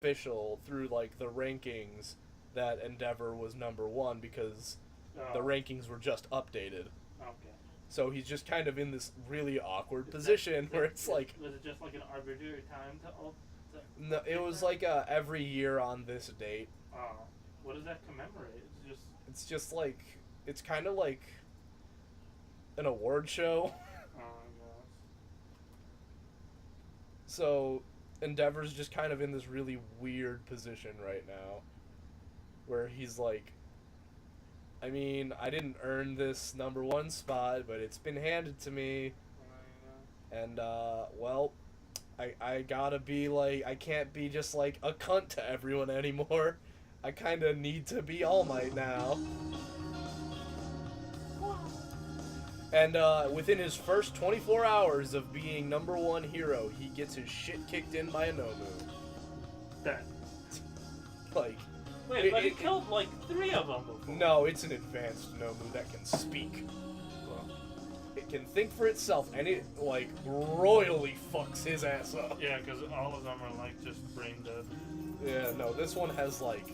official through, like, the rankings that Endeavor was number one because the rankings were just updated. Okay. So he's just kind of in this really awkward position where it's like... Was it just like an arbitrary time to No, it was like every year on this date. Oh. What does that commemorate? It's just like... It's kind of like an award show. Oh, my gosh. So Endeavor's just kind of in this really weird position right now where he's like, I mean, I didn't earn this number one spot, but it's been handed to me. And, well, I gotta be like, I can't be just like a cunt to everyone anymore. I kind of need to be All Might now. And within his first 24 hours of being number one hero, he gets his shit kicked in by a Nomu. That. Like... Wait, but he killed like 3 of them before. No, it's an advanced Nomu that can speak. It can think for itself, and it, like, royally fucks his ass up. Yeah, because all of them are, like, just brain dead. Yeah, no, this one has, like...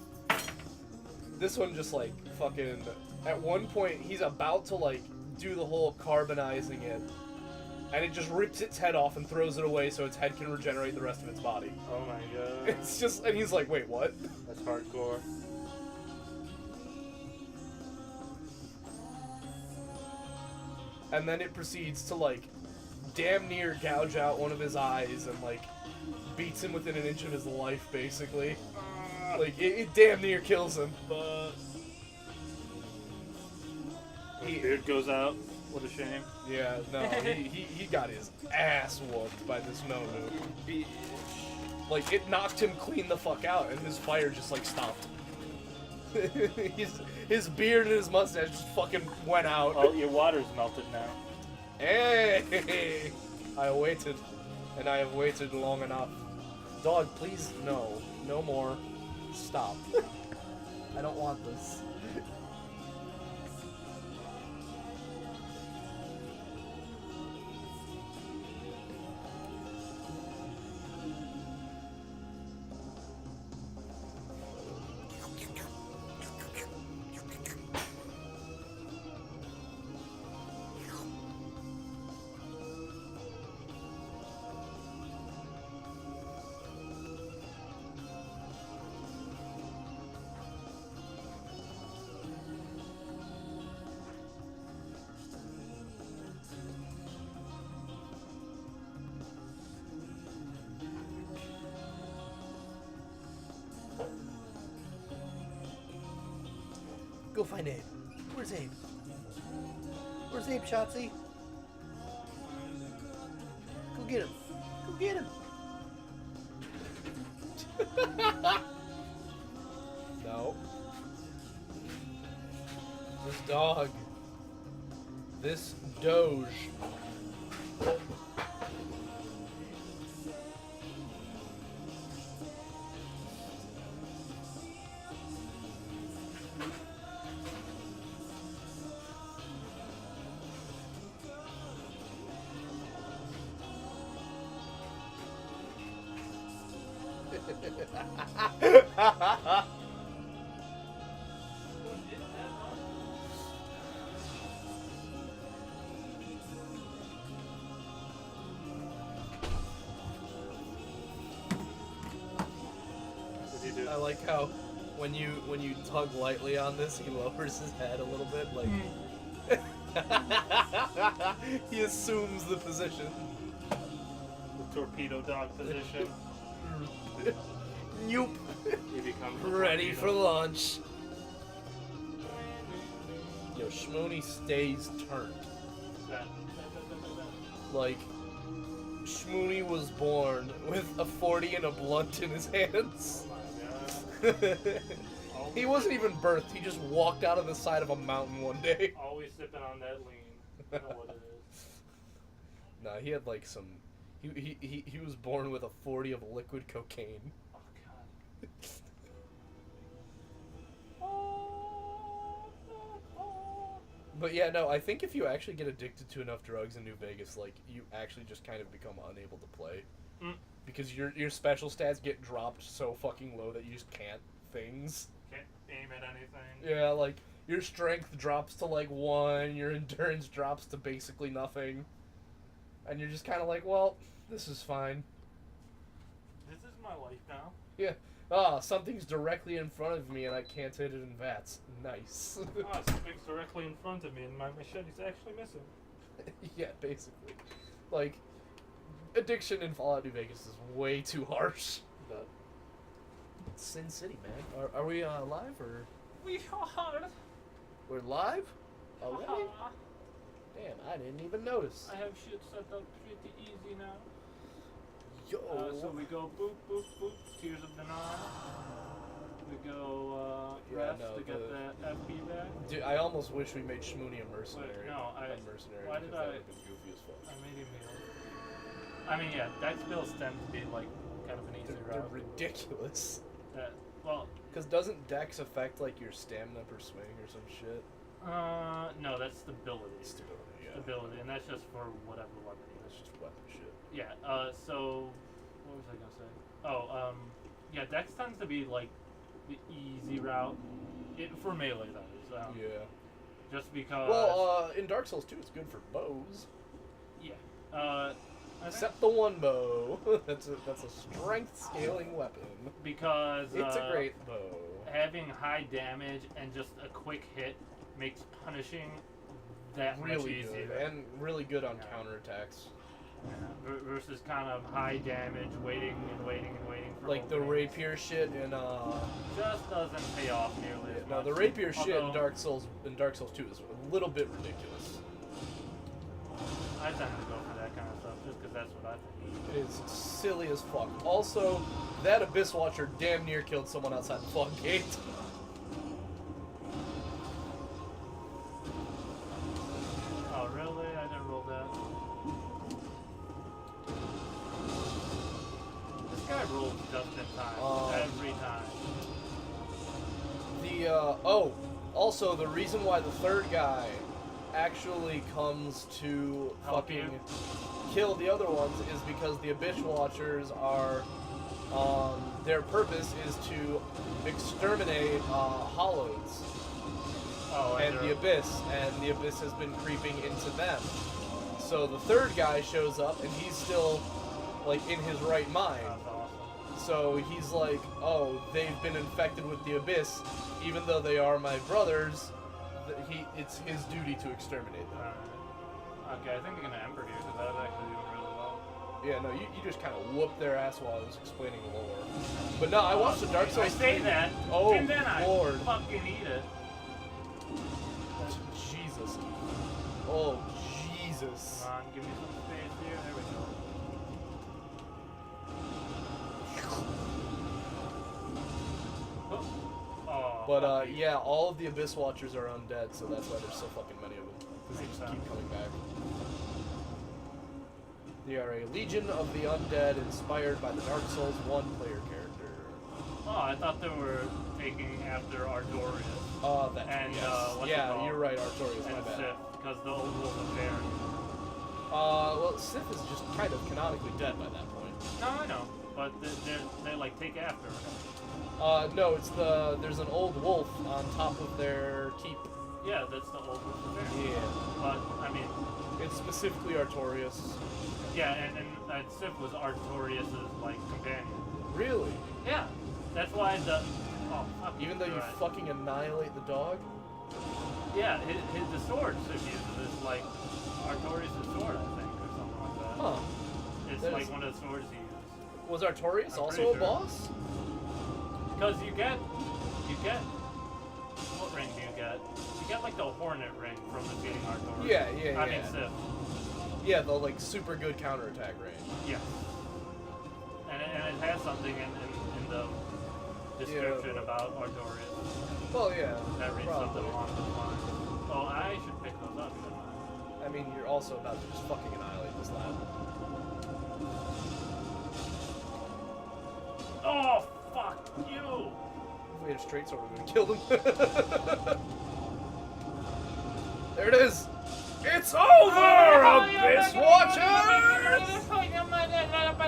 This one just, like, fucking... At one point, he's about to, like, do the whole carbonizing it, and it just rips its head off and throws it away so its head can regenerate the rest of its body. Oh my god. It's just... And he's like, wait, what? That's hardcore. And then it proceeds to, like, damn near gouge out one of his eyes and, like, beats him within an inch of his life, basically. Like, it damn near kills him. But... His beard goes out. What a shame. Yeah, no, he got his ass whooped by this Nomu. Like, it knocked him clean the fuck out, and his fire just, like, stopped. His beard and his mustache just fucking went out. Oh, your water's melted now. Hey! I waited, and I have waited long enough. Dog, please, no. No more. Stop. I don't want this. Go find Abe. Where's Abe? Where's Abe, Shotzi? Go get him. Go get him. No. This dog. This Doge. I like how when you tug lightly on this, he lowers his head a little bit, like he assumes the position. The torpedo dog position. Nope. He becomes ready for lunch. Yo, Shmoony stays turned. Like, Shmoony was born with a 40 and a blunt in his hands. Oh my god. He wasn't even birthed, he just walked out of the side of a mountain one day. Always sipping on that lean. I know what it is. Nah, he had like some... He was born with a 40 of liquid cocaine. Oh god. But yeah, no, I think if you actually get addicted to enough drugs in New Vegas, like, you actually just kind of become unable to play. because your special stats get dropped so fucking low that you just can't things. Can't aim at anything. Yeah, like your strength drops to like 1, your endurance drops to basically nothing, and you're just kind of like, well, this is fine. This is my life now. Yeah. Ah, something's directly in front of me and I can't hit it in VATS. Nice. Something's directly in front of me and my machete's actually missing. Yeah, basically. Like, addiction in Fallout New Vegas is way too harsh. But Sin City, man. Are we live or? We are. We're live? Already? Damn, I didn't even notice. I have shit set up pretty easy now. Yo. So we go boop, boop, boop, Tears of Denial. We go Yeah, rest no, to get that FP back. Dude, I almost wish we made Shmoony a mercenary. Wait, no, mercenary. why did because that I- would've been goofy as fuck. I made him heal. I mean, yeah, Dex builds tend to be like kind of an easy They're route. ridiculous. Well, Because doesn't Dex affect like your stamina per swing or some shit? no, that's stability. Stability, yeah. Stability, and that's just for whatever weapon. That's just weapon shit. Yeah. So what was I gonna say? Oh, yeah, Dex tends to be like the easy route for melee. That is. Yeah. Just because. Well, in Dark Souls 2, it's good for bows. Yeah. I think Except the one bow. that's a strength scaling weapon. because It's a great bow. having high damage and just a quick hit makes punishing that much Really easier. good and really good on Yeah. counterattacks. Versus kind of high damage, waiting and waiting and waiting for Like the openings. rapier shit in Just doesn't pay off nearly as no, much. the rapier shit in Although, Dark Souls 2 is a little bit ridiculous. I tend to go for that kind of stuff just because that's what I think. It is silly as fuck. Also, that Abyss Watcher damn near killed someone outside the floodgate. Oh really? I didn't roll that. This guy rolls just in time every time. Also the reason why the third guy actually comes to Help fucking you? kill the other ones is because the Abyss Watchers are, their purpose is to exterminate, Hollows Oh, and the Abyss, and the Abyss has been creeping into them. So the third guy shows up, and he's still, like, in his right mind. That's awesome. So he's like, oh, they've been infected with the Abyss, even though they are my brothers, it's his duty to exterminate them. Okay, I think I'm gonna Ember here because that was actually doing really well. Yeah, no, you just kind of whooped their ass while I was explaining lore. But no, I watched the Dark Souls I say 3. that, Oh, and then Lord. I fucking eat it. Jesus. Oh, Jesus. Come on, give me some space here. There we go. Oh, But, fuck you. yeah, all of the Abyss Watchers are undead, so that's why there's so fucking many of them. Because they just keep coming back. They are a legion of the undead inspired by the Dark Souls 1 player character. Oh, I thought they were taking after Artorias That, And, yes. what's it Yeah, called? you're right, Artorias, my and bad. Sif, because the old wolf is there. Well, Sif is just kind of canonically dead by that point. No, I know, but they like take after her. No, it's there's an old wolf on top of their keep. Yeah, that's the old wolf is there. Yeah. But, I mean, It's specifically Artorias. yeah, and Sif was Artorias' like companion. Really? Yeah, that's why the. Oh, fuck. Even though you right. fucking annihilate the dog? Yeah, the sword Sif uses is like Artorias' sword, I think, or something like that. Huh. It's That like is- one of the swords he uses. Was Artorias I'm also pretty a sure. boss? Because you get. What ring do you get? You get like the Hornet ring from defeating Artorias. Yeah, I mean Sif. Yeah, the like super good counterattack range. Yeah. And it has something in the description Yeah. about Artorias Well, yeah. that reads probably. something along those lines. Oh, I should pick those up, shouldn't I? I mean, you're also about to just fucking annihilate this lab. Oh, fuck you! If we had a straight sword, we would have killed him. There it is! It's over, Abyss Watchers!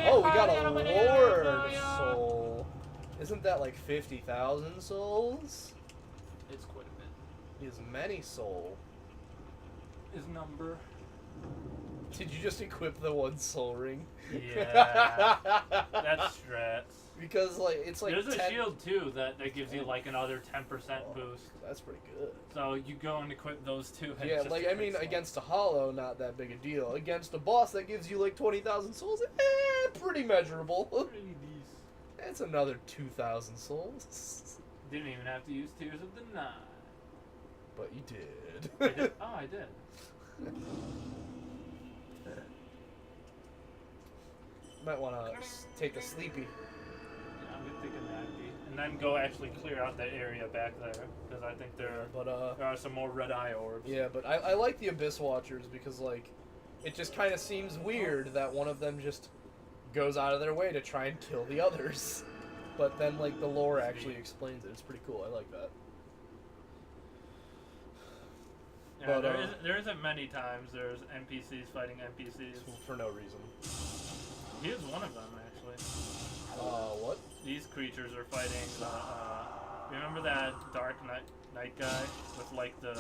Oh, we got a Lord soul. Isn't that like 50,000 souls? It's quite a bit. He has many soul. His number. Did you just equip the one soul ring? Yeah. That's strats. Because like it's like there's 10... a shield too that gives you like another 10% boost. That's pretty good. So you go and equip those two. And Yeah, like I mean, against a hollow, not that big a deal. Against a boss that gives you like 20,000 souls, pretty measurable. Pretty decent. That's another 2,000 souls. Didn't even have to use Tears of the Night. But you did. I did. Oh, I did. Might want to take a sleepy. Yeah, I'm gonna take a nappy and then go actually clear out that area back there because I think there are some more red eye orbs. Yeah, but I like the Abyss Watchers because like it just kind of seems weird that one of them just goes out of their way to try and kill the others, but then like the lore actually explains it. It's pretty cool. I like that. Yeah, but, there isn't many times there's NPCs fighting NPCs for no reason. Here's one of them actually. What? These creatures are fighting. Remember that Dark Knight guy with like the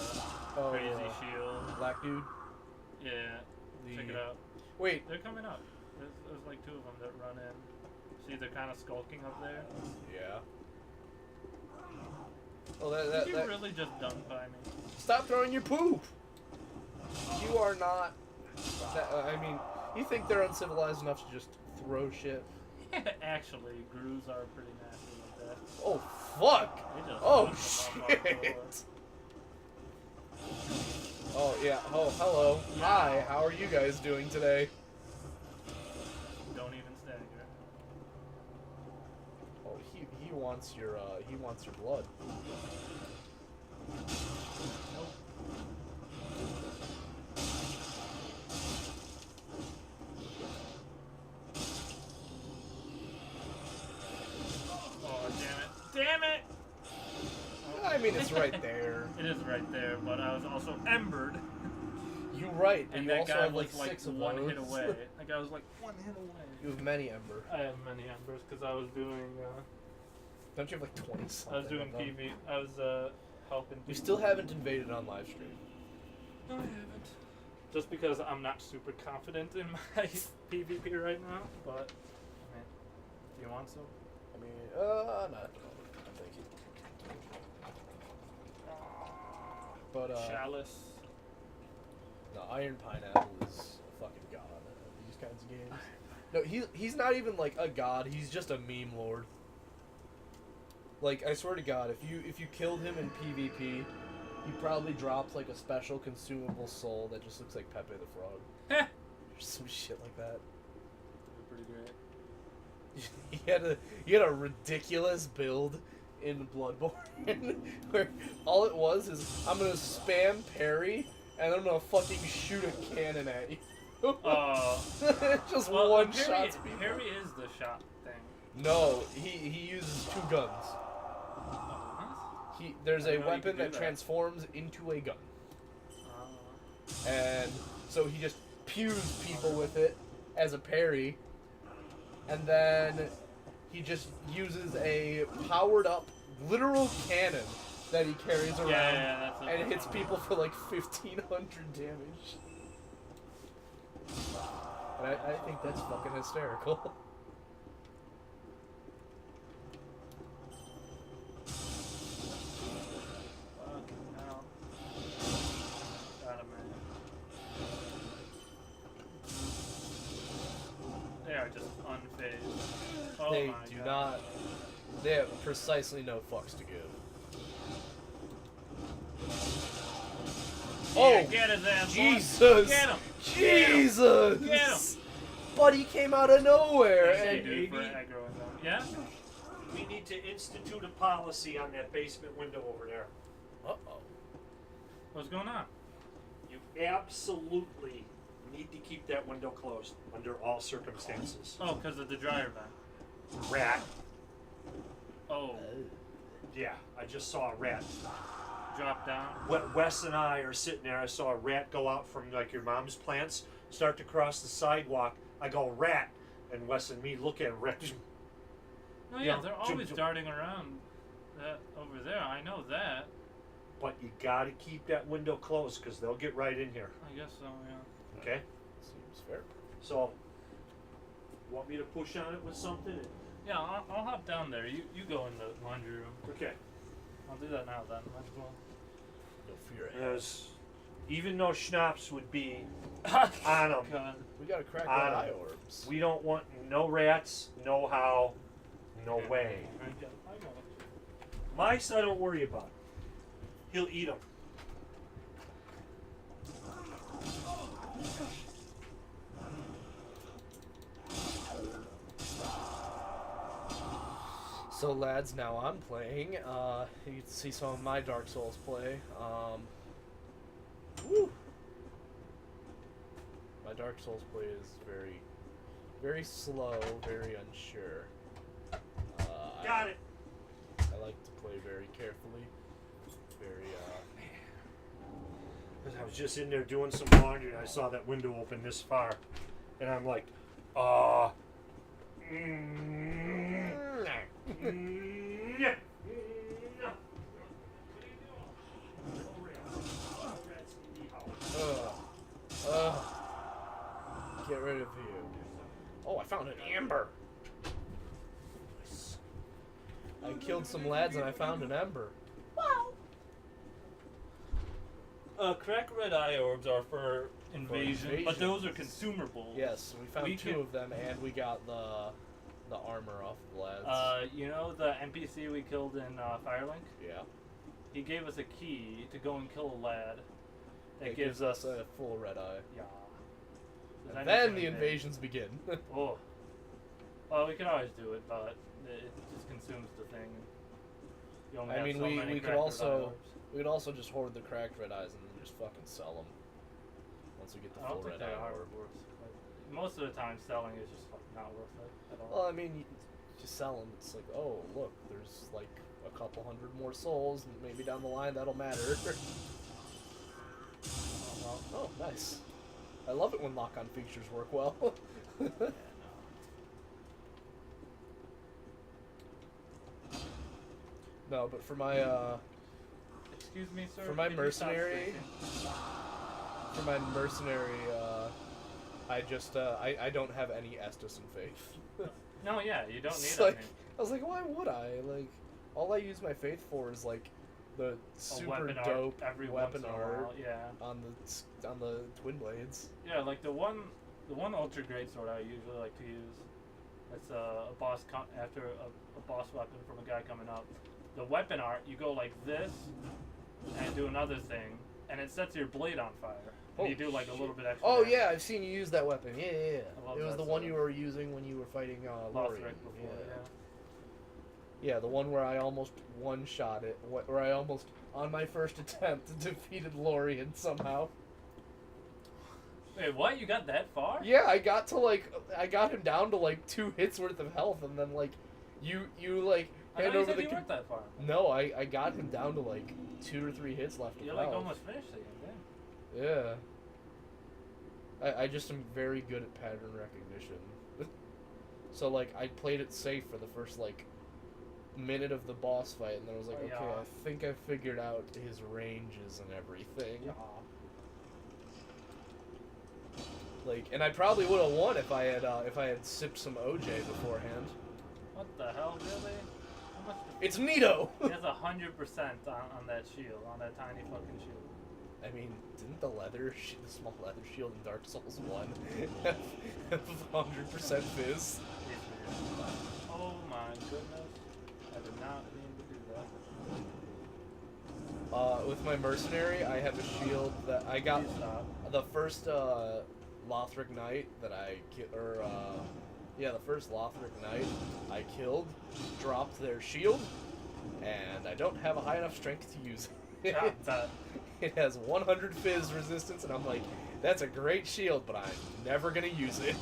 crazy shield? Black dude. Yeah. Check it out. Wait. They're coming up. There's like two of them that run in. See, they're kind of skulking up there. Yeah. Oh, that you really just dunked by me. Stop throwing your poop! You are not... I mean, you think they're uncivilized enough to just throw shit? Actually, Grooves are pretty nasty like that. Oh, fuck! Oh, shit! Oh, yeah. Oh, hello. Hi, how are you guys doing today? Don't even stagger. Oh, he wants your blood. Nope. Oh, damn it! I mean, it's right there. It is right there, but I was also embered. You're right, but and you that also guy have was like 6 of one those. hit away. That guy was like 1 hit away. You have many ember. I have many embers because I was doing. Don't you have like 20 something? I was doing of them? PV. I was helping. We still haven't invaded on live stream. No, I haven't. Just because I'm not super confident in my PvP right now, but I mean, do you want some? I mean, not at the moment. Thank you. But Chalice. no, Iron Pineapple is a fucking god at these kinds of games. No, he's not even like a god. He's just a meme lord. Like, I swear to God, if you killed him in PvP, he probably drops like a special consumable soul that just looks like Pepe the Frog. Or some shit like that. Pretty great. He had a ridiculous build in Bloodborne where all it was is I'm gonna spam parry and I'm gonna fucking shoot a cannon at you. Just one shot. Parry is the shot thing. No, he uses 2 guns. There's a weapon that transforms into a gun. And so he just pews people with it as a parry. And then he just uses a powered up literal cannon that he carries around and it hits people for like 1,500 damage. And I think that's fucking hysterical. They are just unfazed. Oh They my do God. not. They have precisely no fucks to give. Yeah, Oh, get his ass, Jesus! boy. Get him! Jesus! Get him! Buddy came out of nowhere. Yes, they And do for aggroing them. Yeah? We need to institute a policy on that basement window over there. uh-oh. What's going on? You absolutely need to keep that window closed under all circumstances. Oh, because of the dryer vent. Rat. Oh, Yeah, I just saw a rat. drop down. Wes and I are sitting there. I saw a rat go out from like your mom's plants, start to cross the sidewalk. I go, rat. and Wes and me look at Red. No, Yeah, yeah, they're jump, always jump. darting around that over there. I know that. But you gotta keep that window closed because they'll get right in here. I guess so, yeah. Okay? Seems fair. So, want me to push on it with something? Yeah, I'll hop down there. You go in the laundry room. Okay. I'll do that now then. Might as well. No fear. As even though Schnapps would be on them, God. We gotta crack I that don't- eye orbs. we don't want no rats, no how, no way. I got it. Mice, I don't worry about. He'll eat them. So lads, now I'm playing. You can see some of my Dark Souls play. Woo! My Dark Souls play is very, very slow, very unsure. Got it. I like to play very carefully. Very, Because I was just in there doing some laundry and I saw that window open this far. And I'm like, yeah. Get rid of you. Oh, I found an amber. I killed some lads and I found an ember. Crack red eye orbs are for invasion, but those are invasions. consumables. Yes, we found We two can- of them, and we got the armor off the lads. You know the NPC we killed in Firelink? Yeah. He gave us a key to go and kill a lad. That It gives us a full red eye. yeah. Does that And make then sense? the invasions begin. Oh. Well, we could always do it, but it just consumes the thing. You only I have mean, so we many could cracked red eye also orbs. we could also just hoard the cracked red eyes and then just fucking sell them. Once we get the I full don't think red they eye are orb. worth. Like, most of the time, selling is just fucking not worth it at all. Well, I mean, you just sell them. It's like, oh, look, there's like a couple hundred more souls, and maybe down the line that'll matter. Oh, nice. I love it when lock-on features work well. No, but for my Excuse me, sir. for my can you stop mercenary, speaking? I just I don't have any Estus and faith. No, yeah, you don't It's need like, any. I was like, why would I? Like, all I use my faith for is like the A super weapon dope art every weapon once in a art while, yeah. on the twin blades. Yeah, like the one ultra great sword I usually like to use. It's a boss after a boss weapon from a guy coming up. The weapon art, you go like this and do another thing, and it sets your blade on fire. And you do like a little bit extra. Oh damage. yeah, I've seen you use that weapon. Yeah, yeah, yeah. I love It was that the one sword. you were using when you were fighting Lorien. Lothric before, yeah. Yeah, the one where I almost one-shot it, where I almost, on my first attempt, defeated Lorien somehow. Wait, what? You got that far? Yeah, I got him down to like 2 hits worth of health, and then like, you like I hand thought you over said the. you weren't that far. No, I got him down to like 2 or 3 hits left. You of like health. almost finished the game, damn. Yeah. I just am very good at pattern recognition. So like I played it safe for the first like minute of the boss fight, and then I was like, Oh, okay, yeah. I think I figured out his ranges and everything. Yeah. Like, and I probably would have won if I had sipped some OJ beforehand. What the hell, really? How much? It's Nito. He has 100% on that shield, on that tiny fucking shield. I mean, didn't the the small leather shield in Dark Souls 1 have 100% fizz? Oh my goodness. I did not mean to do that. With my mercenary, I have a shield that I got. Please stop. The first Lothric Knight that the first Lothric Knight I killed dropped their shield, and I don't have a high enough strength to use it. Yeah, that. It has 100 fizz resistance, and I'm like, that's a great shield, but I'm never gonna use it.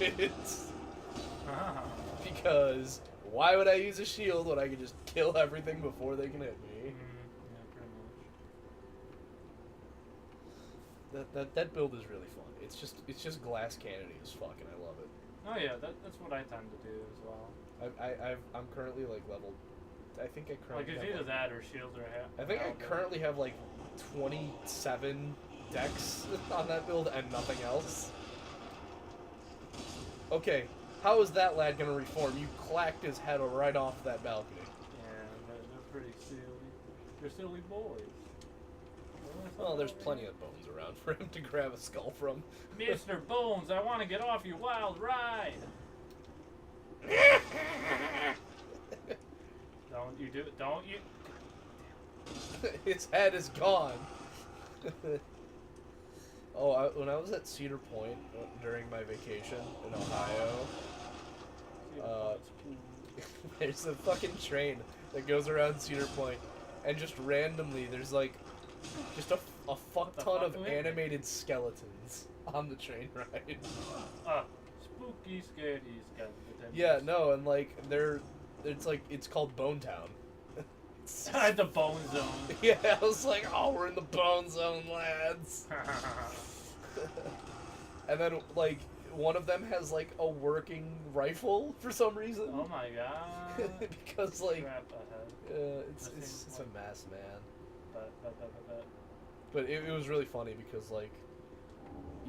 Because why would I use a shield when I can just kill everything before they can hit me? Yeah, pretty much. That build is really fun. It's just glass cannony as fuck, and I love it. Oh yeah, that's what I tend to do as well. I'm currently like level. I think I Like currently it's have, either like, that or shield or I think I Halberd. currently have like 27 decks on that build and nothing else. Okay, how is that lad gonna reform? You clacked his head right off that balcony. Yeah, they're pretty silly. They're silly boys. Well, there's plenty of bones around for him to grab a skull from. Mr. Bones, I want to get off your wild ride. Don't you do it? Don't you? His head is gone. Oh, when I was at Cedar Point during my vacation in Ohio, there's a fucking train that goes around Cedar Point, and just randomly there's like just a fuck ton of animated skeletons on the train ride. Spooky, scaredy, skeleton. Yeah, no, and like it's called Bone Town. The Bone Zone. Yeah, I was like, oh, we're in the Bone Zone, lads. And then like one of them has like a working rifle for some reason. Oh my god. Because like Crap ahead. it's a mess, man. But. But it was really funny because like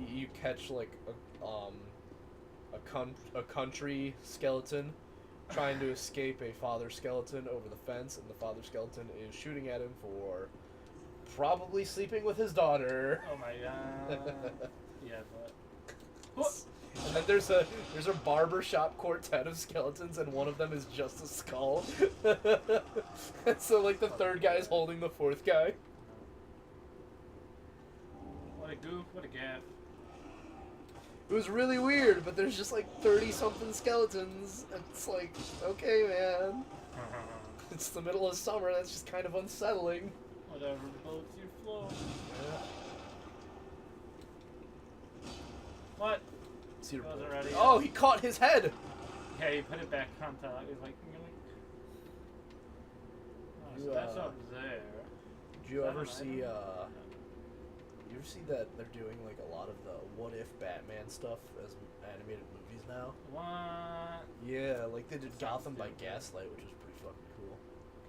you catch like a country skeleton trying to escape a father skeleton over the fence, and the father skeleton is shooting at him for probably sleeping with his daughter. Oh my god. Yeah, but. And then there's a barber shop quartet of skeletons, and one of them is just a skull. And so like the third guy is holding the fourth guy. What a goof, what a gaff. It was really weird, but there's just like 30-something skeletons. It's like, okay, man. It's the middle of summer, that's just kind of unsettling. Whatever boats you float. Yeah. What? Cedar Wasn't Point. ready yet. Oh, he caught his head! Yeah, you put it back on top. It's like. Oh, so that's up there. Did you ever Is that an see, item? you ever see that they're doing like a lot of the What If Batman stuff as animated movies now? What? Yeah, like they did Sounds Gotham by stupid. Gaslight, which was pretty fucking cool.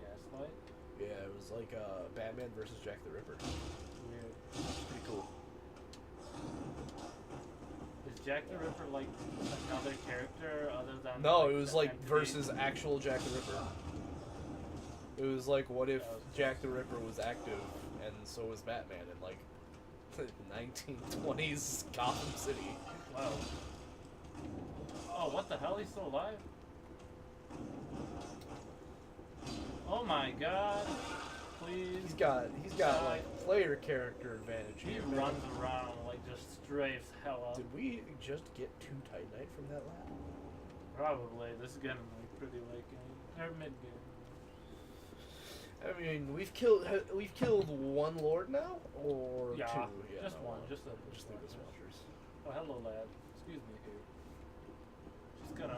Gaslight? Yeah, it was like Batman versus Jack the Ripper. Weird. Pretty cool. Is Jack the Ripper like another character other than? No, it was the like entity? versus actual Jack the Ripper. It was like, what if That was cool. Jack the Ripper was active and so was Batman in like 1920s Gotham City? Wow. Oh, what the hell? He's still alive? Oh my god. Please. He's got like player character advantage He here. runs around like just strafes hell up. Did we just get 2 Titanite from that lab? Probably. This is getting like pretty late game. Or mid game. I mean, we've killed 1 Lord now, or 2? Yeah, Yeah, just no, one. Just leave us watchers. Oh, hello, lad. Excuse me here.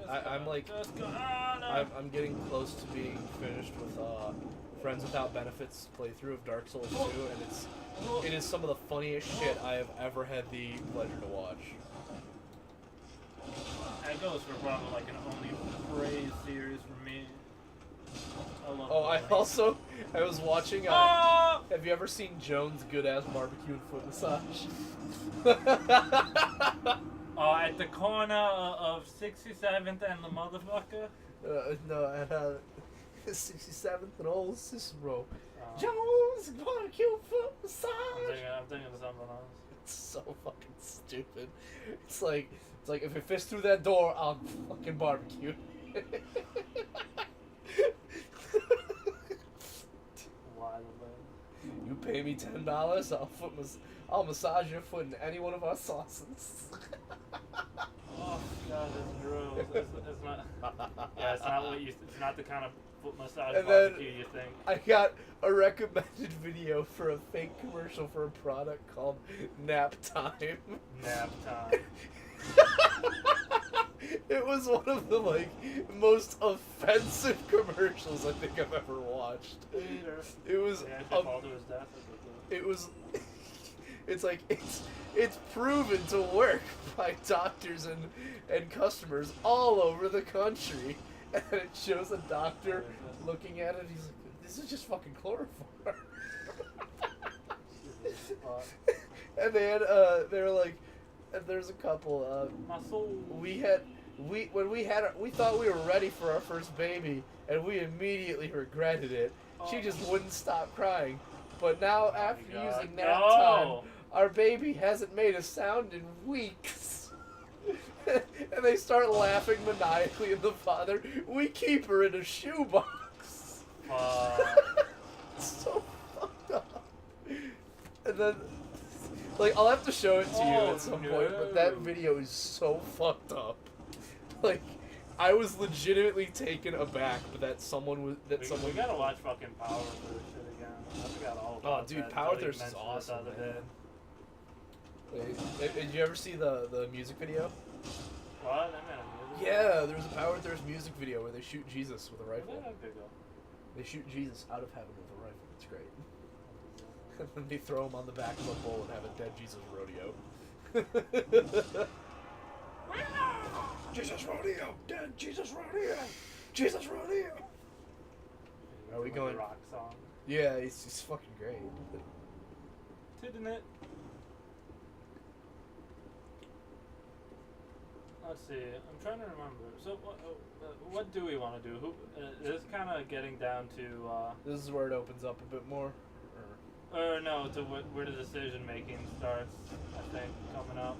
I'm like, Just gonna. Ah, no. I'm getting close to being finished with Friends Without Benefits playthrough of Dark Souls 2, and it is some of the funniest shit I have ever had the pleasure to watch. That goes for probably like an only praise series for me. I love Oh, I was watching. Oh! Have you ever seen Jones' Good Ass Barbecue and Foot Massage? At the corner of 67th and the motherfucker. No, at 67th and Old Cicero. Oh. Jones' Barbecue and Foot Massage. I'm thinking of something else. It's so fucking stupid. It's like if it fits through that door, I'll fucking barbecue. Why the You pay me $10, I'll massage your foot in any one of our sauces. Oh god, that's gross. It's not. Yeah, it's not what you. It's not the kind of foot massage And then- barbecue you think. I got a recommended video for a fake commercial for a product called Nap Time. Nap time. It was one of the like most offensive commercials I think I've ever watched. Peter. It was They actually fall to his death. it was It's like it's proven to work by doctors and customers all over the country. And it shows a doctor looking at it. He's like, "This is just fucking chloroform." And they had they were like, and there's a couple. We thought we were ready for our first baby, and we immediately regretted it. She just wouldn't stop crying. But now, after using nap time, our baby hasn't made a sound in weeks. And they start laughing maniacally at the father. We keep her in a shoebox. It's so fucked up. And then, like, I'll have to show it to you at some point, but that video is so fucked up. Like, I was legitimately taken aback, but that someone was We gotta watch fucking Power for this shit again. I forgot all about dude, that. Power Until you Thirst is mentioned it awesome, the other man. day. Did you ever see the music video? What? That man a music? Yeah, there's a Power Thirst music video where they shoot Jesus with a Where'd rifle. that go? They shoot Jesus out of heaven with a rifle. It's great. And then they throw him on the back of a bull and have a dead Jesus rodeo. Jesus rodeo, dead Jesus rodeo, Jesus rodeo. Are we Like going? the rock song? Yeah, it's fucking great. Didn't it? Let's see. I'm trying to remember. So, what do we want to do? This is kind of getting down to. This is where it opens up a bit more. Or no, to where the decision making starts. I think coming up.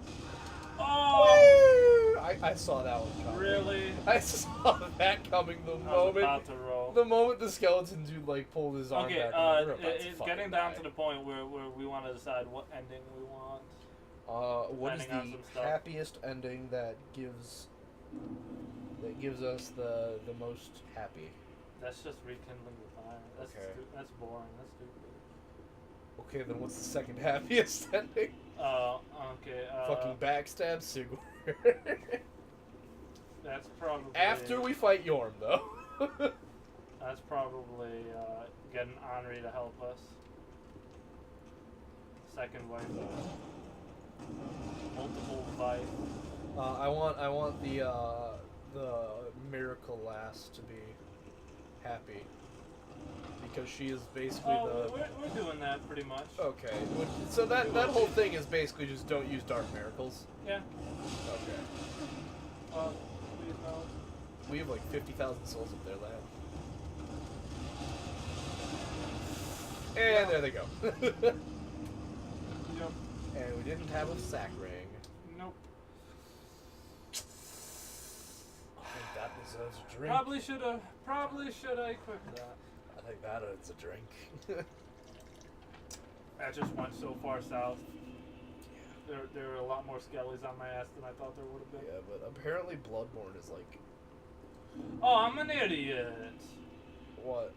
Oh! I saw that one coming. Really? I saw that coming I was about to roll. the moment the skeleton dude like pulled his arm Okay, back. I'm like, we're about to it's fucking getting down die. to the point where we want to decide what ending we want. What is depending on the some stuff. happiest ending that gives us the most happy? That's just rekindling the fire. That's Okay. that's boring. That's stupid. Okay, then what's the second happiest ending? Okay. Fucking backstab Sigurd. That's probably After we fight Yorm, though. That's probably getting Henri to help us. Second wife. Multiple wife. I want the miracle lass to be happy because she is basically We're doing that pretty much. Okay, so that whole thing is basically just don't use dark miracles. Yeah. Okay. Please no. We have like 50,000 souls up there, lad. And there they go. Yep. And we didn't have a sack ring. Nope. I think that deserves a drink. Probably should I equip that. I think that is a drink. That just went so far south. There were a lot more skellies on my ass than I thought there would have been. Yeah, but apparently Bloodborne is like... Oh, I'm an idiot. What?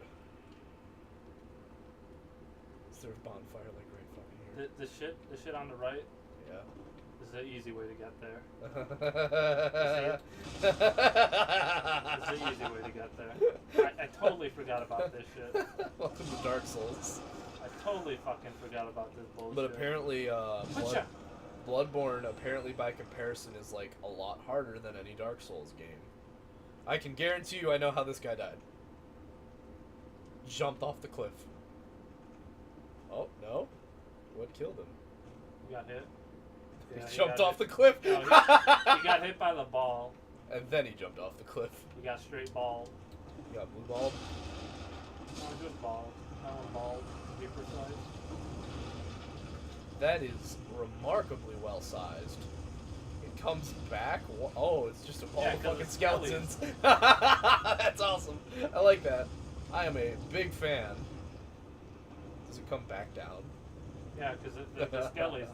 Is there a bonfire like right fucking here? The shit on the right Yeah. is the easy way to get there. It's It's the easy way to get there. I totally forgot about this shit. Welcome to Dark Souls. I totally fucking forgot about this bullshit. But apparently, Gotcha. Bloodborne, apparently by comparison, is like a lot harder than any Dark Souls game. I can guarantee you I know how this guy died. Jumped off the cliff. Oh, no? What killed him? You got hit? Yeah, He jumped off the cliff! No, he got hit by the ball. And then he jumped off the cliff. He got straight balled. He got blue balled. No, just balled. That one balled, to be precise. That is remarkably well sized. It comes back. Oh, it's just all Yeah, the 'cause fucking it's skeletons. That's awesome. I like that. I am a big fan. Does it come back down? Yeah, because the skellies,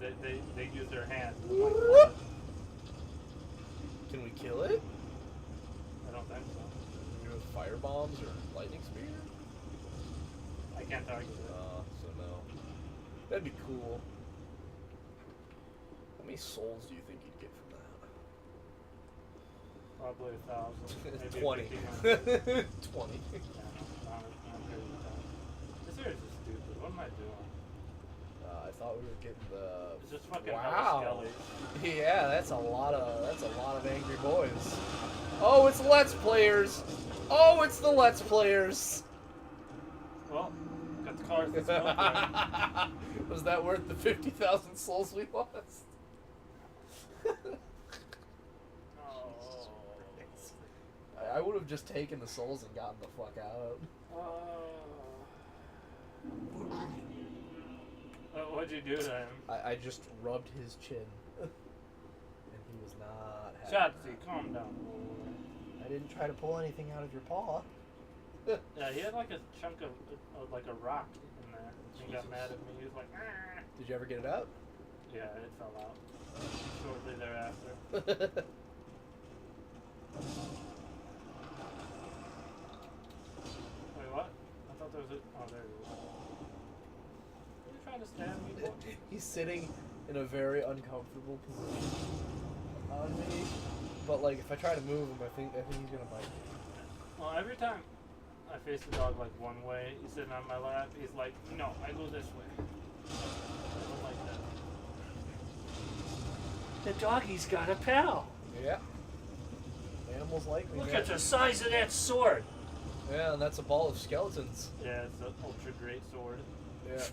they use their hands. Whoop. Can we kill it? I don't think so. Maybe with fire bombs or lightning spear? I can't argue that. So no. That'd be cool. How many souls do you think you'd get from Probably 1,000. that? Maybe 20. 1,500. 20. Yeah, no, I'm good with that. This here is just stupid. What am I doing? I thought we were getting the. It's just fucking Wow. Skelly. Yeah, that's a lot of angry boys. Oh, it's Let's Players. Oh, it's the Let's Players. Well, got the cars that's milk Was that worth the 50,000 souls we lost? Oh. I would have just taken the souls and gotten the fuck out. What'd you do to him? I just rubbed his chin. And he was not happy. Shotzi, calm down, boy. I didn't try to pull anything out of your paw. Yeah, he had like a chunk of like a rock in there. He got mad at me. He was like, "Ah." Did you ever get it out? Yeah, it fell out shortly thereafter. Wait, what? I thought there was a. Oh, there he is. Are you trying to stab me, boy? He's sitting in a very uncomfortable position on me. But like, if I try to move him, I think he's gonna bite me. Well, every time I face the dog like one way, he's sitting on my lap. He's like, no, I go this way. I don't like that. The doggy's got a pal. Yeah. Animals like me. Look man. at the size of that sword. Yeah, and that's a ball of skeletons. Yeah, it's an ultra great sword. Yeah.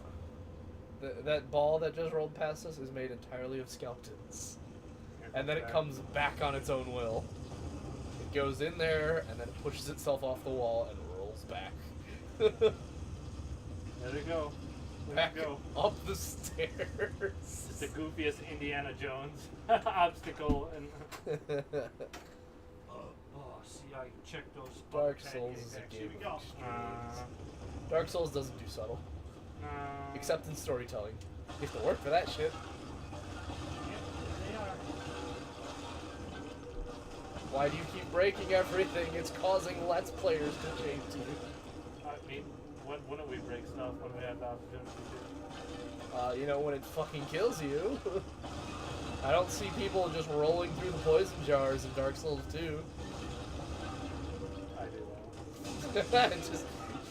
That ball that just rolled past us is made entirely of skeletons. And then it comes back on its own will. It goes in there, and then it pushes itself off the wall and rolls back. There we go. There Back we go. up the stairs. It's the goofiest Indiana Jones obstacle. And Oh, see, I checked those. Dark other Souls pancake is a backs. game Here we of go. extremes. Dark Souls doesn't do subtle, no. except in storytelling. You have to work for that shit. They are. Why do you keep breaking everything? It's causing Let's Players to change you. I mean, when wouldn't we break stuff when we have the opportunity to? You know, when it fucking kills you. I don't see people just rolling through the poison jars in Dark Souls 2. I do though.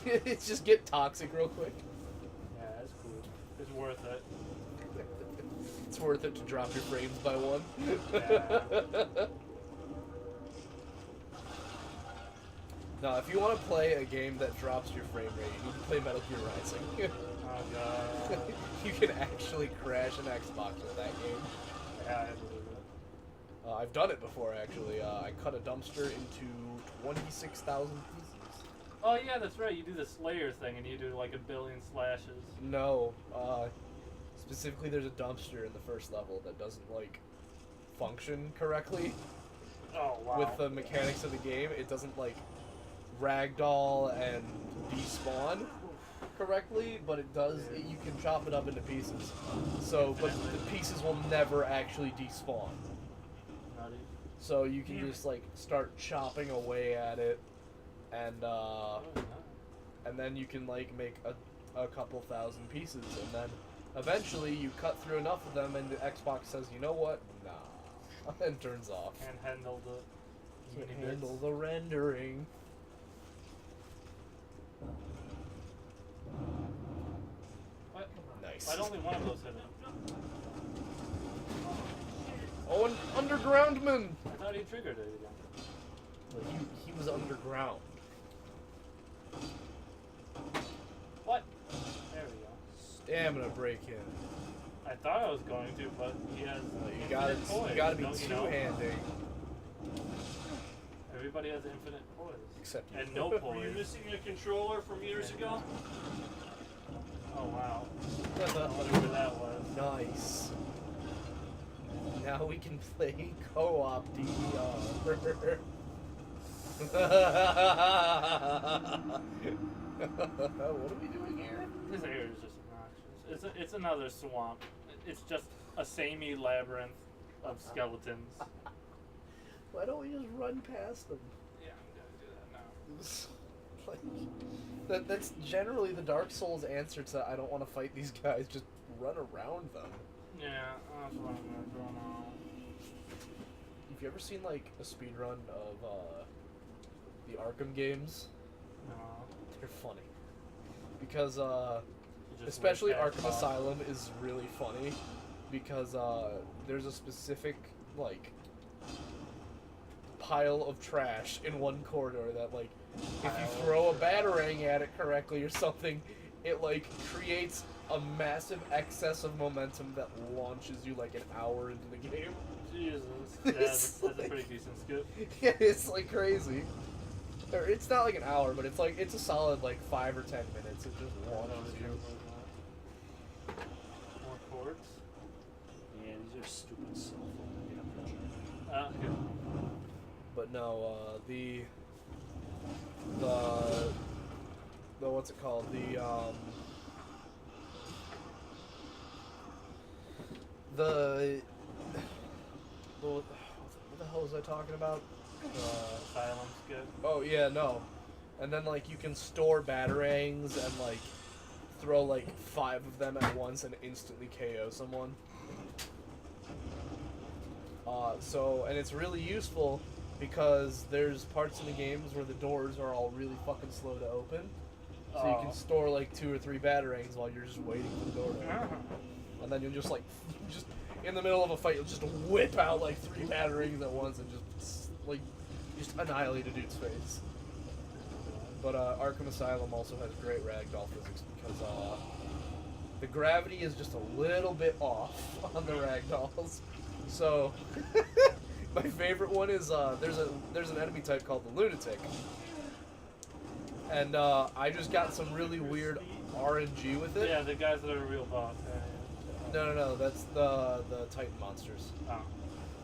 It's just get toxic real quick. Yeah, that's cool. It's worth it. It's worth it to drop your frames by one. Yeah. No, if you want to play a game that drops your frame rate, you need to play Metal Gear Rising. Oh god. You can actually crash an Xbox with that game. Yeah, I believe it. I've done it before, actually. I cut a dumpster into 26,000 pieces. Oh yeah, that's right. You do the Slayer thing and you do like 1 billion slashes. No, specifically there's a dumpster in the first level that doesn't, like, function correctly Oh wow. with the mechanics of the game. It doesn't, like, ragdoll and despawn correctly, but it does, you can chop it up into pieces. So, but the pieces will never actually despawn. Nutty. So you can just, like, start chopping away at it, and, Oh, nice. and then you can, like, make a couple thousand pieces, and then eventually you cut through enough of them and the Xbox says, you know what, nah, and turns off. Can't handle the Can't mini handle bits. the rendering. What? Nice. Why'd only one of those hit him? Oh, an undergroundman! I thought he triggered it again. Well, he was underground. What? There we go. Stamina break in. I thought I was going to, but he has. You gotta be don't you know? two-handing. Everybody has infinite poise. Except you. And no Were you poise. missing a controller from years ago? Oh wow. Whatever that was. Nice. Now we can play co-op DDR. What are we doing here? This area is just obnoxious. It's another swamp. It's just a samey labyrinth of skeletons. Why don't we just run past them? Yeah, I'm gonna do that now. Like, that's generally the Dark Souls answer to I don't want to fight these guys, just run around them. Yeah, that's what I'm gonna do now. Have you ever seen like a speedrun of the Arkham games? No. They're funny. Because Just Especially way past Arkham boss. Asylum is really funny because there's a specific like pile of trash in one corridor that like if you Pile of throw a trash. batarang at it correctly or something, it like creates a massive excess of momentum that launches you like an hour into the game. Jesus. Yeah, that's a pretty decent skip. Yeah, it's like crazy. Or it's not like an hour, but it's like it's a solid like 5 or 10 minutes. It just launches you. More chords. Yeah, these are stupid cell phone damage. Okay. But no, the what's it called? What the hell was I talking about? Asylum skip. Oh yeah, no. And then like you can store batarangs and like throw like 5 of them at once and instantly KO someone. And it's really useful because there's parts in the games where the doors are all really fucking slow to open. So you can store like 2 or 3 batarangs while you're just waiting for the door to open. And then you'll just like, just in the middle of a fight, you'll just whip out like 3 batarangs at once and just annihilate a dude's face. But Arkham Asylum also has great ragdoll physics because the gravity is just a little bit off on the ragdolls. So my favorite one is there's an enemy type called the Lunatic. And I just got some really weird RNG with it. Yeah, the guys that are a real boss. No, that's the Titan monsters. Oh.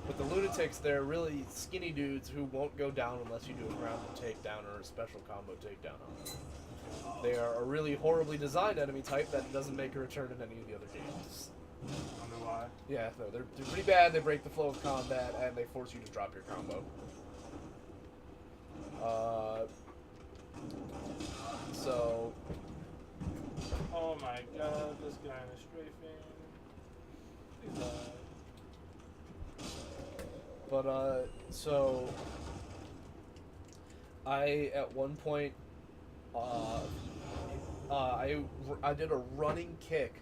But the Lunatics, they're really skinny dudes who won't go down unless you do a ground takedown or a special combo takedown on them. They are a really horribly designed enemy type that doesn't make a return in any of the other games. I wonder why. Yeah, no, they're pretty bad. They break the flow of combat and they force you to drop your combo. So. Oh my god, this guy in a strafing. He's alive. But, so, I, at one point, I did a running kick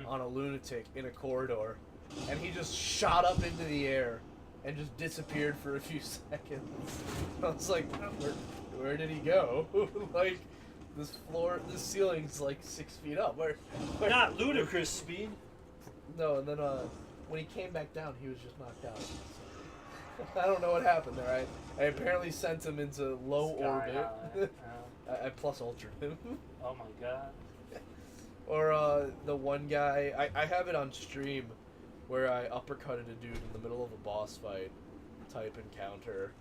on a Lunatic in a corridor, and he just shot up into the air and just disappeared for a few seconds. I was like, where did he go? Like, this ceiling's like 6 feet up. Where Not ludicrous speed. No, and then, when he came back down, he was just knocked out. I don't know what happened there. I apparently sent him into low Sky orbit. high. I plus ultraed him. Oh my god. Or the one guy, I have it on stream where I uppercutted a dude in the middle of a boss fight type encounter.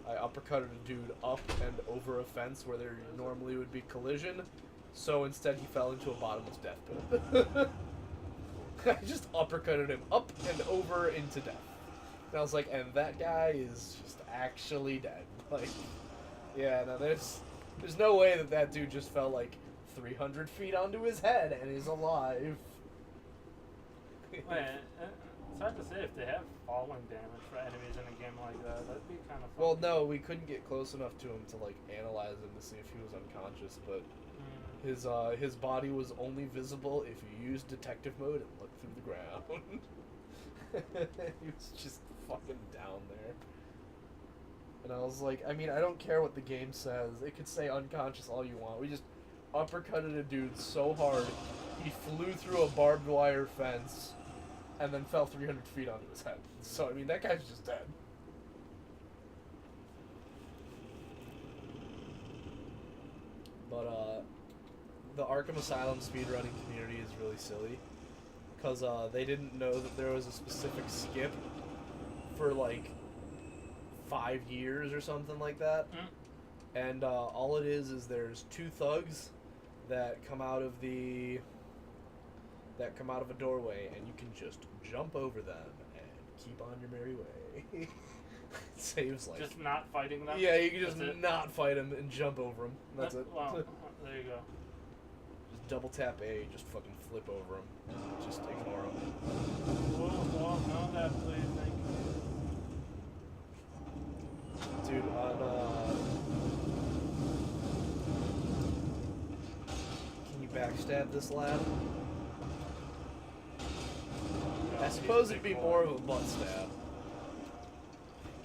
I uppercutted a dude up and over a fence where there normally would be collision, so instead he fell into a bottomless death pit. I just uppercutted him up and over into death. And I was like, and that guy is just actually dead. Like, yeah, no, there's no way that dude just fell like 300 feet onto his head and is alive. Wait, it's hard to say if they have falling damage for enemies in a game like that. That'd be kind of fun. Well, no, we couldn't get close enough to him to like analyze him to see if he was unconscious, but his body was only visible if you used detective mode and looked through the ground. He was just fucking down there. And I was like, I mean, I don't care what the game says. It could say unconscious all you want. We just uppercutted a dude so hard, he flew through a barbed wire fence and then fell 300 feet onto his head. So, I mean, that guy's just dead. But, the Arkham Asylum speedrunning community is really silly. Because, they didn't know that there was a specific skip for, like, 5 years or something like that. And, all it is there's 2 thugs that come out of a doorway, and you can just jump over them and keep on your merry way. It saves, like... Just not fighting them? Yeah, you can just That's it? not fight them and jump over them. That's it. Wow, there you go. Just double tap A, just fucking flip over them. Just ignore them. Whoa, no, that please, thank you. Dude, can you backstab this lad? No, I he's suppose a it'd big be boy. more of a butt stab.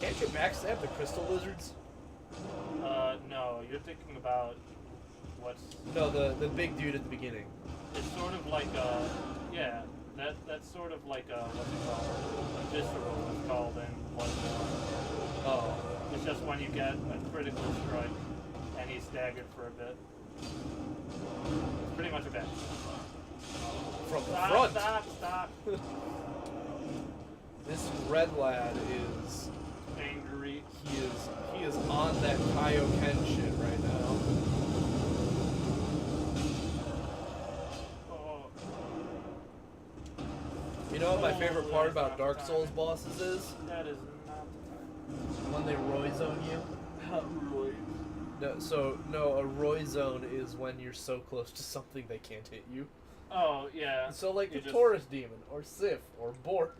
Can't you backstab the crystal lizards? No, you're thinking about what's. No, the big dude at the beginning. It's sort of like a. Yeah, that's sort of like a. What's it called? A visceral, it's called in Bloodborne. Oh. It's just when you get a critical strike and he's staggered for a bit. It's pretty much a bad. From the Stop, front. stop. This red lad is Angry. he is on that Kaioken shit right now. Oh. You know what my favorite part that's about not Dark the Souls time. bosses is? That is not When they Roy zone you. the time. Roy. No, a Roy zone is when you're so close to something they can't hit you. Oh, yeah. So like You the just- Taurus demon, or Sif, or Bort.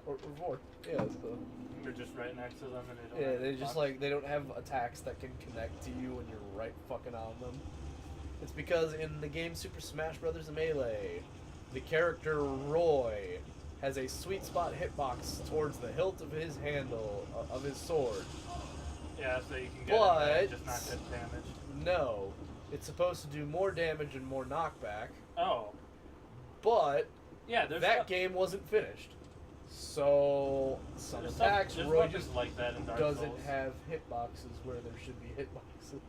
Or Vort. Yeah, so. You're just right next to them and they don't Yeah, have they to just block. like they don't have attacks that can connect to you when you're right fucking on them. It's because in the game Super Smash Bros. Melee, the character Roy has a sweet spot hitbox towards the hilt of his handle of his sword. Yeah, so you can get in there But and just not get damaged. no, it's supposed to do more damage and more knockback, Oh. but Yeah, there's that stuff- game wasn't finished. So some there's attacks there's Roy weapons just like that in Dark doesn't Souls. have hitboxes where there should be hitboxes.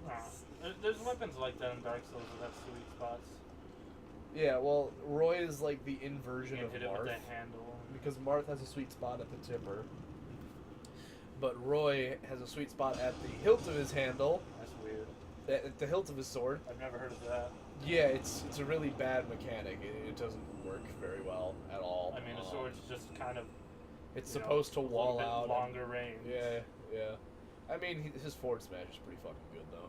There's weapons like that in Dark Souls that have sweet spots. Yeah, well, Roy is like the You inversion can of hit it with Marth, the handle. because Marth has a sweet spot at the tipper, but Roy has a sweet spot at the hilt of his handle, That's weird. at the hilt of his sword. I've never heard of that. Yeah, it's a really bad mechanic. It doesn't work very well at all. I mean, the sword's just kind of. It's you know, supposed to a little wall bit out. and- longer range. Yeah. I mean, his forward smash is pretty fucking good though.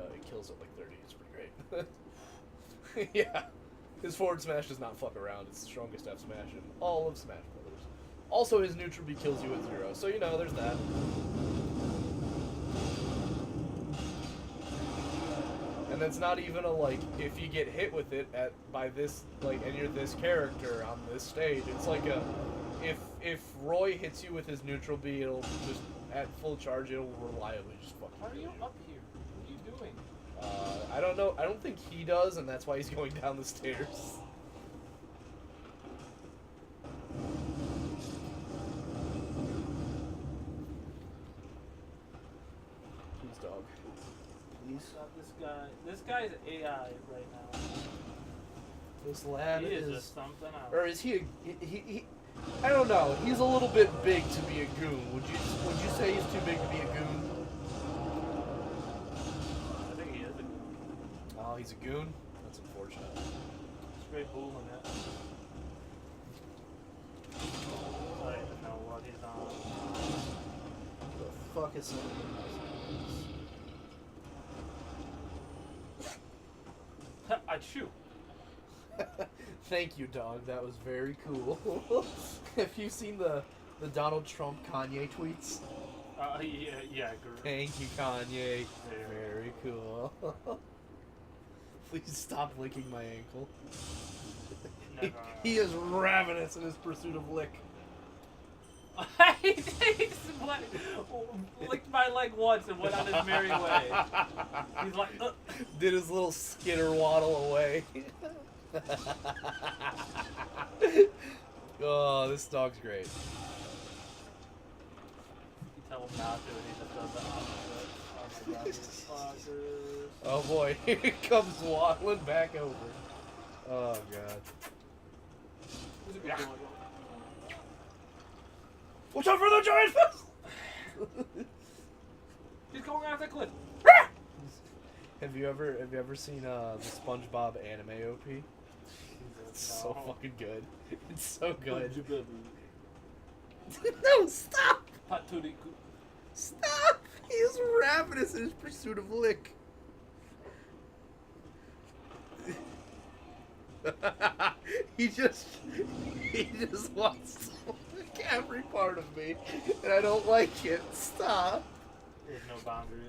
Mm. It kills at like 30. It's pretty great. Yeah, his forward smash does not fuck around. It's the strongest F smash in all of Smash Brothers. Also, his neutral B kills you at 0. So you know, there's that. And it's not even a like if you get hit with it by this like and you're this character on this stage. It's like a if Roy hits you with his neutral B, it'll just at full charge it'll reliably just fucking How are kill you up here? What are you doing? I don't know. I don't think he does, and that's why he's going down the stairs. Please, dog. Please. Stop this guy. This guy's AI right now. This lad He is is. just something else. Or is he a. He I don't know. He's a little bit big to be a goon. Would you say he's too big to be a goon? I think he is a goon. Oh, he's a goon? That's unfortunate. Straight bullying it. I don't even know what he's on. The fuck is I'd shoot. Thank you, dog. That was very cool. Have you seen the Donald Trump Kanye tweets? Yeah, great. Thank you, Kanye. There. Very cool. Please stop licking my ankle. Never. He is ravenous in his pursuit of lick. He licked my leg once and went on his merry way. He's like, Did his little skitter waddle away. Oh, this dog's great. You tell him not to, and he just does the opposite. Oh my god, these fuckers. Oh boy, here he comes waddling back over. Oh god. Yeah. Watch out for the giant fish! He's going off the cliff. Have you ever seen the SpongeBob anime OP? It's so No. fucking good. It's so good. Good. No, stop! Paturiku. Stop! He is ravenous in his pursuit of lick. he just wants to lick every part of me, and I don't like it. Stop. There's no boundaries.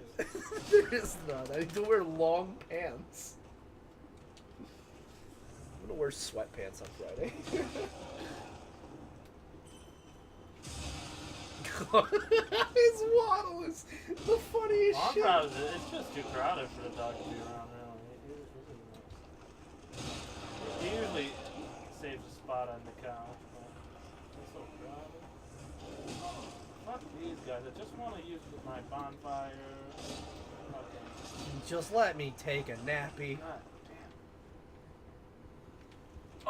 There is none. I need to wear long pants. gonna wear sweatpants on Friday. His waddle is the funniest Well, I'm shit. proud of it. It's just too crowded for the dog to be around, really. He usually saves a spot on the couch, but it's so crowded. Fuck these guys. I just want to use my bonfire. Okay. Just let me take a nappy. God damn.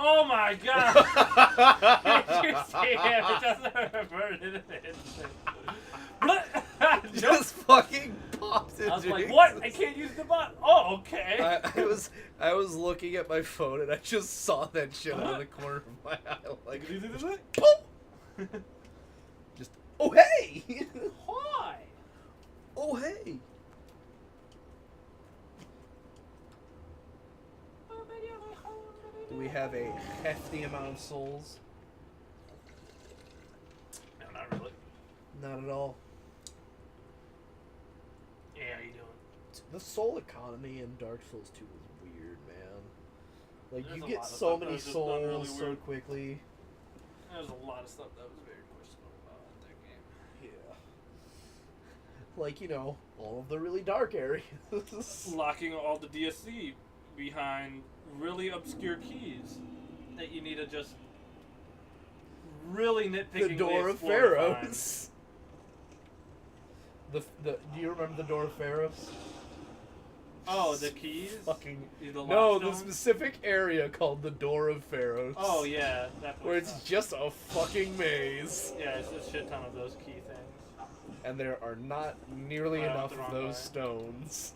Oh my god! Did you see him? It doesn't revert it. Just fucking popped it. I was like, what? I can't use the button. Oh, okay. I was looking at my phone and I just saw that shit out of the corner of my eye. Like, boom! Just, oh hey! Why? Oh hey! Do we have a hefty amount of souls? No, not really. Not at all. Yeah, how you doing? The soul economy in Dark Souls 2 is weird, man. Like, There's you a get lot of so stuff many that was just done really souls so weird. quickly. There's a lot of stuff that was very questionable about that game. Yeah. Like, you know, all of the really dark areas. Locking all the DSC behind really obscure keys that you need to just really nitpicking. The Door of Pharaohs. Do you remember the Door of Pharaohs? Oh, the keys? Fucking The no, the lockstones? specific area called the Door of Pharaohs. Oh yeah, that Where it's just a fucking maze, yeah, it's a shit ton of those key things. and there are not nearly I went enough the of wrong those way. stones.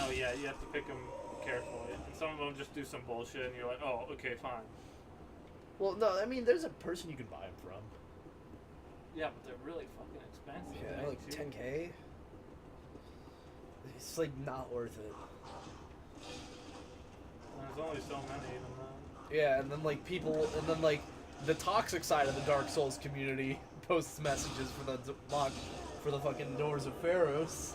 Oh yeah, you have to pick them carefully, and some of them just do some bullshit, and you're like, oh, okay, fine. Well, no, I mean, there's a person you can buy them from. Yeah, but they're really fucking expensive. Yeah, right, like too. 10K. It's like not worth it. And there's only so many even though. Yeah, and then like the toxic side of the Dark Souls community posts messages for the fucking Doors of Pharaohs.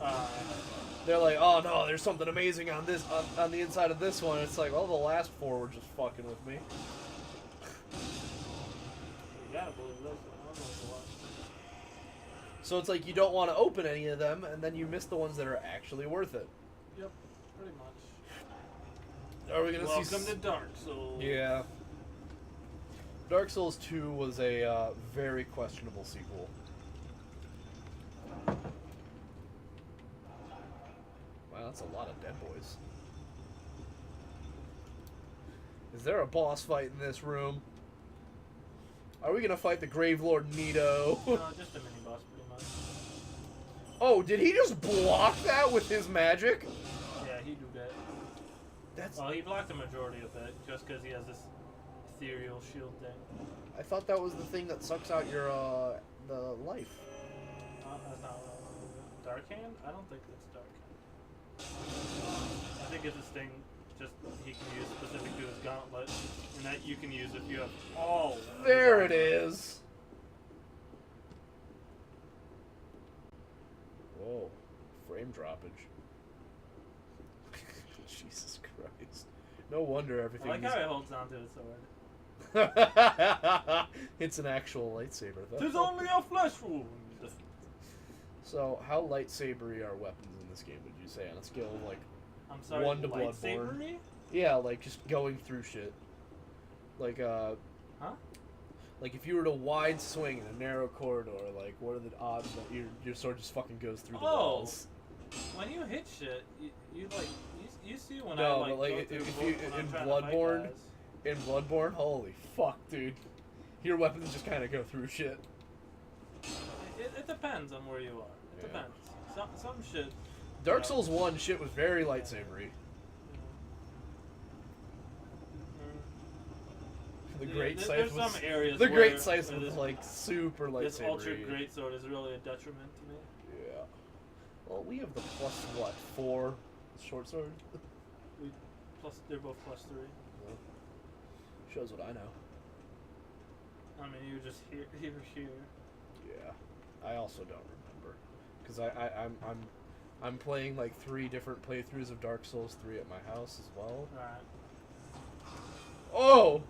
They're like, oh no, there's something amazing on this on the inside of this one. It's like, oh, the last four were just fucking with me. You gotta believe this. I don't know what. So it's like you don't want to open any of them, and then you miss the ones that are actually worth it. Yep, pretty much. Are we gonna Welcome see? to Dark Souls. Yeah. Dark Souls 2 was a very questionable sequel. Wow, that's a lot of dead boys. Is there a boss fight in this room? Are we gonna fight the Gravelord Nito? No, just a mini boss, pretty much. Oh, did he just block that with his magic? Yeah, he do that. That's. Well, he blocked the majority of it just because he has this ethereal shield thing. I thought that was the thing that sucks out your the life. That's not what I want to do. Dark Hand? I don't think it's Dark Hand. I think it's this thing just he can use specific to his gauntlet, and that you can use if you have all. of There his it armor. is. Whoa, frame droppage. Jesus Christ. No wonder I everything like is... how he holds onto his sword. It's an actual lightsaber, though. There's only a flesh wound. So, how lightsabery are weapons in this game, would you say, on a scale of, like... I'm sorry, One to lightsaber Bloodborne. me? Yeah, like, just going through shit. Like, Huh? Like, if you were to wide swing in a narrow corridor, like, what are the odds that your sword just fucking goes through the walls? When you hit shit, you like, you see when No, I like, but, like, go if through you- when I'm in trying to fight Bloodborne, guys. In Bloodborne, holy fuck, dude. Your weapons just kind of go through shit. It depends on where you are. It Yeah. depends. Some shit. Dark Yeah. Souls 1 shit was very lightsabery. The Great Scythe there's was... some areas The where, Great Scythe where was, this, like, super this ultra lightsabery. greatsword is really a detriment to me. Yeah. Well, we have the plus, what, 4 short sword? Plus, they're both +3. Well, shows what I know. I mean, you're just here. Yeah. I also don't remember. Because I'm playing, like, 3 different playthroughs of Dark Souls 3 at my house as well. Right. Oh!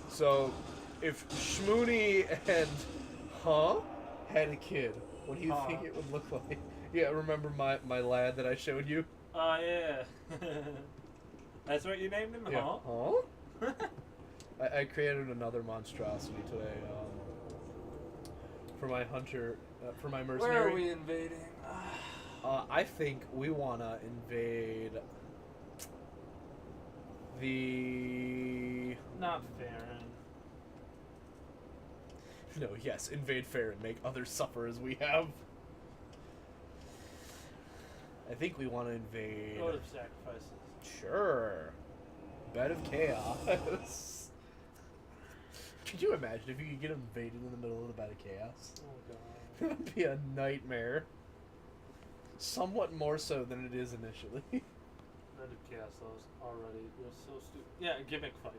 So, if Shmoony and had a kid, what do you think it would look like? Yeah, remember my lad that I showed you? Oh, yeah. That's what you named him, Yeah. huh? I created another monstrosity today for my hunter, for my mercenary. Where are we invading? I think we want to invade the... Not Farron. No, yes, invade fair and make others suffer as we have. I think we want to invade... Go to sacrifices. Sure. Bed of Chaos. Could you imagine if you could get invaded in the middle of the Bed of Chaos? Oh, God. It would be a nightmare. Somewhat more so than it is initially. Red of Chaos, those already. They're so stupid. Yeah, gimmick fight.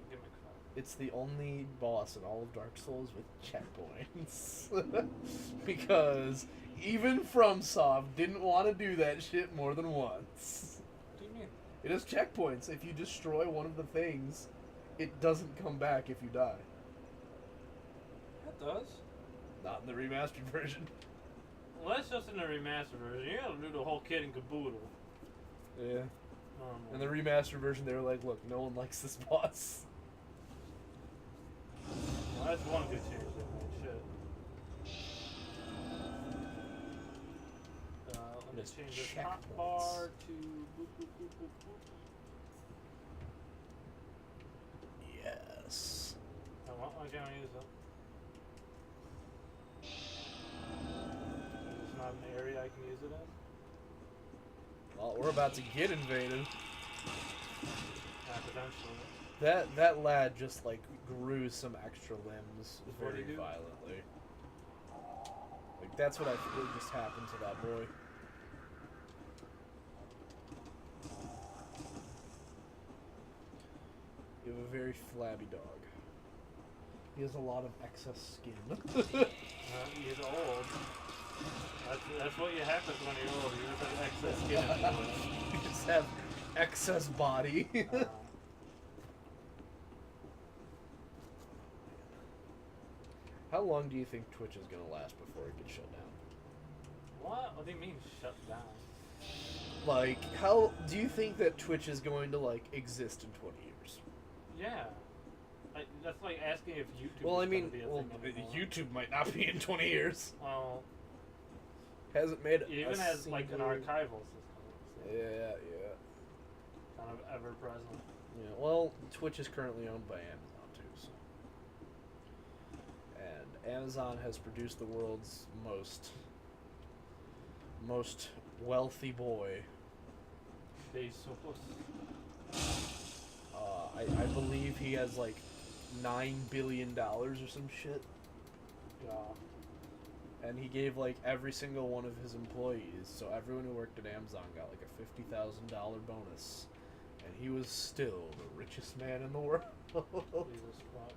It's the only boss in all of Dark Souls with checkpoints. Because even FromSoft didn't want to do that shit more than once. What do you mean? It has checkpoints. If you destroy one of the things, it doesn't come back if you die. It does. Not in the remastered version. Well, that's just in the remastered version. You gotta do the whole kit and caboodle. Yeah. In the remastered version, they were like, look, no one likes this boss. Well, that's one good change they made. Shit. Let me Just change this checkpoints. hot bar to boop, boop, boop, boop, boop. Yes. Why can't I use them? It's not an area I can use it in? Well, we're about to get invaded. Potentially. That lad just like grew some extra limbs What'd very he do? violently. Like that's what I feel just happened to that boy. You have a very flabby dog. He has a lot of excess skin. He's old. That's what you happens when you're old. You just have excess skin in your You just have excess body. How long do you think Twitch is gonna last before it gets shut down? What? What do you mean shut down? Like, how do you think that Twitch is going to like exist in 20 years? Yeah. That's like asking if YouTube Well, I is mean, gonna be a well, thing anymore. YouTube might not be in 20 years. Well, Hasn't made even a as like an single- archival system. So Yeah. kind of ever present. Yeah. Well, Twitch is currently owned by Amazon too, so. And Amazon has produced the world's most wealthy boy. Bezos. I believe he has like $9 billion or some shit. Yeah. And he gave like every single one of his employees, so everyone who worked at Amazon got like a $50,000 bonus. And he was still the richest man in the world. Jesus fuck.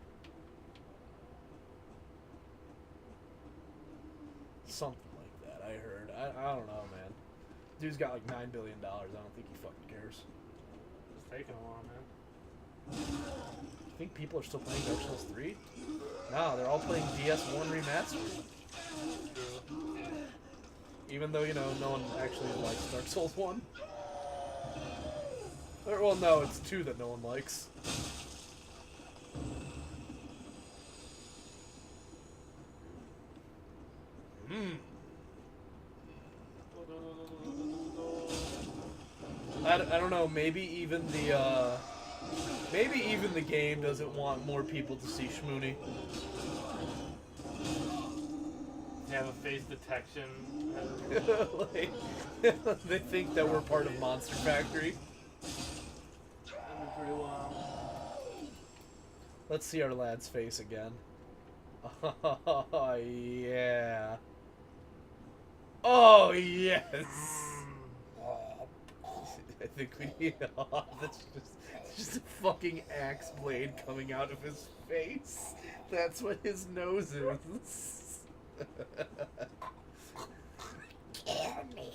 Something like that, I heard. I don't know, man. Dude's got like $9 billion. I don't think he fucking cares. It's taking a while, man. You think people are still playing Dark Souls 3? No, they're all playing DS1 Remastered. True. Even though, you know, no one actually likes Dark Souls 1. Or, well, no, it's 2 that no one likes. I don't know, maybe even the game doesn't want more people to see Shmoony. They have a face detection. Like, they think that we're part of Monster Factory. That'd be pretty wild. Let's see our lad's face again. Oh, yeah. Oh, yes. I think we need... Oh, that's just a fucking axe blade coming out of his face. That's what his nose is. Kill me.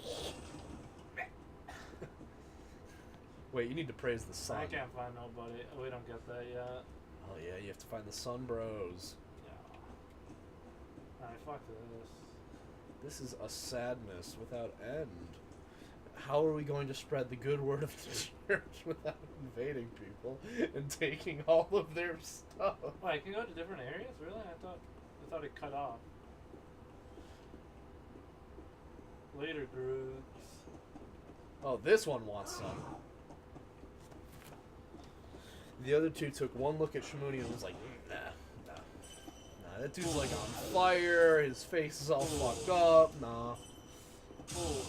Wait, you need to praise the sun. I can't find nobody. We don't get that yet. Oh yeah, you have to find the Sun Bros. Yeah. Alright, fuck this. This is a sadness without end. How are we going to spread the good word of the church without invading people and taking all of their stuff? Wait, I can go to different areas? Really? I thought it cut off. Later, Groots. Oh, this one wants some. The other two took one look at Shmoony and was like, nah. Nah, that dude's like on fire, his face is all fucked up, nah. Oh.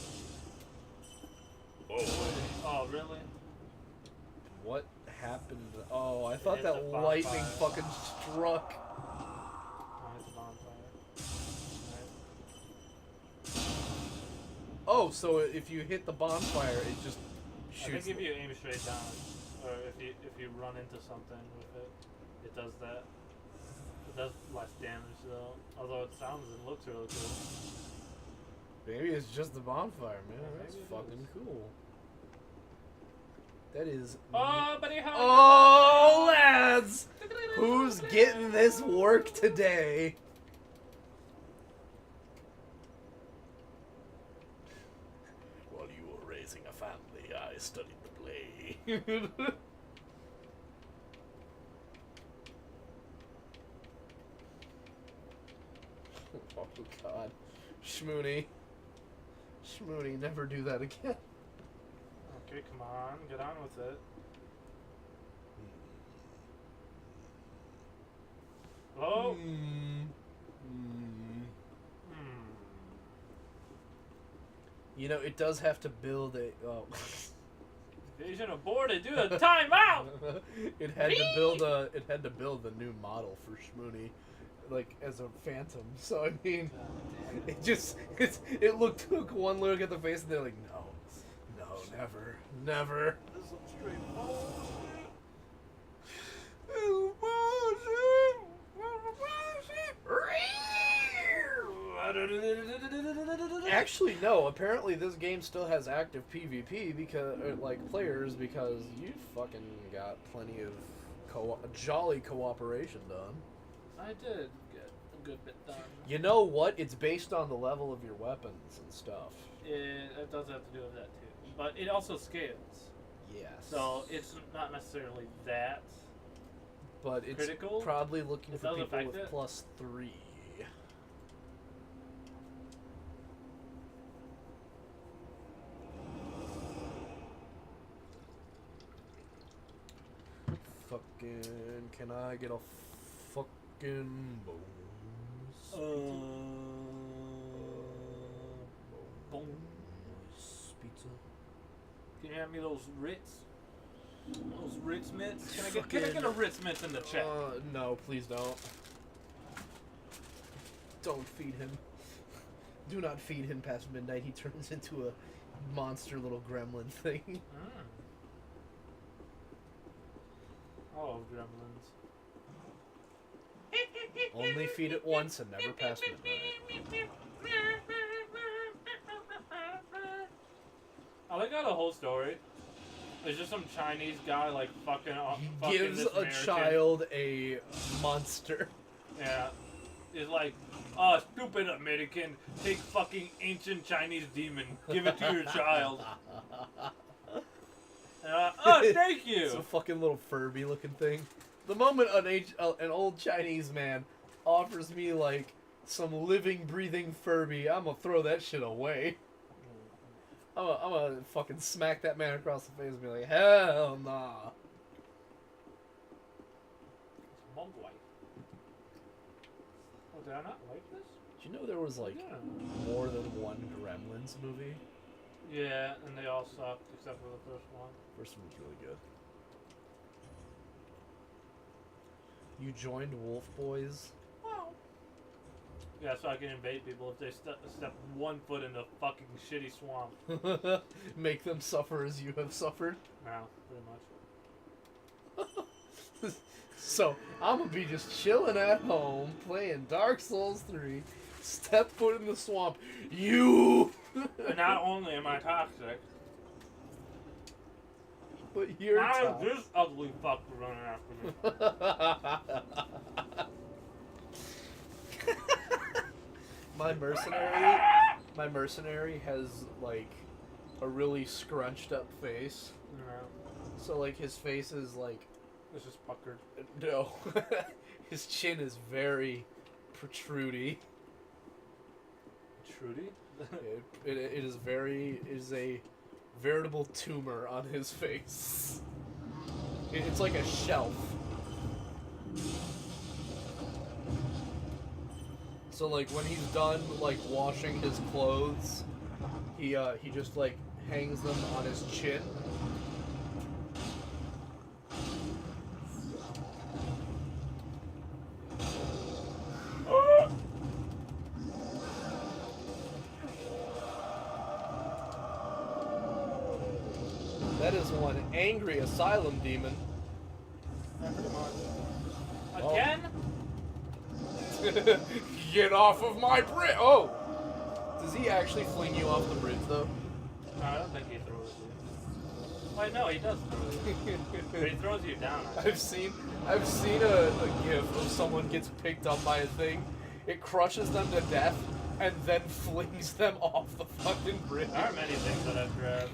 Oh, really? What happened? Oh, I thought hit that the lightning bonfire. fucking struck. Oh, it's a bonfire. Right. Oh, so if you hit the bonfire, it just I shoots. think if you aim straight down, or if you run into something with it, it does that. It does less damage though. Although it sounds and looks really cool. Maybe it's just the bonfire, man. Yeah, That's maybe it fucking is. cool. That is. Oh, buddy, how? Oh, lads! Who's getting this work today? While you were raising a family, I studied the play. Oh, God. Shmoony. Shmoony, never do that again. Okay, come on, get on with it. Oh. You know, it does have to build a. Oh. Invasion aborted. Do the timeout. It had to build a. It had to build a new model for Shmoony, like as a phantom. So I mean, it took one look at the face and they're like, no, never. This looks straight bullshit. Actually, no. Apparently, this game still has active PvP because, players, because you fucking got plenty of jolly cooperation done. I did get a good bit done. You know what? It's based on the level of your weapons and stuff. It does have to do with that too, but it also scales. Yes. So it's not necessarily that. But it's critical? probably looking It for does people affect with it? +3. Fucking, can I get a fucking bones? Bones pizza. Can you hand me those Ritz? Those Ritz mitts? Can I get a Ritz mitts in the chat? No, please don't. Don't feed him. Do not feed him past midnight. He turns into a monster little gremlin thing. Oh, gremlins. Only feed it once and never past midnight. I like how the whole story is just some Chinese guy like fucking Gives this a American. child a monster. Yeah. He's like, oh, stupid American, take fucking ancient Chinese demon, give it to your child. Oh, thank you. It's a fucking little Furby looking thing. The moment an old Chinese man offers me like some living, breathing Furby, I'm gonna throw that shit away. I'm gonna fucking smack that man across the face and be like, hell nah. It's Mongwai. Oh, did I not like this? Did you know there was like more than one Gremlins movie? Yeah, and they all sucked except for the first one. First one was really good. You joined Wolf Boys? Wow. Yeah, so I can invade people if they step 1 foot in the fucking shitty swamp. Make them suffer as you have suffered? No, pretty much. So, I'm gonna be just chilling at home, playing Dark Souls 3, step foot in the swamp, you! And not only am I toxic, But you're Now tough. this ugly fuck running after me. My mercenary has like a really scrunched up face. No, So like his face is like this is puckered. no. His chin is very protrudy. Trudy? It is a veritable tumor on his face. It's like a shelf. So like when he's done like washing his clothes, he just like hangs them on his chin. That is one angry asylum demon. Again? Get off of my bridge! Oh! Does he actually fling you off the bridge, though? No, I don't think he throws you. Wait, no, he does throw you. But he throws you down. I think. I've seen a gif of someone gets picked up by a thing, it crushes them to death, and then flings them off the fucking bridge. There aren't many things that I've grabbed.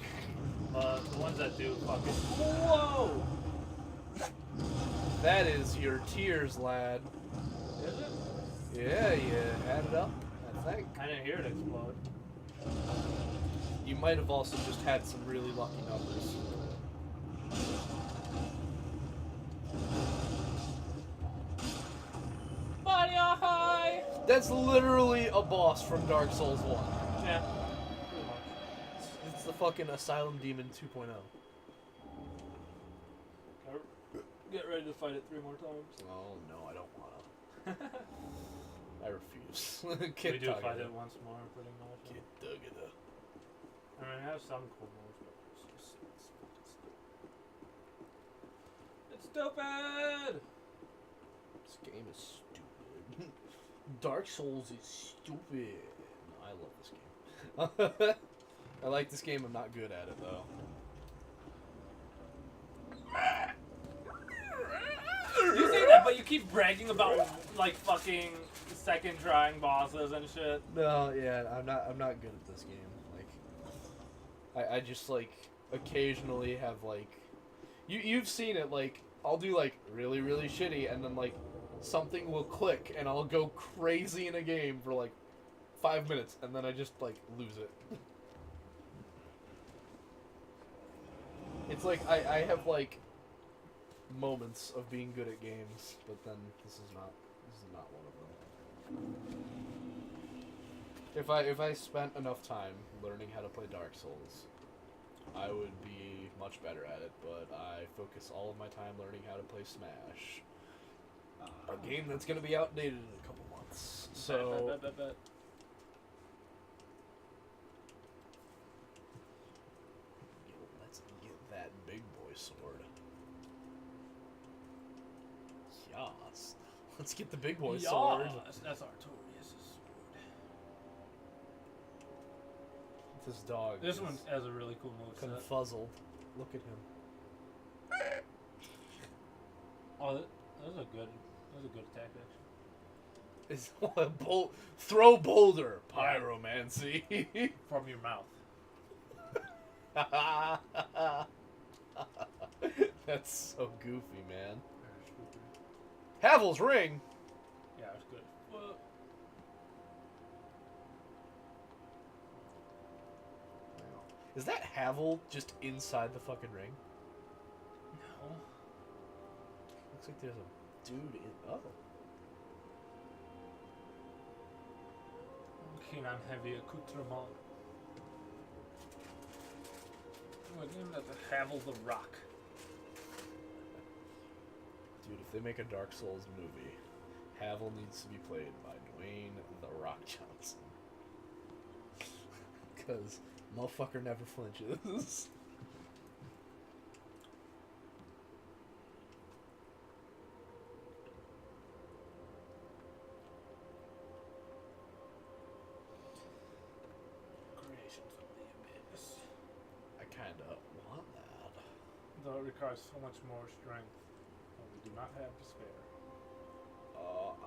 But the ones that do fucking. Whoa! That is your tears, lad. Is it? Yeah, you had it up, I think. I didn't hear it explode. You might have also just had some really lucky numbers. Body high! That's literally a boss from Dark Souls 1. Yeah. Pretty much. It's the fucking Asylum Demon 2.0. Get ready to fight it 3 more times. Oh, no, I don't wanna. I refuse. We do fight it once more, pretty much. Get dug it up. I mean, I have some cool moves, but it's stupid! This game is stupid. Dark Souls is stupid. No, I love this game. I like this game, I'm not good at it, though. You say that, but you keep bragging about, like, fucking second trying bosses and shit. No, yeah, I'm not good at this game. Like, I just like occasionally have like, you've seen it. Like, I'll do like really shitty, and then like something will click, and I'll go crazy in a game for like 5 minutes, and then I just like lose it. It's like I have like moments of being good at games, but then this is not one of them. If I spent enough time learning how to play Dark Souls, I would be much better at it, but I focus all of my time learning how to play Smash. A game that's going to be outdated in a couple months. So Bet. let's get that big boy sword. Yas. Let's get the big boy sword. That's Artorias' sword. This dog This is one has a really cool moveset. confuzzled. Look at him. Oh, that was a good attack action. Is throw boulder pyromancy. From your mouth. That's so goofy, man. Havel's ring. Yeah, it's good. Well, Is that Havel just inside the fucking ring? no. Looks like there's a dude in. Oh. Keen on heavy accoutrement. What name that? The Havel the Rock. Dude, if they make a Dark Souls movie, Havel needs to be played by Dwayne The Rock Johnson. Because motherfucker never flinches. Creation from the Abyss. I kinda want that. though it requires so much more strength. And we do not have to spare.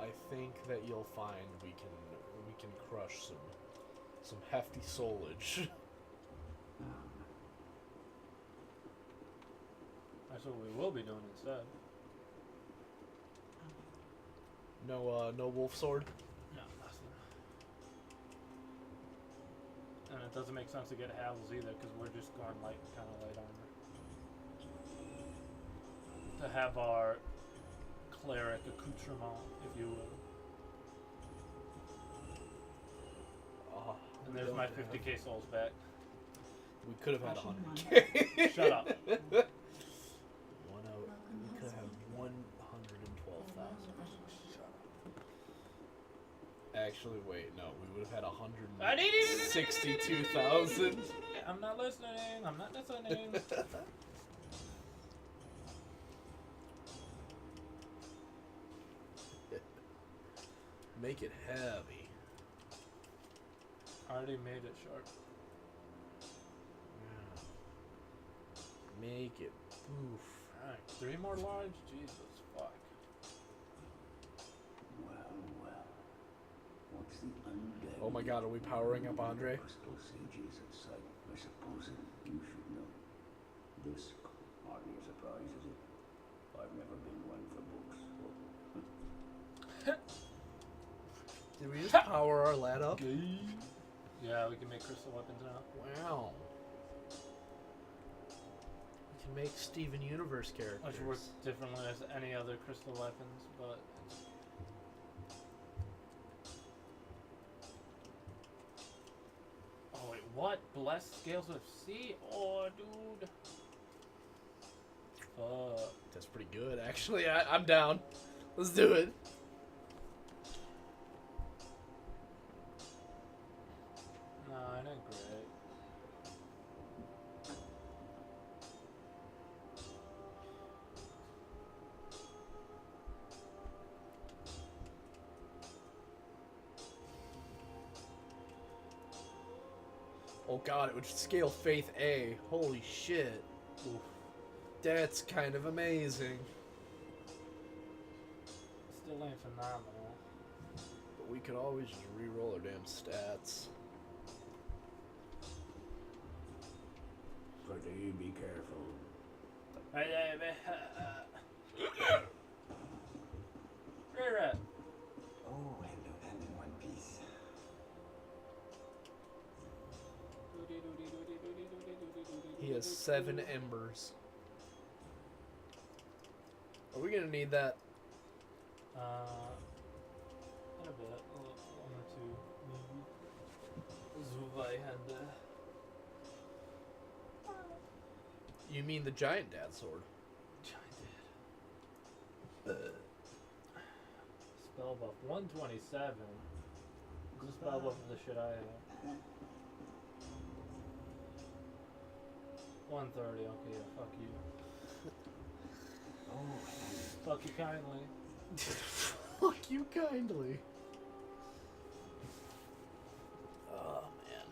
I think that you'll find we can crush some hefty soulage. That's what we will be doing instead. No wolf sword. No, nothing. And it doesn't make sense to get Havels either, because we're just going kind of light armor. To have our cleric accoutrement, if you will. And there's my 50k souls back. We could have had 100k. Shut up. We could have 112,000. Shut up. Actually, wait, no, we would have had 162,000. I'm not listening. I'm not listening. Make it heavy. I already made it sharp. Yeah. Make it poof. Alright, 3 more large? Jesus, fuck. Well. What's the undead? Oh my god, are we powering up Andre? Crystal sages at sight. I suppose you should know. This hardly a surprise, is it? I've never been one for books. Did we just power our lad up? Yeah, we can make crystal weapons now. Wow. We can make Steven Universe characters. Which works differently as any other crystal weapons, but... Oh wait, what? Blessed Scales of Sea? Oh, dude. Fuck. That's pretty good, actually. I'm down. Let's do it. No, it ain't great. Oh god, it would scale Faith A. Holy shit. Oof. That's kind of amazing. Still ain't phenomenal. But we could always just re-roll our damn stats. Pretty be careful. Ray Rat. Oh, hello, I'm in one piece. He has 7 embers. Are we gonna need that? In a bit. 1 or 2, maybe. Zuvai-hände. You mean the giant dad sword? Spell buff 127. This is spell buff of the shit I have. 130. Okay, yeah, fuck you. Oh, Fuck you kindly. Fuck you kindly. Oh man.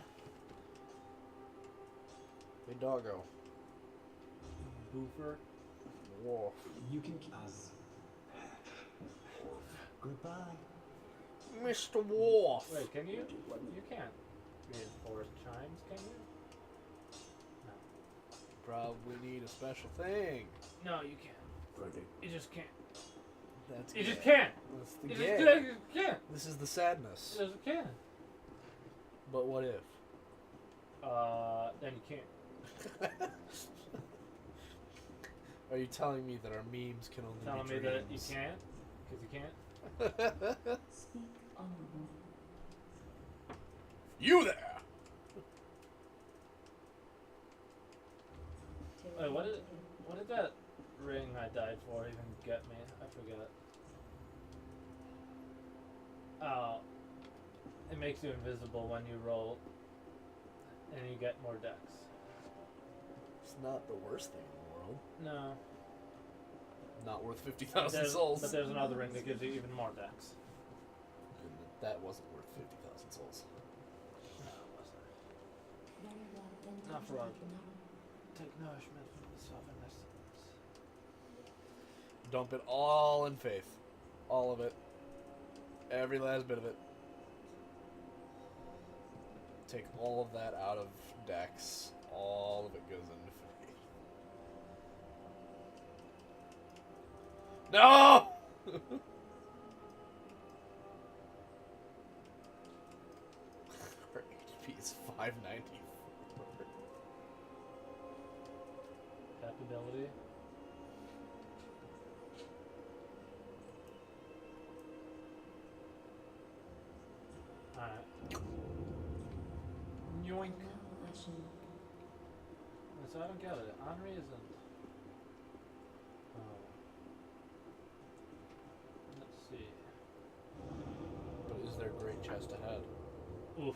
Hey doggo. Boofer. Whoa. you can Goodbye. Mr. Wolf. Wait, can you? You can't reinforce chimes, can you? Probably need a special thing. No, you can't. Pretty. You just can't. That's You just gay. can't. That's the You gay. just can't. This is the sadness. You just can't. But what if? Then you can't. Are you telling me that our memes can only Telling be me that you dreams? can't? Because you can't? Speak honorable. You there! Wait, what did that ring I died for even get me? I forget. Oh. It makes you invisible when you roll. And you get more dex. It's not the worst thing in the world. No. Not worth 50,000 souls. But there's another ring that gives you even more dex. And that wasn't worth 50,000 souls. No, it wasn't. Very well, then Not take for like Take nourishment from the sovereigness. Dump it all in Faith. All of it. Every last bit of it. Take all of that out of Dex. All of it goes into Faith. No! Her HP is 594. Tap ability. Alright. Yoink. So I don't get it. Henri isn't. Oh. Let's see. But is there a great chest ahead? Oof.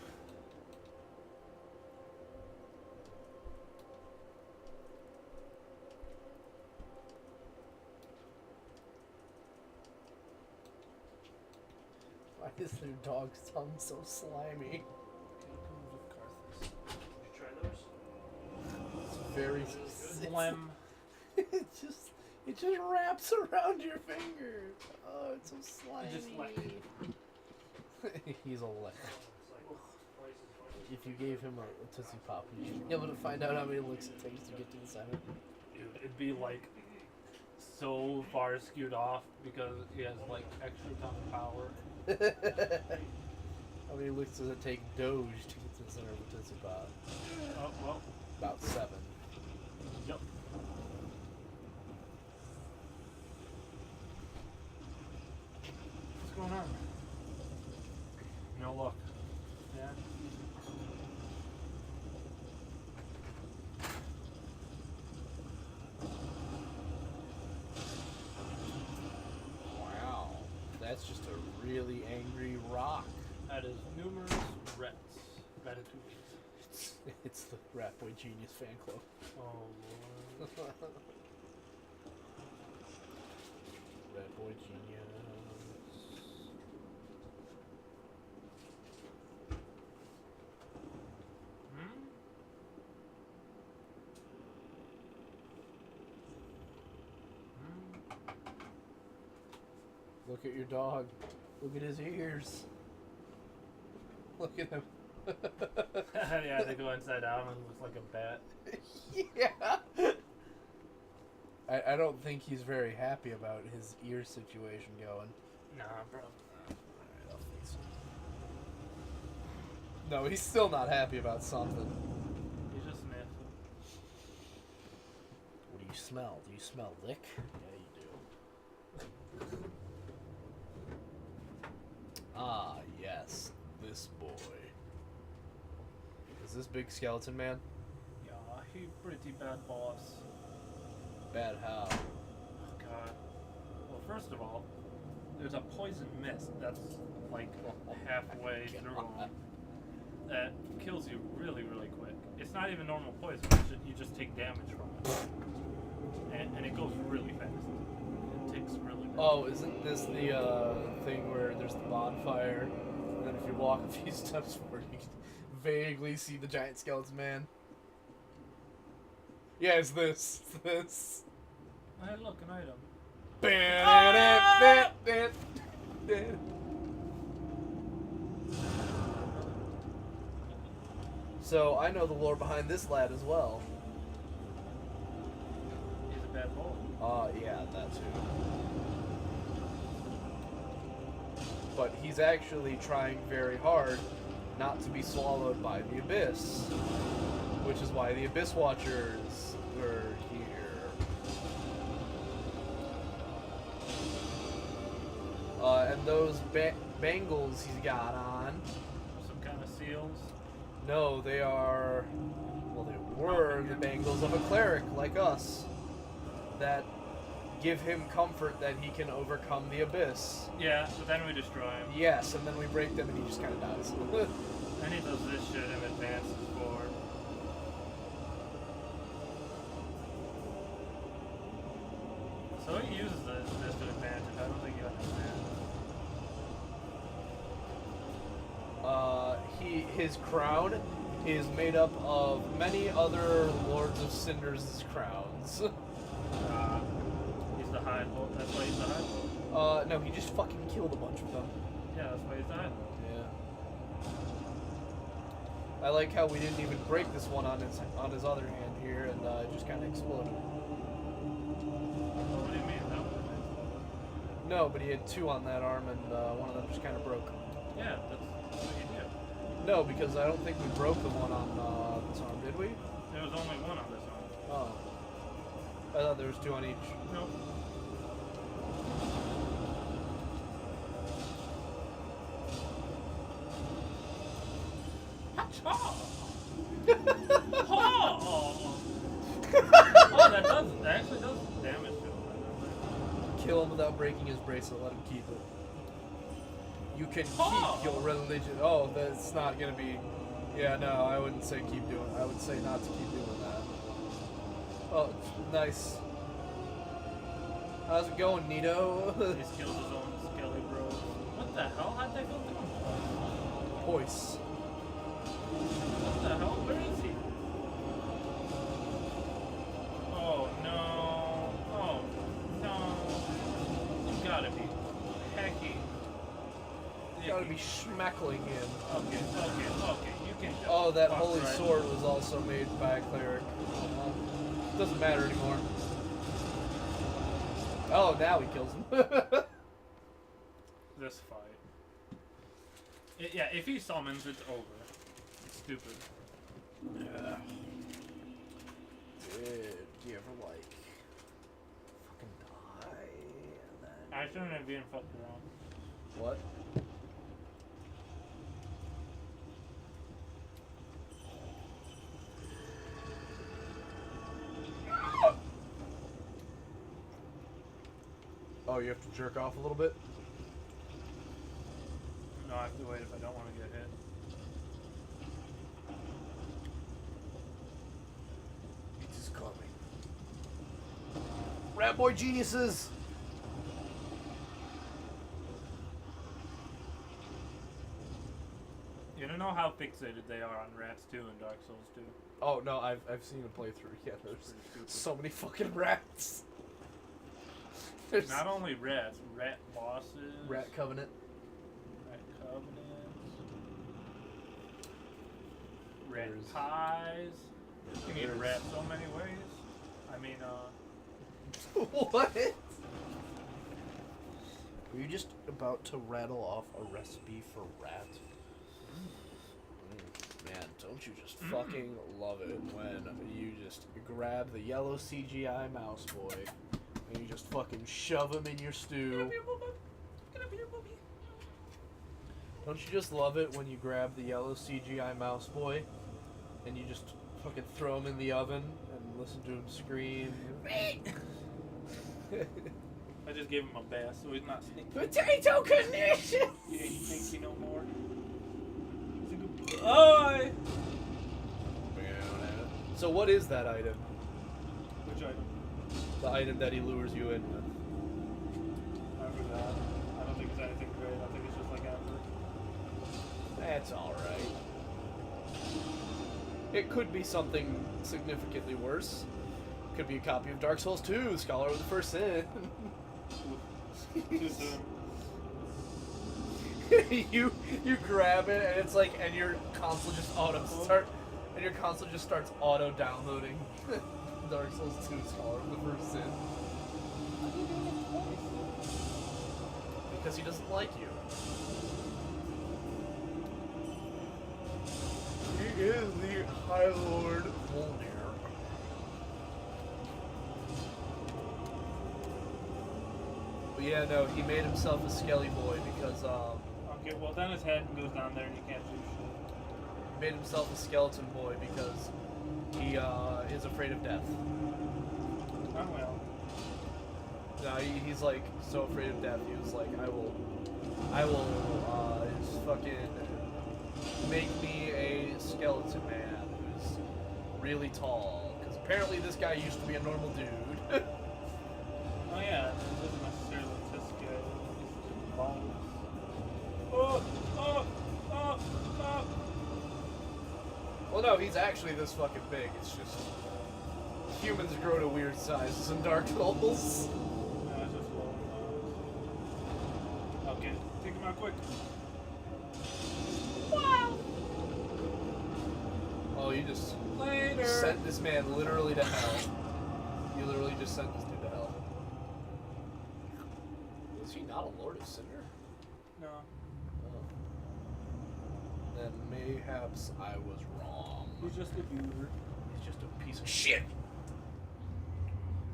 Why is their dog's tongue so slimy? Did you try those? It's very Phlegm. it just wraps around your finger. Oh, it's so slimy. Just like- He's a lick. It's like twice as much. If you gave him a Tootsie Pop, would you be able to find out how many licks it takes to get to the center? Dude, it'd be like so far skewed off because he has like extra ton of power. How many licks does it take Doge to get to the center of a Tootsie Pop? Oh, well. About 7. Yep. What's going on? No luck. Yeah. Wow. That's just a really angry rock. That is numerous rets. Ratatouille. It's the Rat Boy Genius fan club. Oh lord. Rat Boy Genius. Hmm? Look at your dog. Look at his ears. Look at him. Yeah, they go inside out and it looks like a bat. Yeah. I don't think he's very happy about his ear situation going. Nah, bro. Alright, I'll fix it. No, he's still not happy about something. He's just sniffing. What do you smell? Do you smell lick? Yeah, you do. Ah, yes. This boy. Is this big skeleton man? Yeah, he pretty bad boss. Bad how? Oh god. Well, first of all, there's a poison mist that's like halfway through him that kills you really, really quick. It's not even normal poison, you just take damage from it. And it goes really fast. It takes really fast. Oh, isn't this the thing where there's the bonfire, and then if you walk a few steps forward, you can vaguely see the giant skeleton man? Yeah, it's this. It's this. Hey, look, an item. So I know the lore behind this lad as well. He's a bad boy. Yeah, that too. But he's actually trying very hard not to be swallowed by the Abyss, which is why the Abyss Watchers were here. And those bangles he's got on, Some kind of seals. no, they are, well, they were the bangles of a cleric like us that give him comfort that he can overcome the Abyss. Yeah, but then we destroy him. Yes, and then we break them and he just kind of dies. And he does this shit and advances forward. So he uses this to advantage. I don't think he understands. His crown is made up of many other Lords of Cinders' crowns. He's the High Lord. That's No, he just fucking killed a bunch of them. Yeah, that's why he's dying. Yeah. I like how we didn't even break this one on his other hand here, and it just kind of exploded. What do you mean? That one? No, but he had 2 on that arm, and one of them just kind of broke. Yeah, that's what you do. No, because I don't think we broke the one on this arm, did we? There was only one on this one. Oh. I thought there was 2 on each. Nope. Oh, that actually does damage to him. Kill him without breaking his bracelet. Let him keep it. You can keep your religion. Oh, that's not gonna be. Yeah, no, I wouldn't say keep doing. I would say not to keep doing that. Oh, nice. How's it going, Nito? He skilled his own skelly bro. What the hell? How'd they build him? Hoist. What the hell? Where is he? Oh no. Oh no. You gotta be hecky. You gotta be schmeckling him. Okay. You can just Oh, that fuck holy right. sword was also made by a cleric. Doesn't matter anymore. Oh, now he kills him. This fight. Yeah, if he summons, it's over. It's stupid. Yeah. Dude, do you ever like fucking die and then I shouldn't have been fucked around. what? Oh, you have to jerk off a little bit? No, I have to wait if I don't want to get hit. It is coming. Rat boy geniuses! You don't know how fixated they are on rats too in Dark Souls 2. Oh no, I've seen a playthrough. Yeah, there's Pretty stupid. so many fucking rats. There's Not only rats, rat bosses, Rat Covenant. rat covenants, rat There's- pies. You can eat a there's- rat so many ways. I mean, What? Were you just about to rattle off a recipe for rat? Man, don't you just fucking love it when you just grab the yellow CGI mouse boy and you just fucking shove him in your stew? Don't you just love it when you grab the yellow CGI mouse boy and you just fucking throw him in the oven and listen to him scream? I just gave him a bath so he's not stinky. Potato condition! He ain't stinky no more. He's a good boy. So what is that item? Which item? The item that he lures you in with? I forgot. I don't think it's anything great. I think it's just like effort. That's alright. It could be something significantly worse. Could be a copy of Dark Souls 2, Scholar of the First Sin. Too soon. you grab it and it's like, and your console just starts auto downloading Dark Souls 2, Scholar of the First Sin. Because he doesn't like you. He is the High Lord Volnir. But yeah, no, he made himself a skelly boy because Okay, well then his head goes down there and you can't do shit. he made himself a skeleton boy because he is afraid of death. Oh well. No, he's like so afraid of death. He was like, I will, just fucking make me a skeleton man who's really tall. Because apparently this guy used to be a normal dude. Oh yeah, it doesn't necessarily this guy. He's just bones. Oh! Well, no, he's actually this fucking big. It's just humans grow to weird sizes in Dark Souls. No, it's just low. Fuck it. Take him out quick. Oh, you just Later. sent this man literally to hell. You literally just sent this dude to hell. Was he not a Lord of Cinder? No. Oh. Then mayhaps I was wrong. He's just a dude. He's just a piece of shit.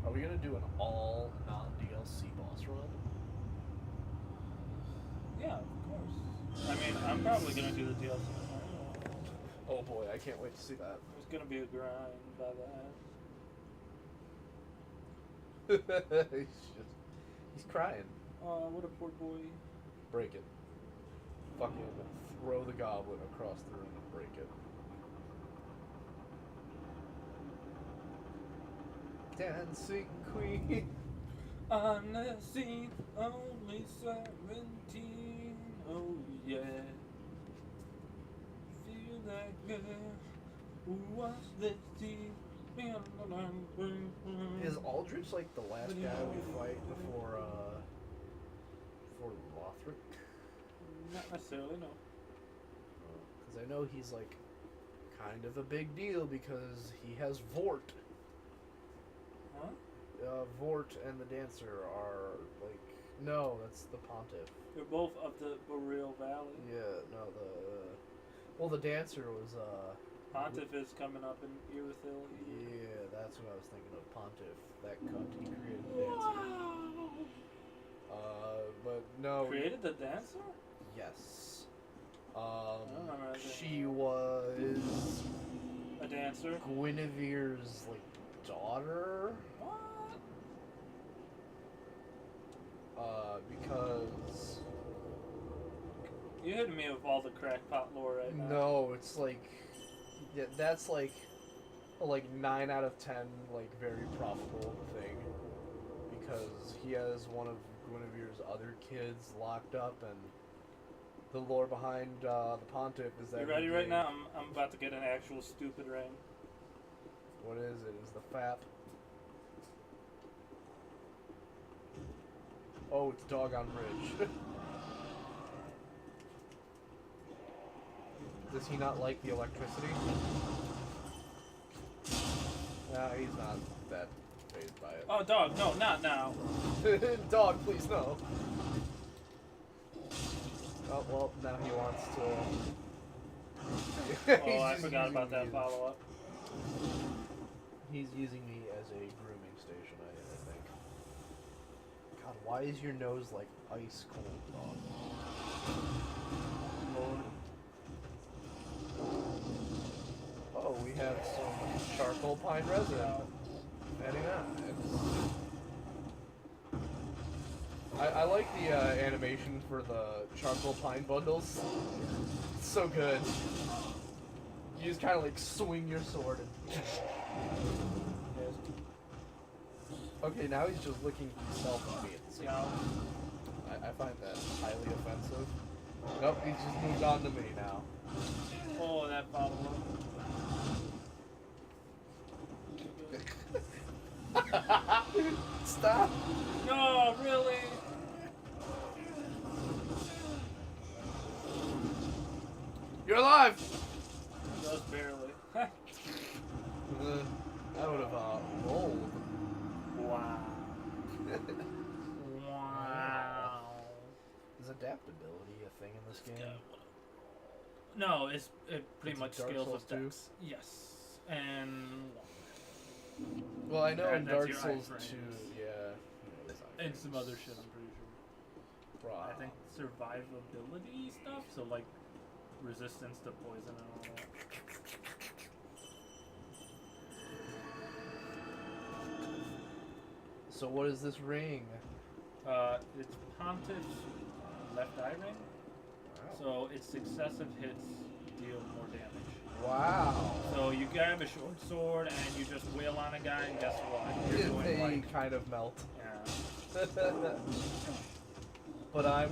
Are we gonna do an all non-DLC boss run? Yeah, of course. I mean, I'm probably gonna do the DLC. Oh boy, I can't wait to see that. It's gonna be a grind by that. He's crying. Oh, what a poor boy. Break it. Fucking throw the goblet across the room and break it. Dancing queen. I'm the scene, only 17. Oh yeah. Feel that girl who was the scene. Is Aldrich like the last guy we fight before Lothric? Not necessarily, no. Because I know he's like kind of a big deal because he has Vort. Huh? Vort and the Dancer are like, no, that's the Pontiff. They're both of the Boreal Valley. Yeah, no, well, the Dancer was Pontiff is coming up in Irithyll. yeah, that's what I was thinking of. Pontiff, that cunt, he created the Dancer. But no. Created the Dancer? Yes. don't remember that. She was A dancer? Guinevere's like daughter. What? Because You hitting me with all the crackpot lore right now. no, it's like yeah, that's like a 9 out of 10 like very profitable thing because he has one of Guinevere's other kids locked up, and the lore behind the Pontiff is that You ready he right gave- now? I'm about to get an actual stupid ring. What is it? Is the FAP? Oh, it's Doggone Bridge. Does he not like the electricity? No, he's not that fazed by it. Oh, dog, no, not now. Dog, please, no. Oh, well, now he wants to... Oh, I forgot about that follow-up. He's using me as a grooming station, I think. God, why is your nose like ice cold, dog? Lord. Oh, we have some charcoal pine resin. Very nice. I like the animation for the charcoal pine bundles. It's so good. You just kind of like swing your sword and... Okay, now he's just licking himself and me at the same time. I find that highly offensive. Nope, he's just moved on to me now. Oh, that follow-up. Stop! No, really? You're alive! Just barely. I would have rolled. Wow. Wow. Is adaptability a thing in this game? No, it pretty It's much Dark scales Souls with decks. Yes. And Well, I know in That's Dark your Souls iframes. 2, yeah. and some other shit, I'm pretty sure. Wow. I think survivability stuff, so like resistance to poison and all that. So what is this ring? It's Pontiff's left eye ring, so its successive hits deal more damage. Wow. So you grab a short sword and you just wail on a guy, and guess what? You're doing They like, kind of melt. yeah. But I'm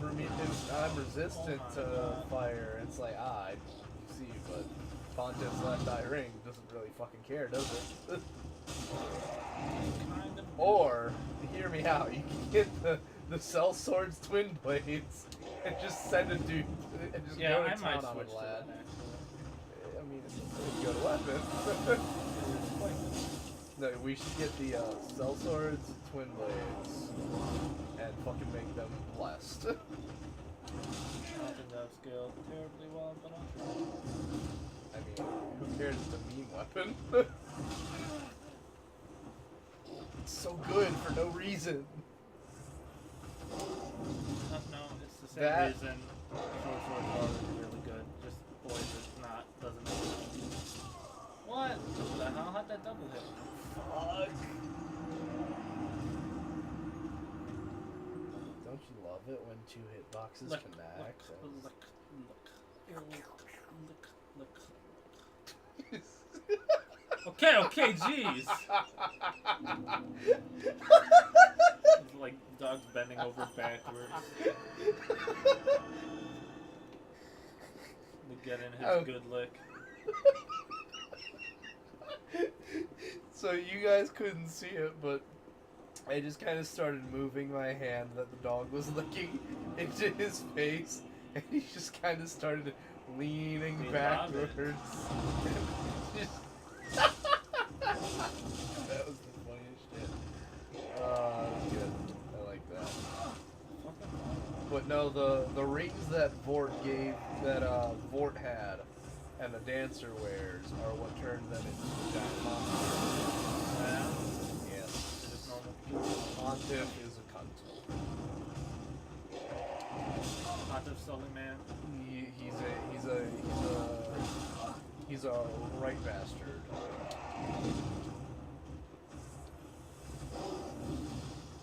resistant Oh my to God. fire. It's like, I see, but Pontiff's left eye ring doesn't really fucking care, does it? Kind of. Or, hear me out, you can get the Cell Sword's twin blades and just send a dude and just Yeah, go to I might town on switch a to lad. that actually. I mean, it's a pretty good weapon. No, we should get the cell swords, twin blades, and fucking make them blessed. I don't think that scaled terribly well, but I'll try. I mean, who cares? It's a meme weapon. It's so good for no reason. No, it's the same That- reason short sword is really good. Just boys, it's not, doesn't make sense. What? What the hell? How'd that double hit? Fuck. Don't you love it when two hitboxes Look, connect? look. Okay, jeez. It's like dogs bending over backwards to get in his Oh. good lick. So you guys couldn't see it, but I just kind of started moving my hand that the dog was licking into his face, and he just kind of started leaning He loved it. backwards. That was the funniest shit. That was good. I like that. But no, the rings that Vort gave, that Vort had, and the dancer wears are what turned them into giant monsters. Yeah, Yes. they're just normal. Montiff is a cunt. Pontiff Sully Man. He's a right bastard.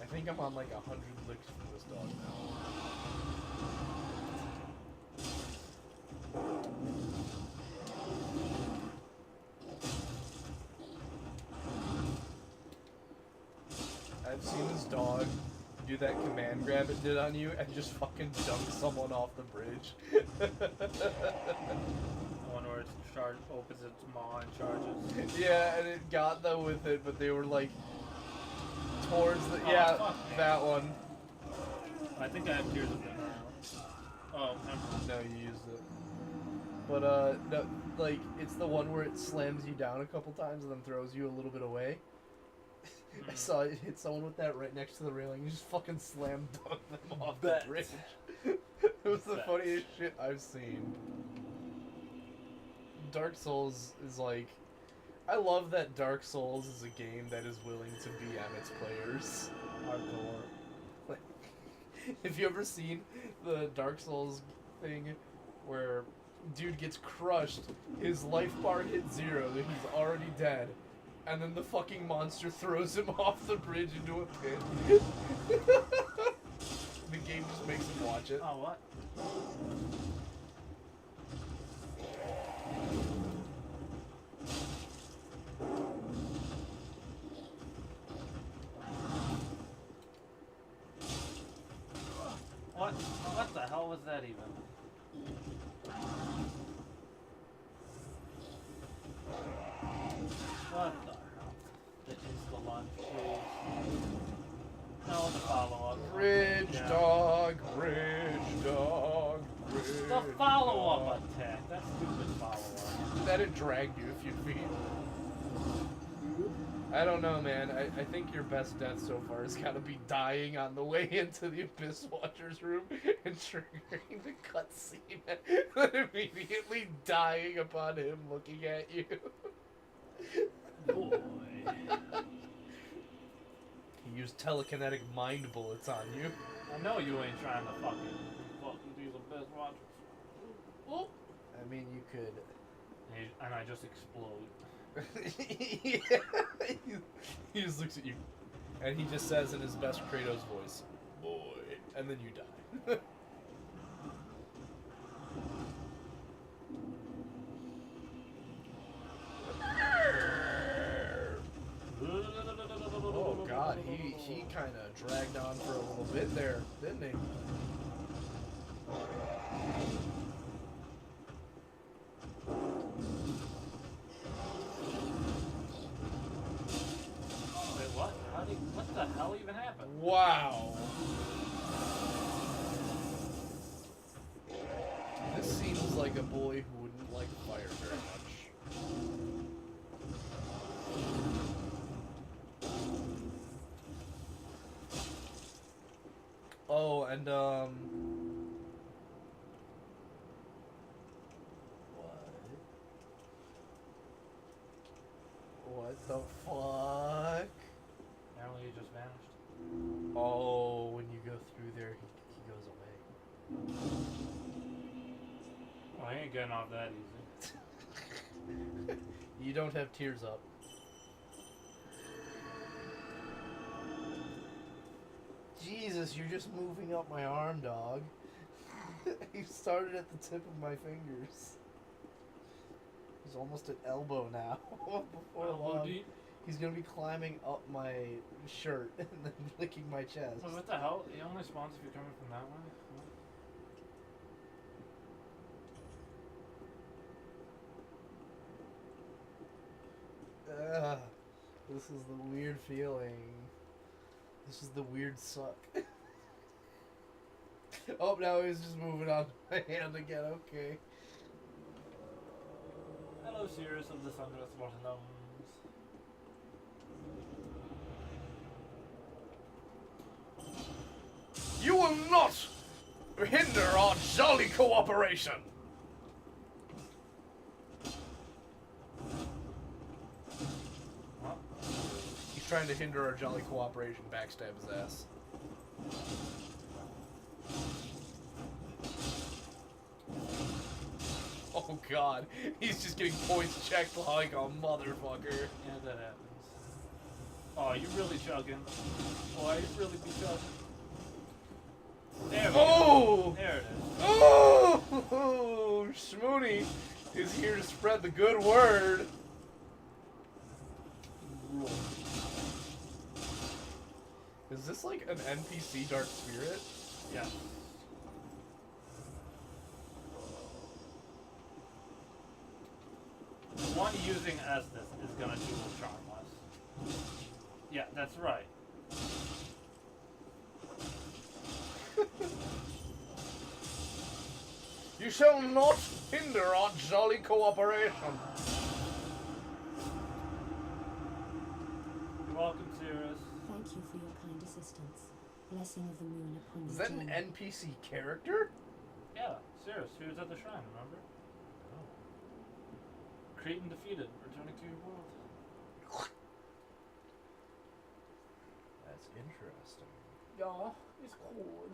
I think I'm on like 100 licks from this dog now. I've seen this dog do that command grab it did on you and just fucking dunk someone off the bridge. The one where it opens its maw and charges. Yeah, and it got them with it, but they were like towards the Oh, fuck me. that one. I think I have tears of it now. Oh, No, you used it. But no, like it's the one where it slams you down a couple times and then throws you a little bit away. I saw it hit someone with that right next to the railing. You just fucking slam dunk them off Bet. the bridge. It was the Bet. funniest shit I've seen. Dark Souls is like, I love that Dark Souls is a game that is willing to be on its players. hardcore. Like, have you ever seen the Dark Souls thing where dude gets crushed, his life bar hits 0, then he's already dead, and then the fucking monster throws him off the bridge into a pit? The game just makes him watch it. Oh, what? What the hell was that even? What the hell? The insta launch, please. No, the follow-up. Bridge Yeah. dog, bridge dog, bridge The follow-up dog. attack. That stupid follow-up. That it dragged you a few feet. I don't know, man. I think your best death so far has got to be dying on the way into the Abyss Watcher's room and triggering the cutscene and immediately dying upon him looking at you. Boy. He used telekinetic mind bullets on you. I know you ain't trying to fucking these Abyss Watchers. Oh. I mean, you could. And I just explode. He just looks at you, and he just says in his best Kratos voice, "Boy," and then you die. Oh God, he kind of dragged on for a little bit there, didn't he? Wait, what? What the hell even happened? Wow. like a boy who wouldn't like fire very much. Oh, and what the fuck? Apparently he just vanished. Oh, when you go through there, he goes away. Well, he ain't getting off that easy. You don't have tears up. Jesus, you're just moving up my arm, dog. You started at the tip of my fingers. He's almost at elbow now. Before Elbow long, deep? he's gonna be climbing up my shirt and then licking my chest. Wait, what the hell? He only spawns if you're coming from that way? What? Ugh, this is the weird feeling. This is the weird suck. Oh, now he's just moving on my hand again. Okay. Hello, Sirius of the Thunderous Bottoms. You will not hinder our jolly cooperation. What? He's trying to hinder our jolly cooperation. Backstab his ass. Oh god, he's just getting points checked like a motherfucker. Yeah, that happens. Oh, you really chugging. Oh, you really be chugging. There we Oh! go. There it is. Oh! Shmoony is here to spread the good word. Is this like an NPC Dark Spirit? Yeah. The one using Estus is gonna dual charm us. Yeah, that's right. You shall not hinder our jolly cooperation. You're welcome, Sirius. Thank you for your kind assistance. Blessing of the moon upon Is your that an journey. NPC character? Yeah, Sirius, he was at the shrine, remember? Cretan defeated, returning to your world. That's interesting. Yeah, it's cool.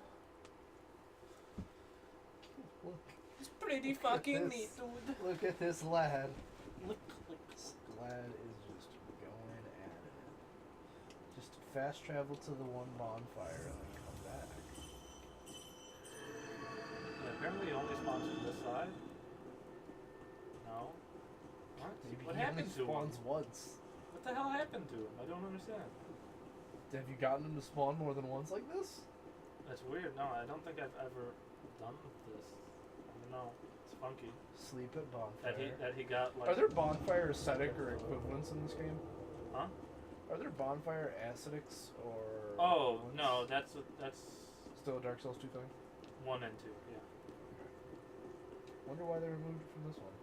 Look. It's pretty Look at fucking this. neat, dude. Look at this lad. Look. This lad is just going at it. Just fast travel to the one bonfire and then come back. Yeah, apparently he only spawns from this side. No. What? Maybe What he happened only to him? spawns once. What the hell happened to him? I don't understand. Have you gotten him to spawn more than once like this? That's weird. No, I don't think I've ever done this. I don't know. It's funky. Sleep at bonfire. That he got like. Are there bonfire aesthetic or equivalents in this game? Huh? Are there bonfire aesthetics or? Oh equivalents? no, that's Still a Dark Souls 2 thing. 1 and 2. Yeah. Wonder why they removed it from this one.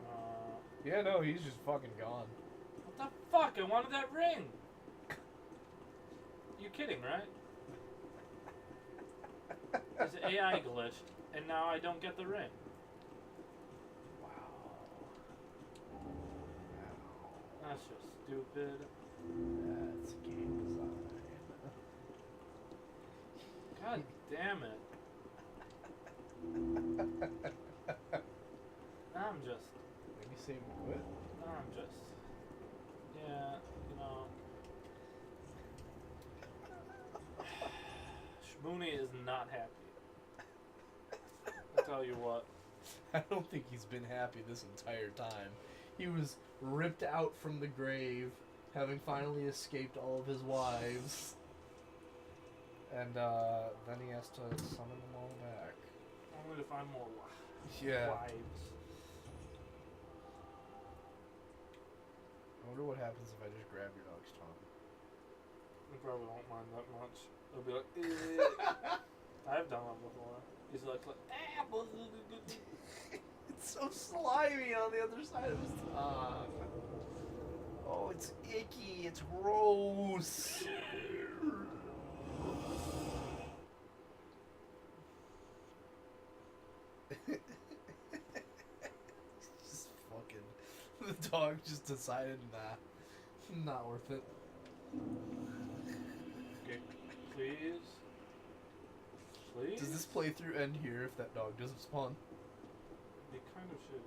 Uh, Yeah, no, he's just fucking gone. what the fuck? I wanted that ring. You kidding, right? His AI glitched, and now I don't get the ring. Wow. That's just stupid. That's game design. God damn it. I'm just. Maybe save and quit. I'm just. Yeah, you know. Shmoony is not happy. I'll tell you what. I don't think he's been happy this entire time. He was ripped out from the grave, having finally escaped all of his wives. And then he has to summon them all back. Only to find more Yeah. wives. I wonder what happens if I just grab your dog's tongue. You probably won't mind that much. It'll be like, I've done that before. He's like It's so slimy on the other side of his tongue. Oh, it's icky. It's gross. Just fucking. The dog just decided, nah, not worth it. okay, please. Please? Does this playthrough end here if that dog doesn't spawn? It kind of should.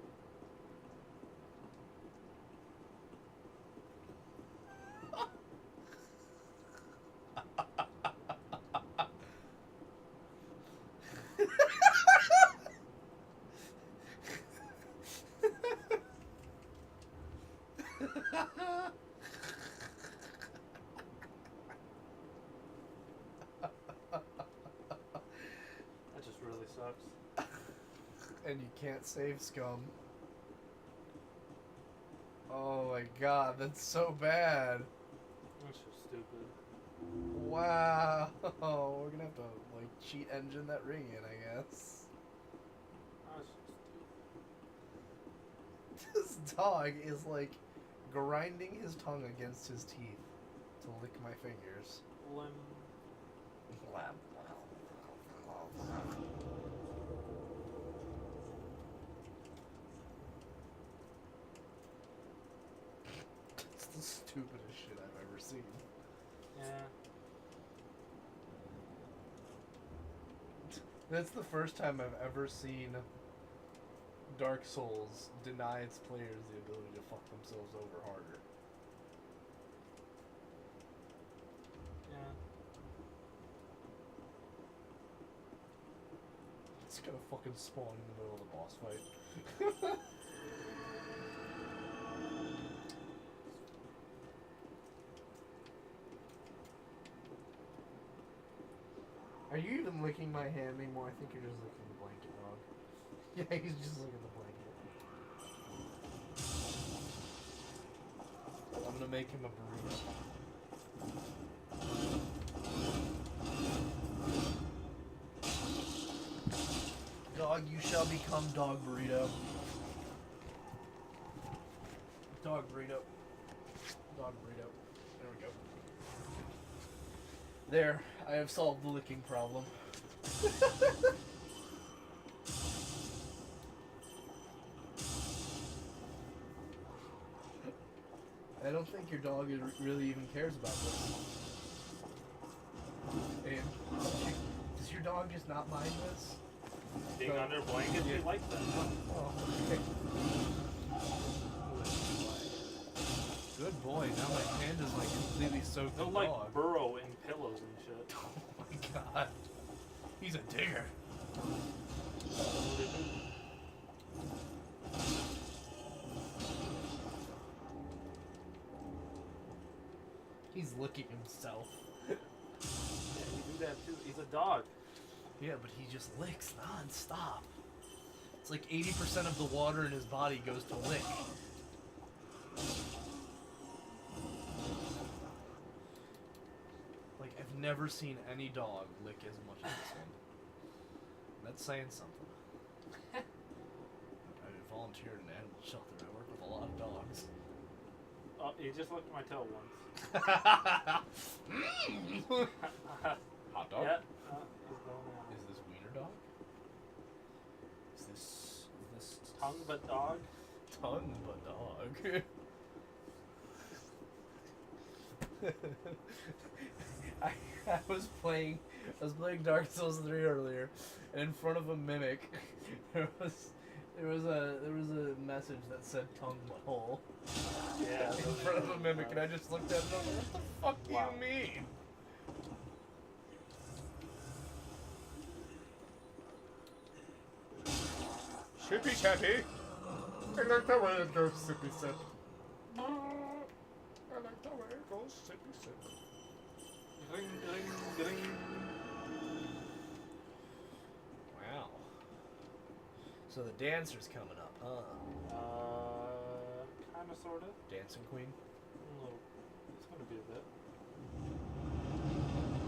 That just really sucks. And you can't save scum. Oh my god, that's so bad. That's just stupid. Wow. We're gonna have to, like, cheat engine that ring in, I guess. That's just stupid. This dog is, like, grinding his tongue against his teeth to lick my fingers. Lim. Lab. It's the stupidest shit I've ever seen. Yeah. That's the first time I've ever seen Dark Souls deny its players the ability to fuck themselves over harder. Yeah. It's gonna fucking spawn in the middle of the boss fight. Are you even licking my hand anymore? I think you're just licking the blanket, dog. Yeah, he's just licking the blanket. I'm gonna make him a burrito. Dog, you shall become dog burrito. Dog burrito. Dog burrito. There we go. There, I have solved the licking problem. I don't think your dog really even cares about this. And does your dog just not mind this? Being under blankets, he likes that. Oh, okay. Good boy. Now my hand is like completely soaked They'll in like dog. burrow in pillows and shit. Oh my god. He's a digger. He's licking himself. Yeah, you do that too. He's a dog. Yeah, but he just licks non-stop. It's like 80% of the water in his body goes to lick. Like, I've never seen any dog lick as much as this one. That's saying something. I volunteered in an animal shelter. I work with a lot of dogs. Oh, he just looked at my tail once. Hot dog? Yeah. He's going on. Is this wiener dog? Is this Tongue but dog? tongue but dog? I was playing Dark Souls 3 earlier, and in front of a mimic, there was a message that said tongue but hole. Yeah. In front of a mimic, and I just looked at it and I was like, what the fuck do Wow. you mean? Sippy chappy. I like the way it goes sippy sip. I like the way it goes sippy sip. Ding, ding, ding. Wow. So the dancer's coming up, huh? Kinda, sorta. Dancing queen. It's gonna be a bit.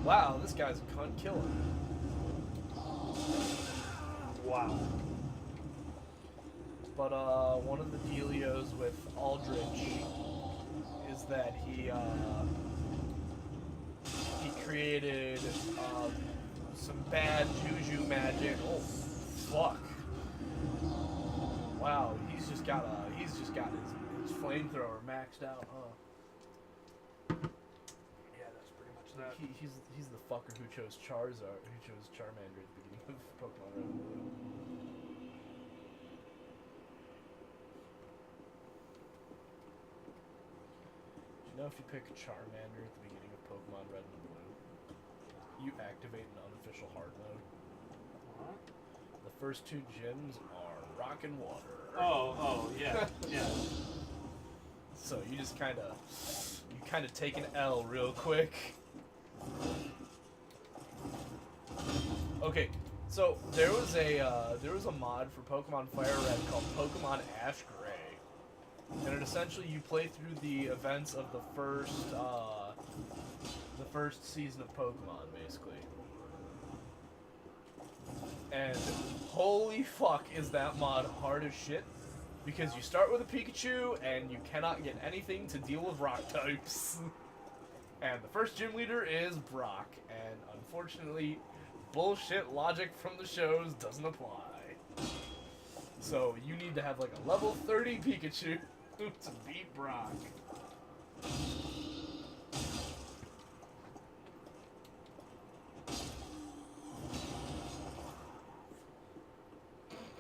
Wow, this guy's a cunt killer. Wow. But one of the dealios with Aldrich is that he created some bad juju magic. Oh, fuck! Wow, he's just got his flamethrower maxed out, huh? Yeah, that's pretty much that. He's the fucker who chose Charizard, who chose Charmander at the beginning of Pokemon Red and Blue. Do you know if you pick Charmander at the beginning of Pokemon Red and Blue, you activate an unofficial hard mode? Huh? The first two gyms are Rock and Water. Oh, yeah, yeah. So you just kind of take an L real quick. Okay, so there was a mod for Pokemon Fire Red called Pokemon Ash Gray, and it essentially you play through the events of the first season of Pokemon, basically. And holy fuck, is that mod hard as shit? Because you start with a Pikachu and you cannot get anything to deal with rock types. And the first gym leader is Brock, and unfortunately, bullshit logic from the shows doesn't apply. So you need to have like a level 30 Pikachu to beat Brock.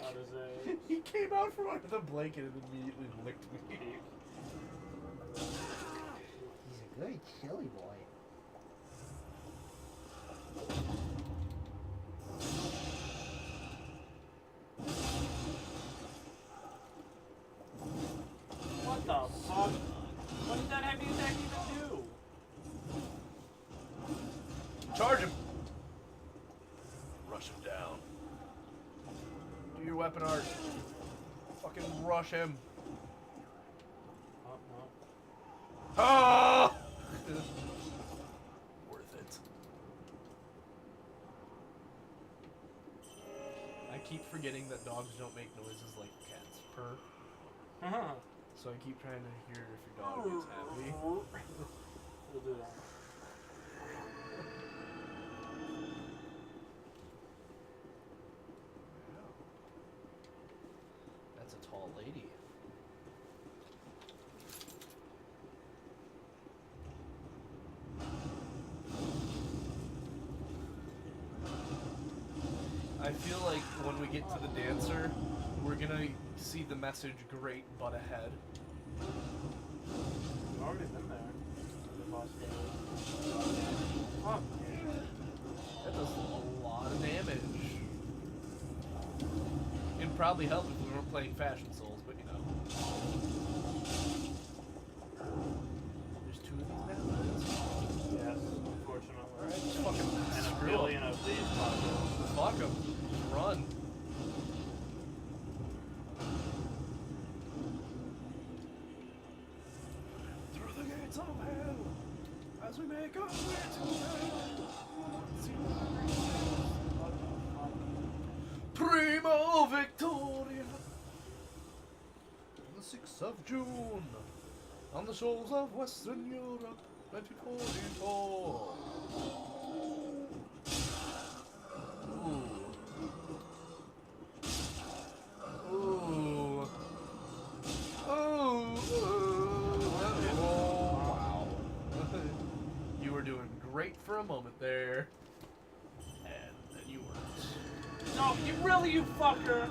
How does a He came out from under the blanket and immediately licked me. He's a good chilly boy. What the fuck? What did that heavy attack even do? Charge him! Rush him down. Do your weapon art. Fucking rush him. Oh, no. Ah! Worth it. I keep forgetting that dogs don't make noises like cats purr. Uh-huh. So I keep trying to hear if your dog is happy. We'll do that. That's a tall lady. I feel like when we get to the dancer, we're gonna see the message "Great but ahead." We've already been there. The boss fight. Fuck. That does a lot of damage. It'd probably help if we weren't playing Fashion Souls, but you know. There's two of these now. Yes, unfortunately. Alright, just fucking And a screw 'em. billion of these modules. Fuck them. Just run. Through the gates of hell, as we make our way to hell. Primo Victoria. On the 6th of June, on the shores of Western Europe, 1944. Ooh. Oh, wow. You were doing great for a moment there. And then you weren't. No, you really, you fucker!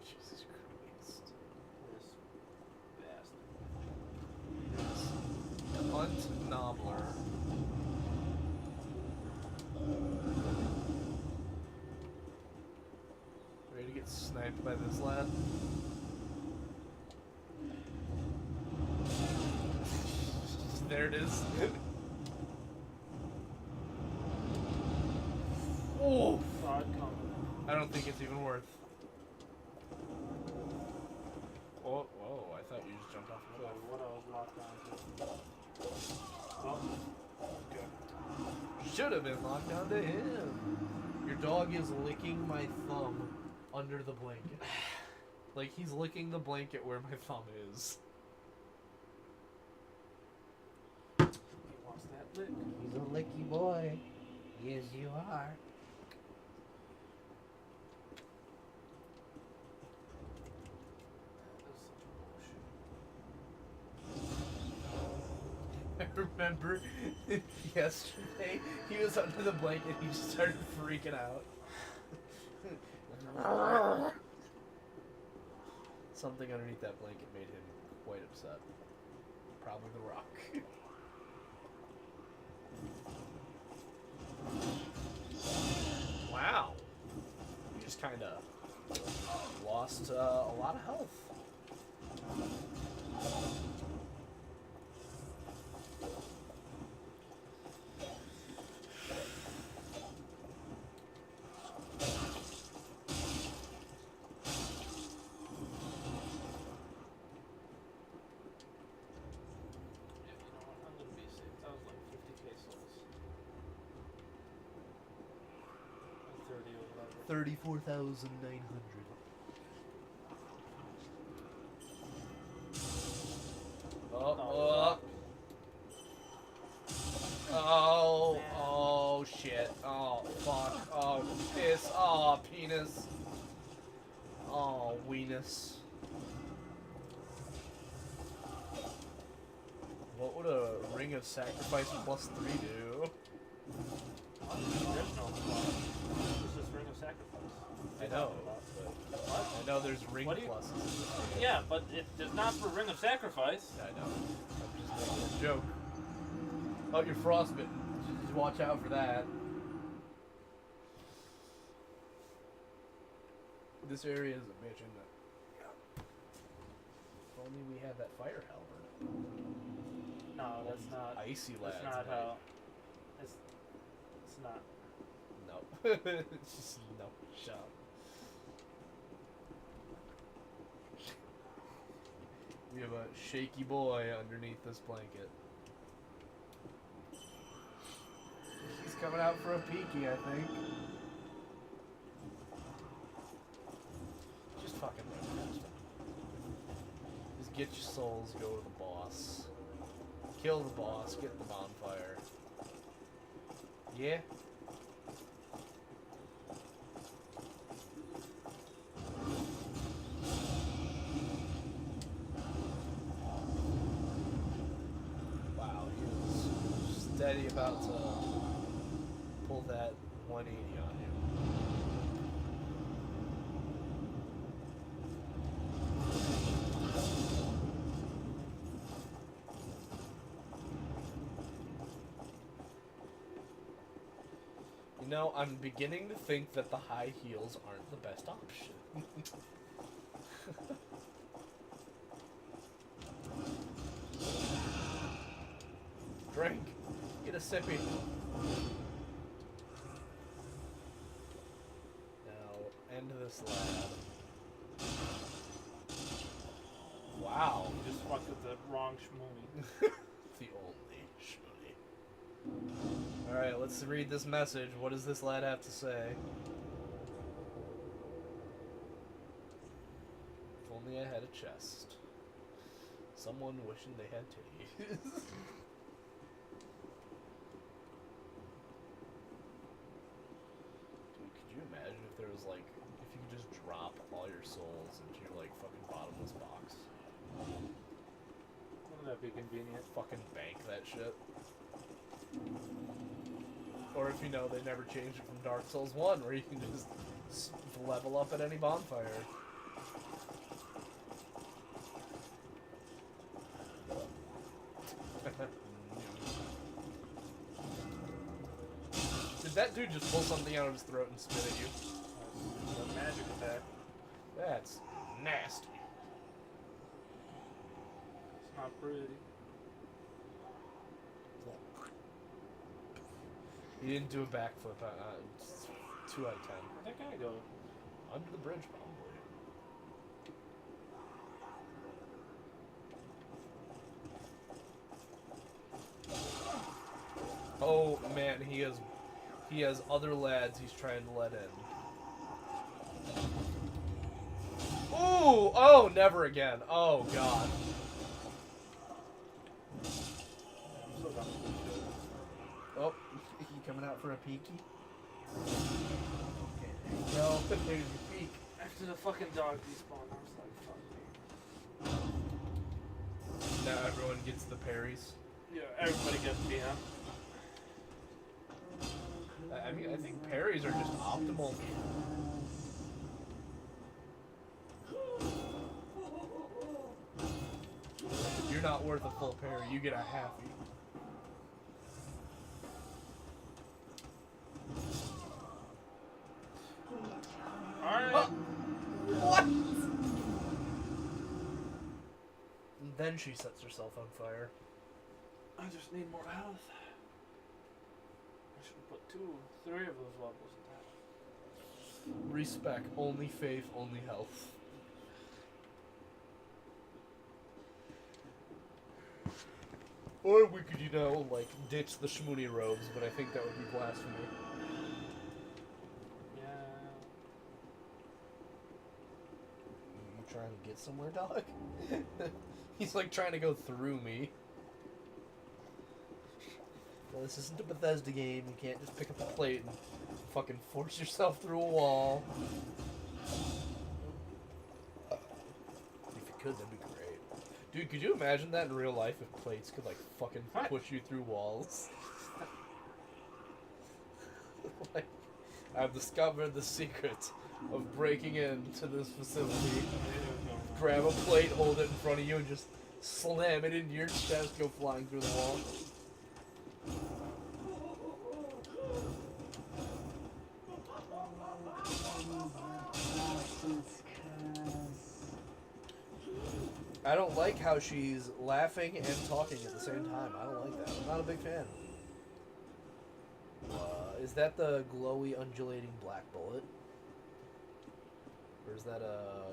Jesus Christ. This bastard. Hunt Nobbler. Ready to get sniped by this lad? There it is. Oh! Saw it coming. I don't think it's even worth. Whoa, whoa, I thought you just jumped off the So cliff. what I was locked onto. Oh, Okay. should have been locked onto him. Your dog is licking my thumb under the blanket. Like he's licking the blanket where my thumb is. He wants that lick. He's a licky boy. Yes, you are. I remember yesterday he was under the blanket. He just started freaking out. Something underneath that blanket made him quite upset. Probably the rock. Wow. We just kind of lost a lot of health. I'm gonna be safe. That was like 50k souls. Or 30 or whatever. 34,900. Oh, shit. Oh, fuck. Oh, piss. Oh, penis. Oh, weenus. What would a ring of sacrifice plus 3 do? There's no plus. It's just ring of sacrifice. I know, but I know there's ring What do you- pluses in this game. Yeah, but it does not for ring of sacrifice. I know. I'm just making a joke. Oh, you're frostbitten. Just watch out for that. This area is a bitch, isn't it? If only we had that fire helmet. No, that's not. Icy lads. That's not mate. how. It's not. No. It's just no. Shut up. We have a shaky boy underneath this blanket. He's coming out for a peeky, I think. Just fucking run past him. Just get your souls, go to the boss. Kill the boss, get the bonfire. Yeah? Wow, he was steady about to pull that 180 on you. You know, I'm beginning to think that the high heels aren't the best option. Drink. Get a sippy. Now, end this lab. Wow. You just fucked with the wrong shmoomy. The only shitty. Alright, let's read this message. What does this lad have to say? If only I had a chest. Someone wishing they had titties. Dude, could you imagine if there was like, if you could just drop all your souls into your like fucking bottomless box? Wouldn't that be convenient? Fucking bank that shit. Or if you know they never changed it from Dark Souls 1, where you can just level up at any bonfire. Did that dude just pull something out of his throat and spit at you? That's a magic attack. That's nasty. It's not pretty. He didn't do a backflip. 2 out of 10. Where'd that guy go? Under the bridge, probably. Oh man, he has other lads he's trying to let in. Ooh! Oh, never again. Oh god. I'm so done with this shit. Oh, you coming out for a peeky? Okay, there you go. There's your peek. After the fucking dog despawned, I was like, fuck me. Now everyone gets the parries. Yeah, everybody gets BM. I mean, I think parries are just optimal. You're not worth a full parry. You get a halfie. Alright. Oh, what? And then she sets herself on fire. I just need more health. I should have put 3 of those levels in that. Respect. Only faith, only health. Or we could, like, ditch the shmoony robes, but I think that would be blasphemy. Yeah. You trying to get somewhere, dog? He's like trying to go through me. Well, this isn't a Bethesda game. You can't just pick up a plate and fucking force yourself through a wall. If you could, that'd be great. Dude, could you imagine that in real life if plates could, like, fucking What? push you through walls? Like, I've discovered the secret of breaking into this facility. Grab a plate, hold it in front of you, and just slam it into your chest, go flying through the wall. I don't like how she's laughing and talking at the same time. I don't like that. I'm not a big fan. Is that the glowy, undulating black bullet? Or is that a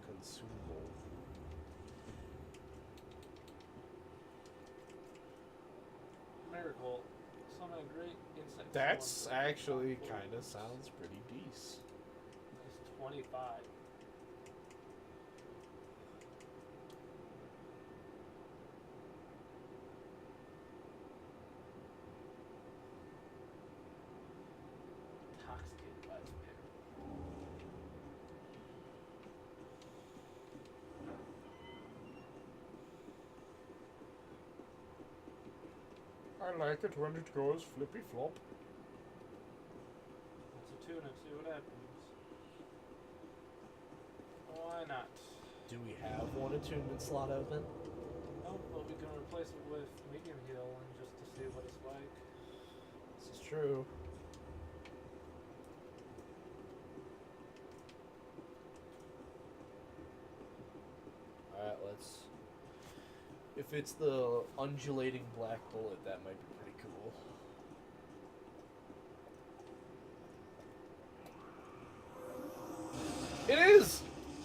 consumable? Miracle. Summon a great insect. That's swarm. actually kind of sounds pretty decent. It's 25. Intoxicated by the miracle. I like it when it goes flippy flop. Let's attune and see what happens. Why not? Do we have one attunement slot open? No, but we can replace it with medium heal and just to see what it's like. This is true. Alright, let's... If it's the undulating black bullet, that might be pretty cool. It is!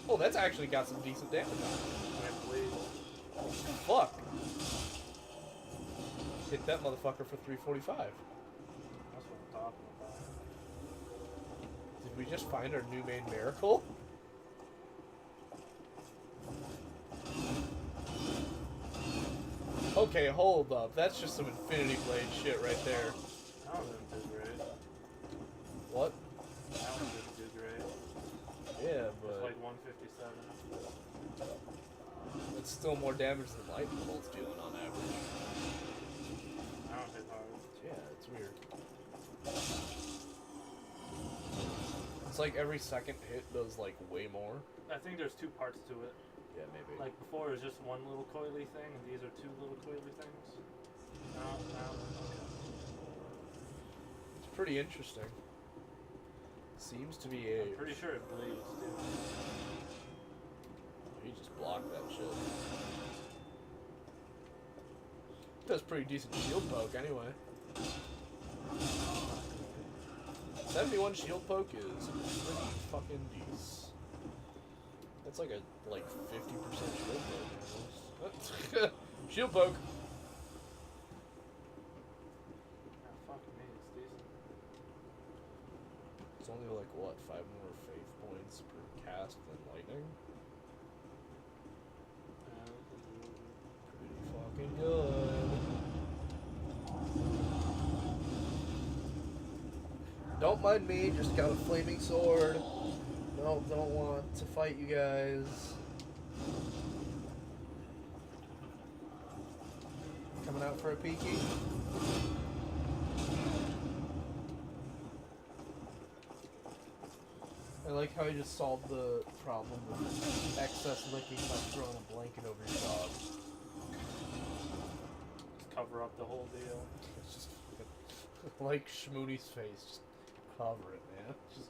Oh, that's actually got some decent damage on it. Can't believe. Fuck. Hit that motherfucker for 345. That's what I'm talking about. Did we just find our new main miracle? Okay, hold up. That's just some Infinity Blade shit right there. That one didn't do great. What? That one didn't do great. Yeah, It's but like 157. it's still more damage than lightning bolt's doing on average. I don't hit hard. Yeah, it's weird. It's like every second hit does like way more. I think there's 2 parts to it. Yeah, maybe. Like before it was just one little coily thing, and these are 2 little coily things. No, okay. It's pretty interesting. Seems to be a... I'm pretty sure it bleeds too. He just blocked that shit. Does pretty decent shield poke anyway. 71 shield poke is pretty fucking decent. That's like a 50% shield poke almost. Shield poke. It's only like, what, 5 more faith points per cast than lightning? Pretty fucking good. Don't mind me, just got a flaming sword. No, don't want to fight you guys. Coming out for a peeky. I like how he just solved the problem with excess licking by throwing a blanket over your dog. Just cover up the whole deal. It's just like Schmooney's face, just cover it, man. Just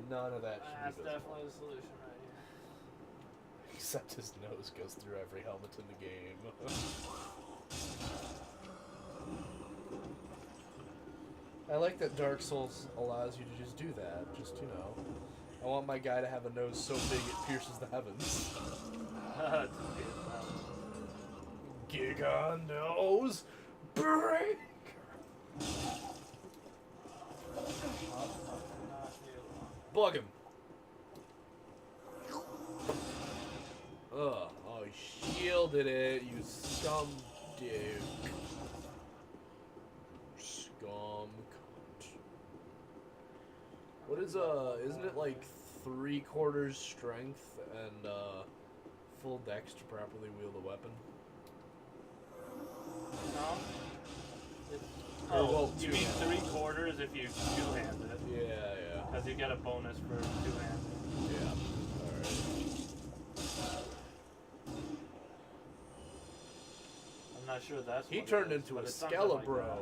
none of that That's shit. definitely the solution right here. Except his nose goes through every helmet in the game. I like that Dark Souls allows you to just do that. Just, you know. I want my guy to have a nose so big it pierces the heavens. Giga nose break! Bug him. Ugh. Oh, he shielded it, you scum dude. Scum cunt. What is, isn't it like 3/4 strength and, full dex to properly wield a weapon? No? Or, Oh, well, you mean two-handed. 3/4 if you two-hand it. Yeah. Because you get a bonus for two-hand. Yeah. Alright. I'm not sure that's He what turned it is, into but a it's something like Skelebro. that.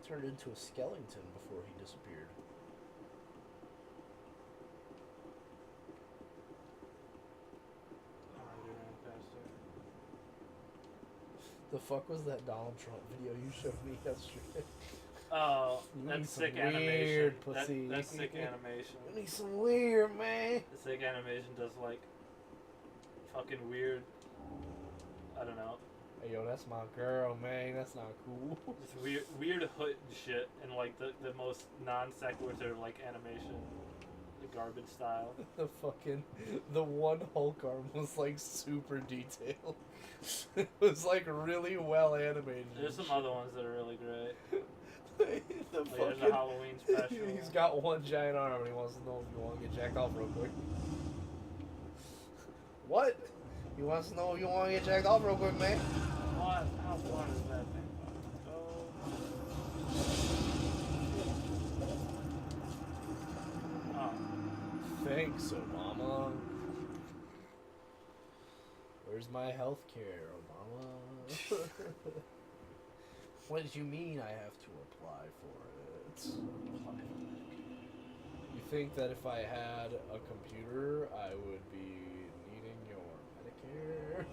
He turned into a skeleton before he disappeared. The fuck was that Donald Trump video you showed me yesterday? Oh, You need that's some sick weird animation. pussy. That's sick animation. You need some weird, man. The sick animation does like fucking weird. I don't know. Hey, yo, that's my girl, man. That's not cool. Just weird hood shit and like the most non sequitur like animation, the garbage style. The one Hulk arm was like super detailed. It was like really well animated. There's some other ones that are really great. The Like there's a fucking, Halloween special. he's got one giant arm and he wants to know if you want to get jacked off real quick. What? He wants to know if you want to get jacked off real quick, man. What? How far does that thing go? Oh. Thanks, Obama. Where's my health care, Obama? What did you mean I have to apply for it? You think that if I had a computer, I would be needing your Medicare?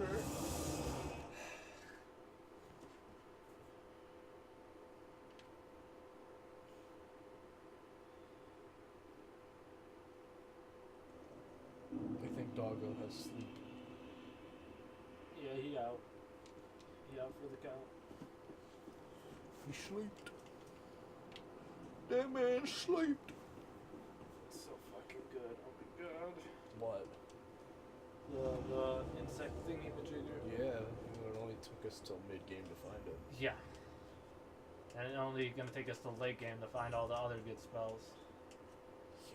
I think Doggo has sleep. Yeah, he out. He out for the count. He slept. That man slept. It's so fucking good. Oh my god. What? The insect thingy majigger. Yeah, it only took us till mid-game to find it. Yeah. And it's only gonna take us to late game to find all the other good spells.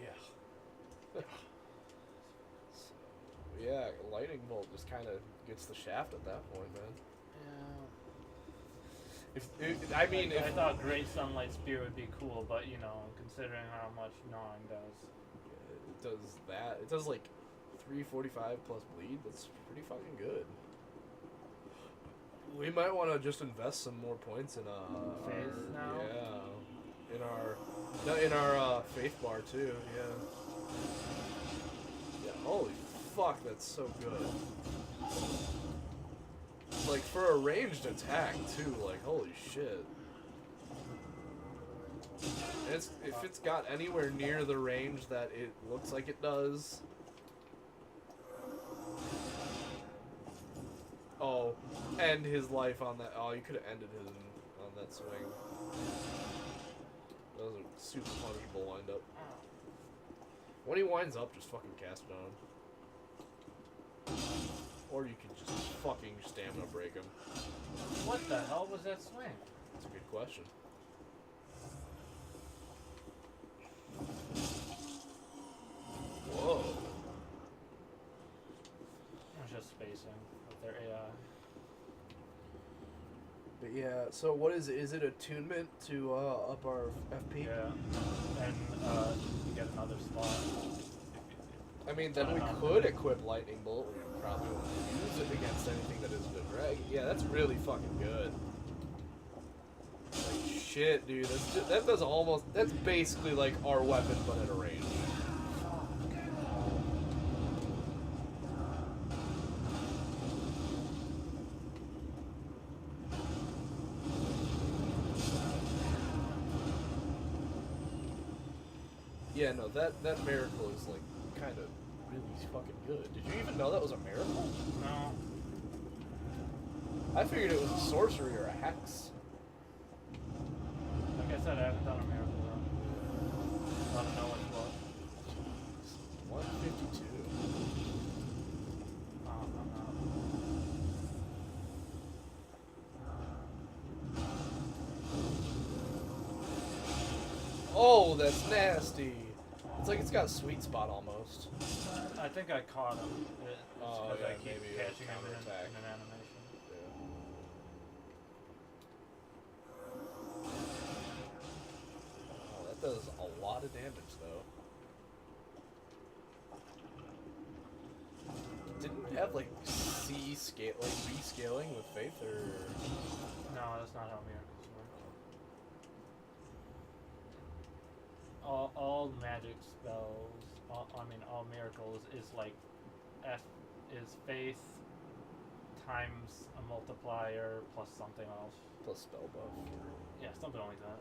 Yeah. Yeah, lightning bolt just kind of gets the shaft at that point, man. Yeah. I mean, I thought Great Sunlight Spear would be cool, but you know, considering how much gnawing does. it does that. It does like 345 plus bleed. That's pretty fucking good. We might want to just invest some more points in Faith now? Yeah, in our faith bar too. Yeah. Yeah. Holy fuck, that's so good. Like for a ranged attack too. Like holy shit. And if it's got anywhere near the range that it looks like it does. Oh, end his life on that. Oh, you could have ended him on that swing. That was a super punishable wind up. When he winds up, just fucking cast it on him. Or you can just fucking stamina break him. What the hell was that swing? That's a good question. Whoa. It's just spacing with their AI. But yeah, so what is it? Is it attunement to up our FP? Yeah. And you get another slot. I mean, then we could equip Lightning Bolt. We probably won't use it against anything that isn't a dragon. Yeah, that's really fucking good. Like, shit, dude. That does almost... That's basically like our weapon, but at a range. Yeah, no, that miracle is, like, kind of really fucking good. Did you even know that was a miracle? No. I figured it was a sorcery or a hex. Like I said, I haven't done a miracle run. I don't know what's what. 152. I'm not. Oh, that's nasty. It's like it's got a sweet spot almost. I think I caught him. It's Oh, because yeah, I keep maybe a catching him counterattack. in an animation. Oh, that does a lot of damage, though. Didn't we have, like, B scaling with Faith, or... No, that's not how miracles work. All magic spells, all miracles is like F is faith times a multiplier plus something else. Plus spell buff. Yeah, something like that.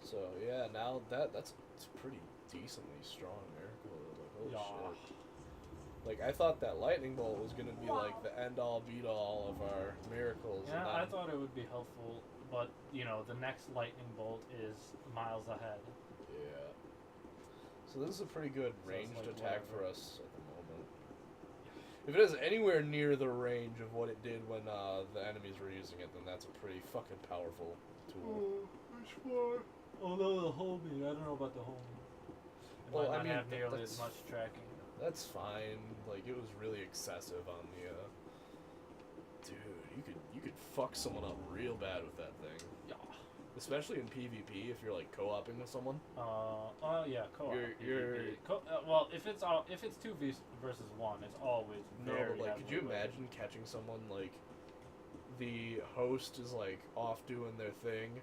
So, yeah, now that's it's a pretty decently strong miracle. Like, holy shit. Like, I thought that lightning bolt was gonna be like the end-all, be-all of our miracles. Yeah, and I thought it would be helpful, but you know, the next lightning bolt is miles ahead. Yeah. So this is a pretty good So it's ranged like attack for whatever. us at the moment. If it is anywhere near the range of what it did when the enemies were using it, then that's a pretty fucking powerful tool. Which one? Although the homing, I don't know about the homing. It Well, might I not mean, have nearly that's- as much tracking. That's fine. Like, it was really excessive on the, Dude, you could fuck someone up real bad with that thing. Yeah. Especially in PvP if you're, like, co-oping with someone. Yeah, co-op. You're- PvP. Well, if it's 2v versus 1, it's always No, very but, like, could you heavily weighted. imagine catching someone, like, the host is, like, off doing their thing,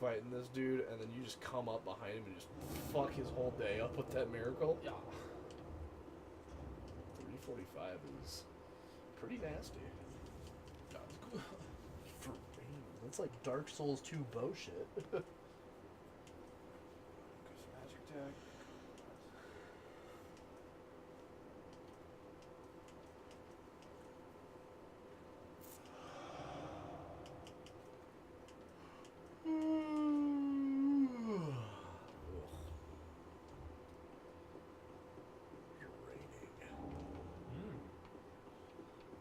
fighting this dude, and then you just come up behind him and just fuck his whole day up with that miracle? Yeah. 345 is pretty nasty. For real. That's like Dark Souls 2 bow shit. Magic tag.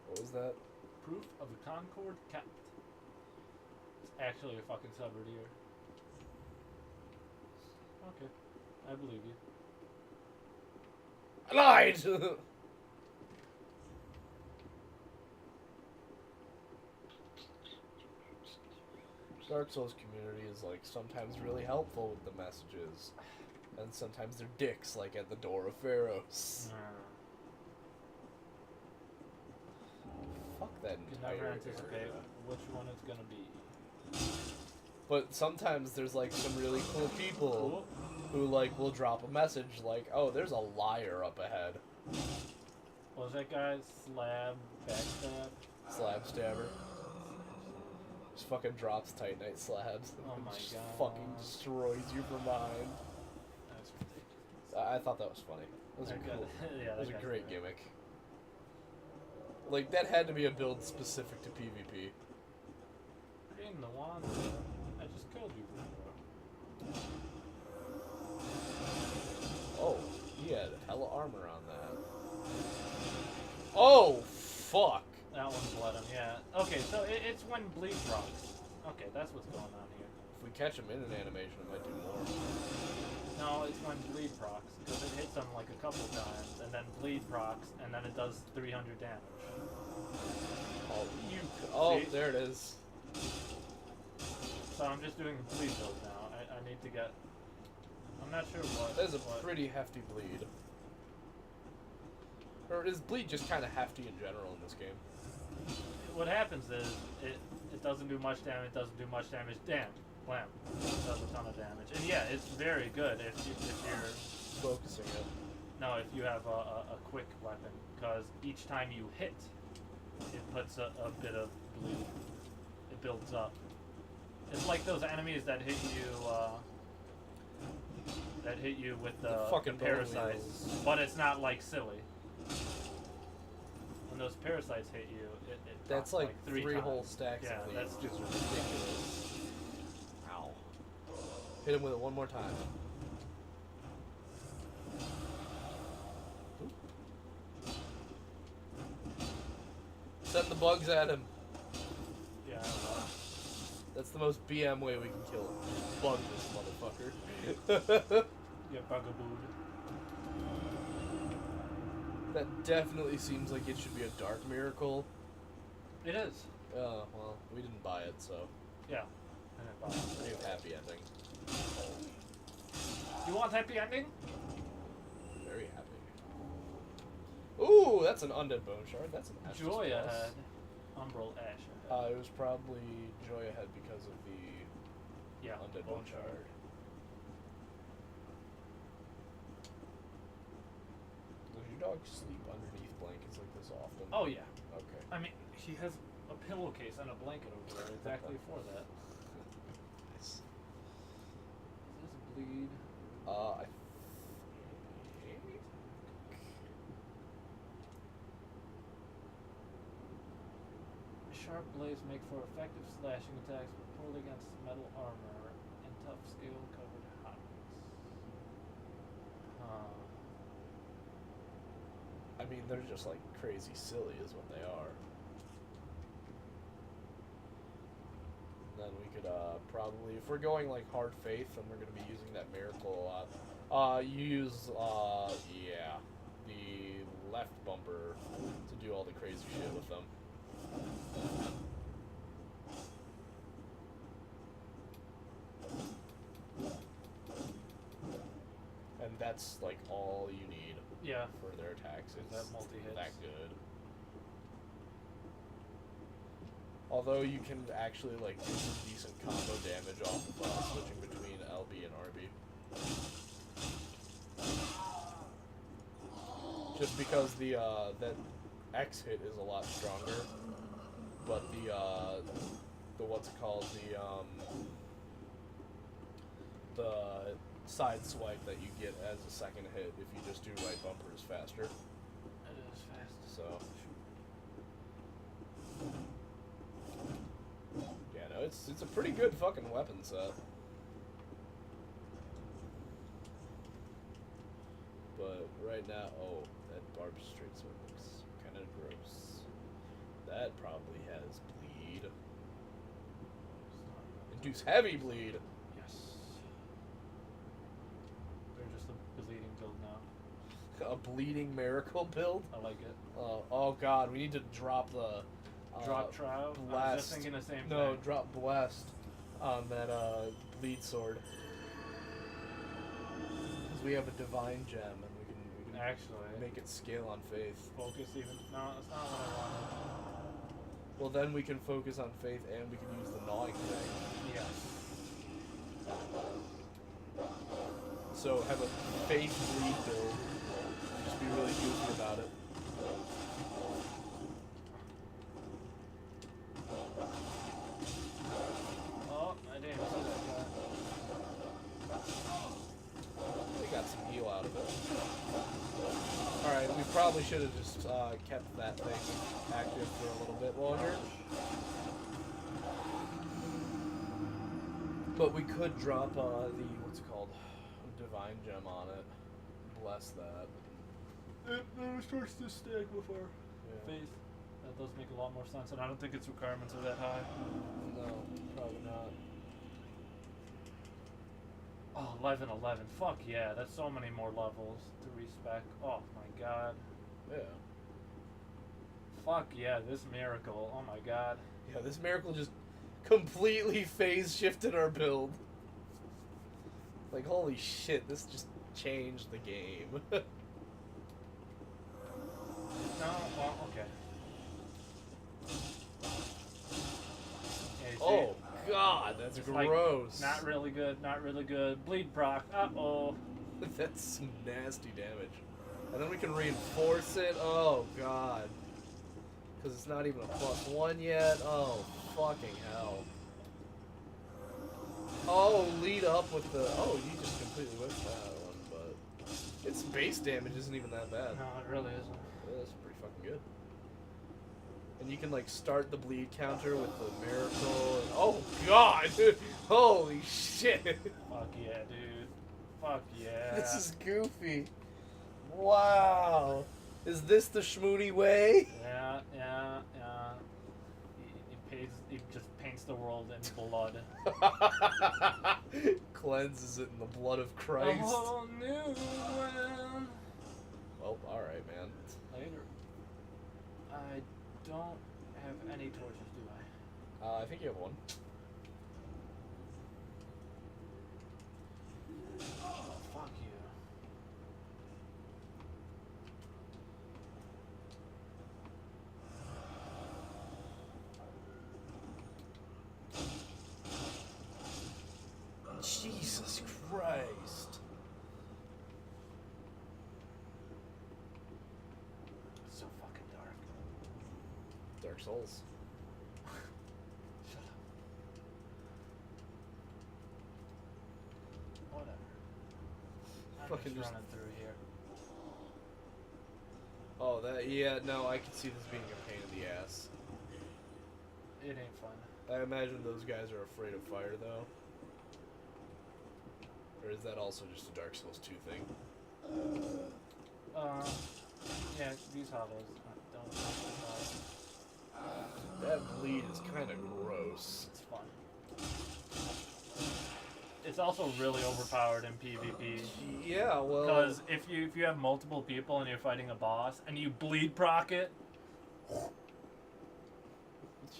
What was that? Proof of the Concord kept. It's actually a fucking subredeer. Okay, I believe you. I lied! Dark Souls community is like sometimes really helpful with the messages, and sometimes they're dicks, like at the door of Pharaohs. Fuck that You entire never anticipate area. which one it's gonna be. But sometimes there's like some really cool people who like will drop a message like, "Oh, there's a liar up ahead." Was that guy slab backstab? Slab stabber. Just fucking drops Titanite slabs. Oh and my just God. fucking destroys you from behind. That's ridiculous. I thought that was funny. That was a That guy- cool. yeah, That was a guy's great great. gimmick. Like that had to be a build specific to PvP. Bring the wand. I just killed you, bro. metal armor on that. Oh, fuck. That one's let him, yeah. Okay, so it's when bleed rocks. Okay, that's what's going on here. If we catch him in an animation, it might do more. No, it's when bleed procs, because it hits him like a couple times, and then bleed procs, and then it does 300 damage. Oh, oh, See? there it is. So I'm just doing bleed build now. I need to get... I'm not sure what... That is a what- pretty hefty bleed. Or is bleed just kind of hefty in general in this game? What happens is, it doesn't do much damage, damn, blam. It does a ton of damage. And yeah, it's very good if you're... Focusing it. No, if you have a quick weapon, because each time you hit, it puts a bit of bleed. It builds up. It's like those enemies that hit you with the fucking bone parasites, wheels. but it's not like silly. When those parasites hit you, it That's drops, like three three times. whole stacks Yeah, of bleed. that's just ridiculous. Ow. Hit him with it one more time. Send the bugs at him. Yeah, I don't know. That's the most BM way we can kill him. Just bug this motherfucker. Get bugabooed. That definitely seems like it should be a dark miracle. It is. Well, we didn't buy it, so Yeah. And it bothers me. maybe happy ending. You want happy ending? Very happy. Ooh, that's an undead bone shard. That's an Ashes Joy Plus. ahead. Umbral Ash ahead. It was probably Joy ahead because of the Yeah. undead bone shard. Does your dog sleep underneath blankets like this often? Oh yeah. Okay. I mean, he has a pillowcase and a blanket over there exactly for that. Nice. Does this bleed? I think... Sharp blades make for effective slashing attacks when pulled against metal armor and tough scale-covered hides. I mean, they're just like crazy silly is what they are. Then we could probably, if we're going like hard faith, then we're going to be using that miracle a lot. You use, yeah, the left bumper to do all the crazy shit with them. And that's like all you need Yeah. for their attacks. It's That multi-hits. that good. Although you can actually like do some decent combo damage off of switching between LB and RB. Just because the that X hit is a lot stronger, but the what's it called, the side swipe that you get as a second hit if you just do right bumper is faster. It is fast. So yeah, no, it's a pretty good fucking weapon set. But right now, oh, that barbed straight sword looks kind of gross. That probably has bleed. Induce heavy bleed. Yes. They're just a bleeding build now. A bleeding miracle build. I like it. Oh god, we need to drop the Drop trial. I was blast. just thinking the same No, thing. drop blast on that bleed sword. Because we have a divine gem and we can Actually, make it scale on faith. focus even. No, that's not what I wanted. Well, then we can focus on faith and we can use the gnawing thing. Yes. So have a faith bleed build. Just be really goofy about it. Oh, I didn't even see that guy. They got some heal out of it. Alright, we probably should have just kept that thing active for a little bit longer. But we could drop the, what's it called? Divine gem on it. Bless that. it starts to stack before Yeah. face. That does make a lot more sense, and I don't think its requirements are that high. No, probably not. Oh, 11. Fuck yeah, that's so many more levels to respec. Oh my god. Yeah. Fuck yeah, this miracle. Oh my god. Yeah, this miracle just completely phase shifted our build. Like, holy shit, this just changed the game. No, well, okay. Yeah, you see, Oh, God, that's it's like, gross. not really good, not really good. Bleed proc. Uh-oh. That's some nasty damage. And then we can reinforce it. Oh, God. Because it's not even a +1 yet. Oh, fucking hell. Oh, lead up with the... Oh, you just completely whiffed that one, but... Its base damage isn't even that bad. No, it really isn't. Yeah, that's pretty fucking good. And you can, like, start the bleed counter with the miracle. And, oh, God! Holy shit! Fuck yeah, dude. Fuck yeah. This is goofy. Wow. Is this the schmoody way? Yeah. He just paints the world in blood. Cleanses it in the blood of Christ. A whole new world. Well, alright, man. Later. I don't have any torches, do I? I think you have one. Oh, fuck you. Jesus Christ. It's so fucking dark. Dark Souls. Shut up. Whatever. I'm Fucking just just- running through here. Oh, that, yeah, no, I can see this being a pain in the ass. It ain't fun. I imagine those guys are afraid of fire, though. Or is that also just a Dark Souls 2 thing? Yeah, these hollows don't That bleed is kind of gross. It's fun. It's also really overpowered in PvP. Yeah, well... Because if you have multiple people and you're fighting a boss and you bleed proc it,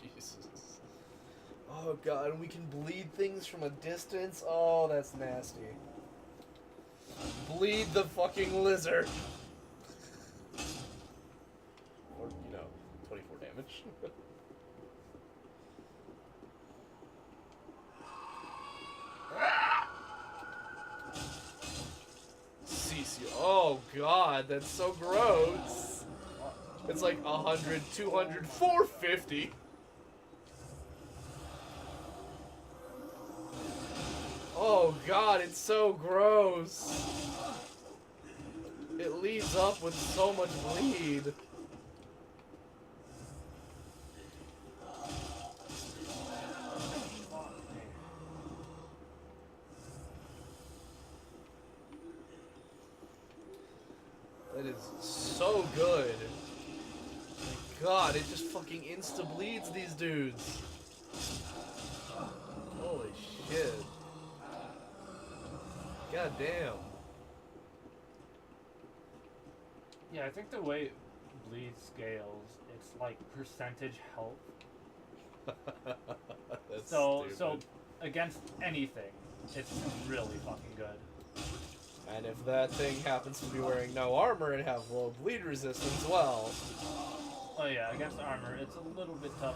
Jesus. Oh god, and we can bleed things from a distance? Oh, that's nasty. Bleed the fucking lizard! Or, 24 damage. CC. Oh god, that's so gross. It's like 100, 200, 450. Oh god, it's so gross. It leads up with so much bleed. That is so good. My god, it just fucking insta-bleeds these dudes. Holy shit. God damn. yeah, I think the way bleed scales, it's like percentage health. That's So stupid. against anything, it's really fucking good. And if that thing happens to be wearing no armor and have low bleed resistance, well, Oh yeah, against armor, it's a little bit tough.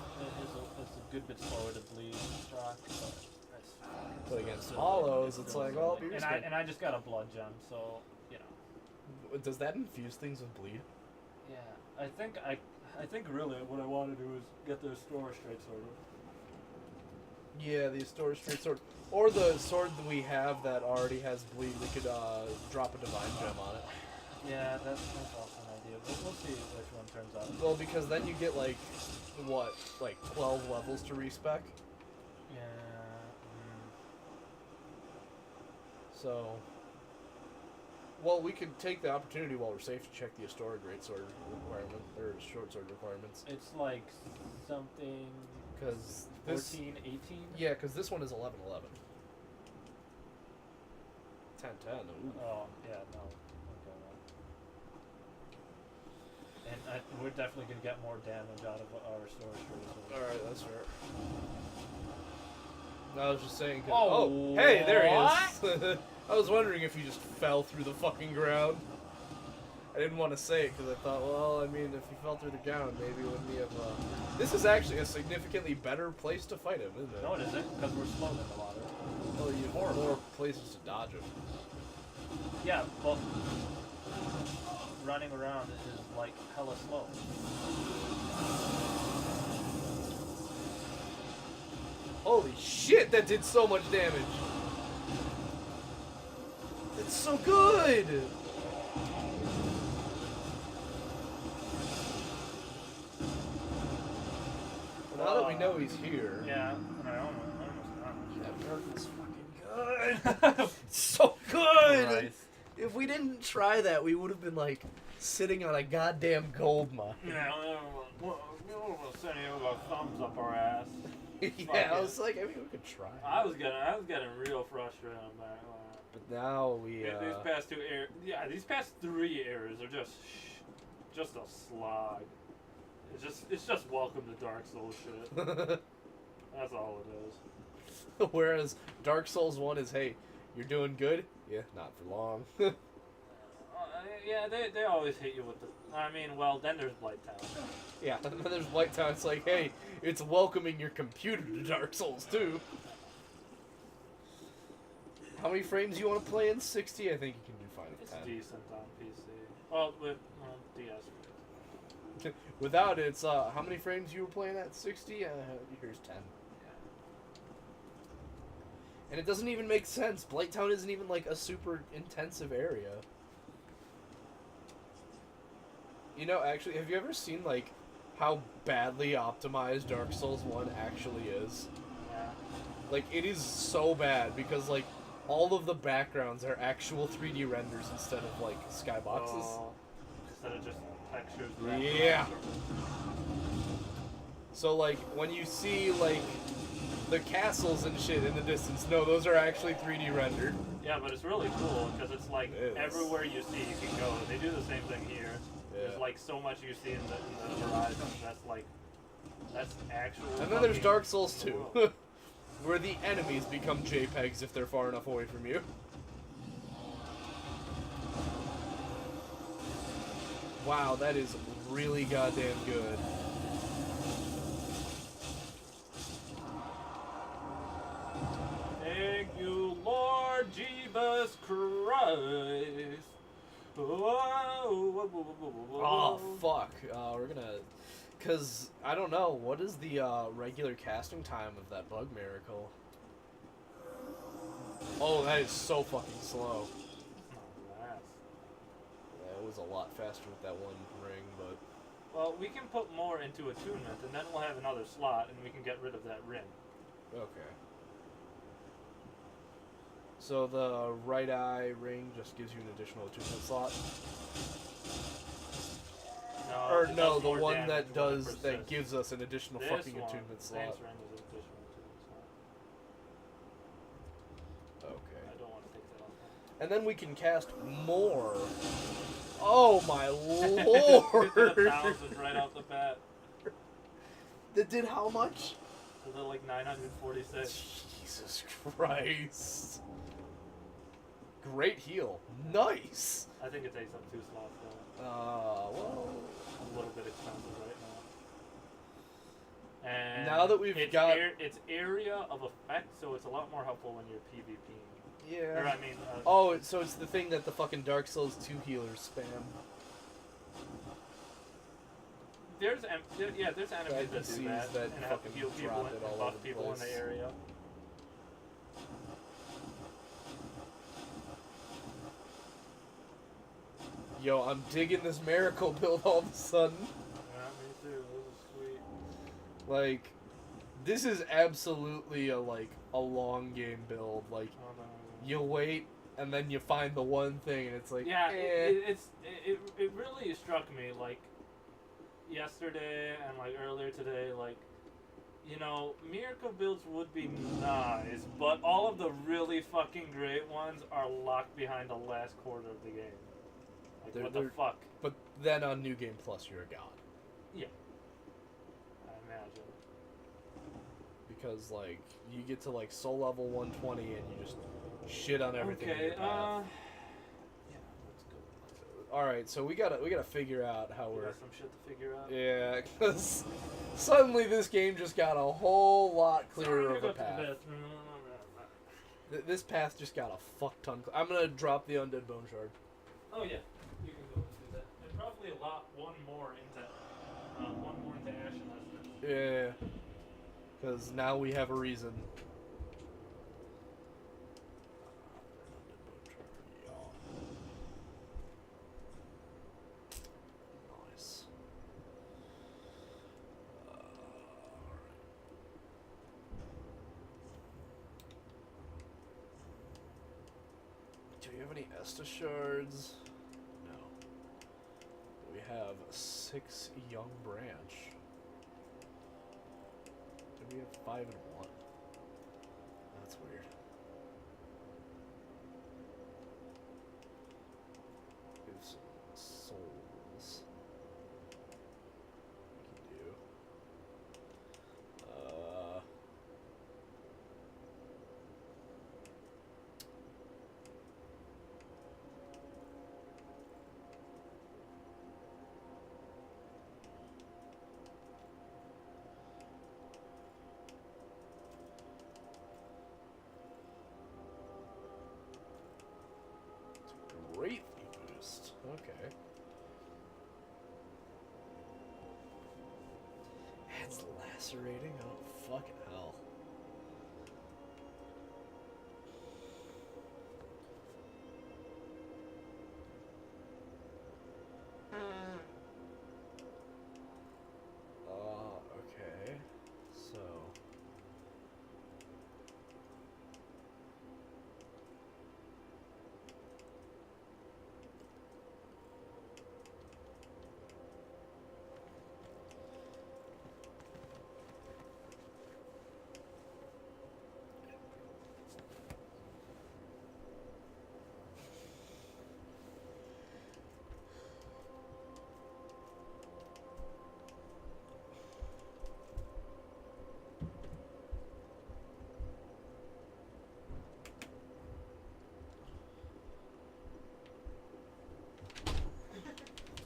It's a good bit slower to bleed proc, but that's fine. but against Still- hollows, it's still like, well, silly. you're and just I gonna- and I just got a blood gem, so you know. does that infuse things with bleed? Yeah, I think really what I want to do is get the store straight sword. Yeah, the storage straight sword. Or the sword that we have that already has bleed, we could drop a divine gem on it. Yeah, that's also an idea. But we'll see which one turns out. Well, because then you get like, what, like 12 levels to respec? Yeah. So, Well, we could take the opportunity while we're safe to check the Astora greatsword requirement or short sword requirements. It's like something. Because this, 14, 18? yeah, because this one is 11-11. 10-10. Ooh. Oh, yeah, no. Okay, well. And we're definitely going to get more damage out of our Astora Strays. All right, that's fair. No, I was just saying. Oh, Hey, there he is. I was wondering if he just fell through the fucking ground. I didn't want to say it because I thought, well, I mean, if he fell through the ground, maybe wouldn't he have. This is actually a significantly better place to fight him, isn't it? No, it isn't, because we're slow in the water. Well, you have more places to dodge him. Yeah, but running around is like hella slow. Holy shit, that did so much damage. It's so good. Well, now that we know he's here. Yeah, and I almost That Mercil's fucking good. It's so good. Christ. If we didn't try that, we would have been like sitting on a goddamn gold mine. Yeah, we'll send you a thumbs up our ass. Yeah, I was like, I mean, we could try. I was getting real frustrated on that. But now we. These past these past 3 areas are just a slog. It's just welcome to Dark Souls shit. That's all it is. Whereas Dark Souls 1 is, hey, you're doing good? Yeah, not for long. Yeah, they always hit you with the. I mean, well, then there's Blighttown. Yeah, and then there's Blighttown. It's like, hey, it's welcoming your computer to Dark Souls 2. How many frames you want to play in? 60? I think you can do fine It's with 10. decent on PC. Well, with DS. Without it, it's, how many frames you were playing at? 60? Here's 10. And it doesn't even make sense. Blighttown isn't even, like, a super intensive area. You know, actually, have you ever seen, like, how badly optimized Dark Souls 1 actually is? Yeah. Like, it is so bad because, like, all of the backgrounds are actual 3D renders instead of, like, skyboxes. Instead of just textures. Yeah. So, like, when you see, like, the castles and shit in the distance, no, those are actually 3D rendered. Yeah, but it's really cool because it's like It is. Everywhere you see, you can go. They do the same thing here. Yeah. There's like so much you see in the horizon that's actual. And then there's fucking Dark Souls 2, world. where the enemies become JPEGs if they're far enough away from you. Wow, that is really goddamn good. Thank you, Lord Jesus Christ. Oh, fuck. We're gonna... Because, I don't know, what is the regular casting time of that bug miracle? Oh, that is so fucking slow. Yeah, it was a lot faster with that one ring, but... Well, we can put more into attunement, and then we'll have another slot, and we can get rid of that ring. Okay. So the right eye ring just gives you an additional attunement slot? No, Or it no, does the more one damage that when it does that persists. gives us an additional This fucking one, attunement slot. Dance ring is an additional attunement slot. Okay. I don't want to take that off. And then we can cast more. Oh my lord! It did 1,000 right off the bat. That did how much? It did like 946. Jesus Christ. Great heal. Nice! I think it takes up 2 slots though. Well... A little bit expensive right now. And Now that we've it's got... it's area of effect, so it's a lot more helpful when you're PvPing. Yeah. Or I mean... Oh, so it's the thing that the fucking Dark Souls 2 healers spam. There's enemies that do NPCs that, that and have to fucking heal people drop and it all buff over the people in place. the area. Yo, I'm digging this miracle build all of a sudden. Yeah, me too. This is sweet. Like, this is absolutely a long game build. Like, Oh, no. you'll wait and then you find the one thing, and it's like, Yeah, eh. it really struck me like yesterday and like earlier today, like, you know, miracle builds would be nice, but all of the really fucking great ones are locked behind the last quarter of the game. Like, what the fuck? But then on New Game Plus, you're a god. Yeah. I imagine. Because, like, you get to, like, soul level 120 and you just shit on everything in your path. Yeah, let's go. Alright, so we gotta figure out how We we're... got some shit to figure out. Yeah, because suddenly this game just got a whole lot clearer Sorry, of a go to the path. bathroom. This path just got a fuck ton... I'm gonna drop the Undead Bone Shard. Oh yeah, you can go and do that. And probably one more into Ash and Estus. Yeah. Because now we have a reason. Nice. Do we have any Estus shards? No. We have 6 Young Branch. Do we have 5 and 1? That's weird. We have some souls. We can do. Great boost. Okay. Adds lacerating? Oh, fucking hell. Okay. So.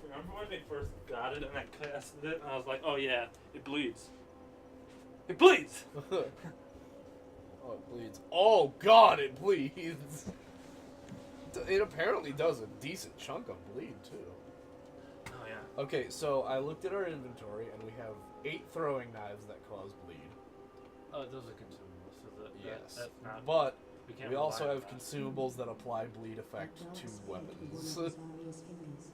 Remember when they first got it and I casted it and I was like, oh yeah, it bleeds. It bleeds! Oh, it bleeds. Oh, God, it bleeds. It apparently does a decent chunk of bleed, too. Oh yeah. Okay, so I looked at our inventory, and we have 8 throwing knives that cause bleed. Oh, those are consumables, so Yes. that's not... But can't we also rely on have that. consumables that apply bleed effect That to dark spirit weapons. within Azaria's fingers.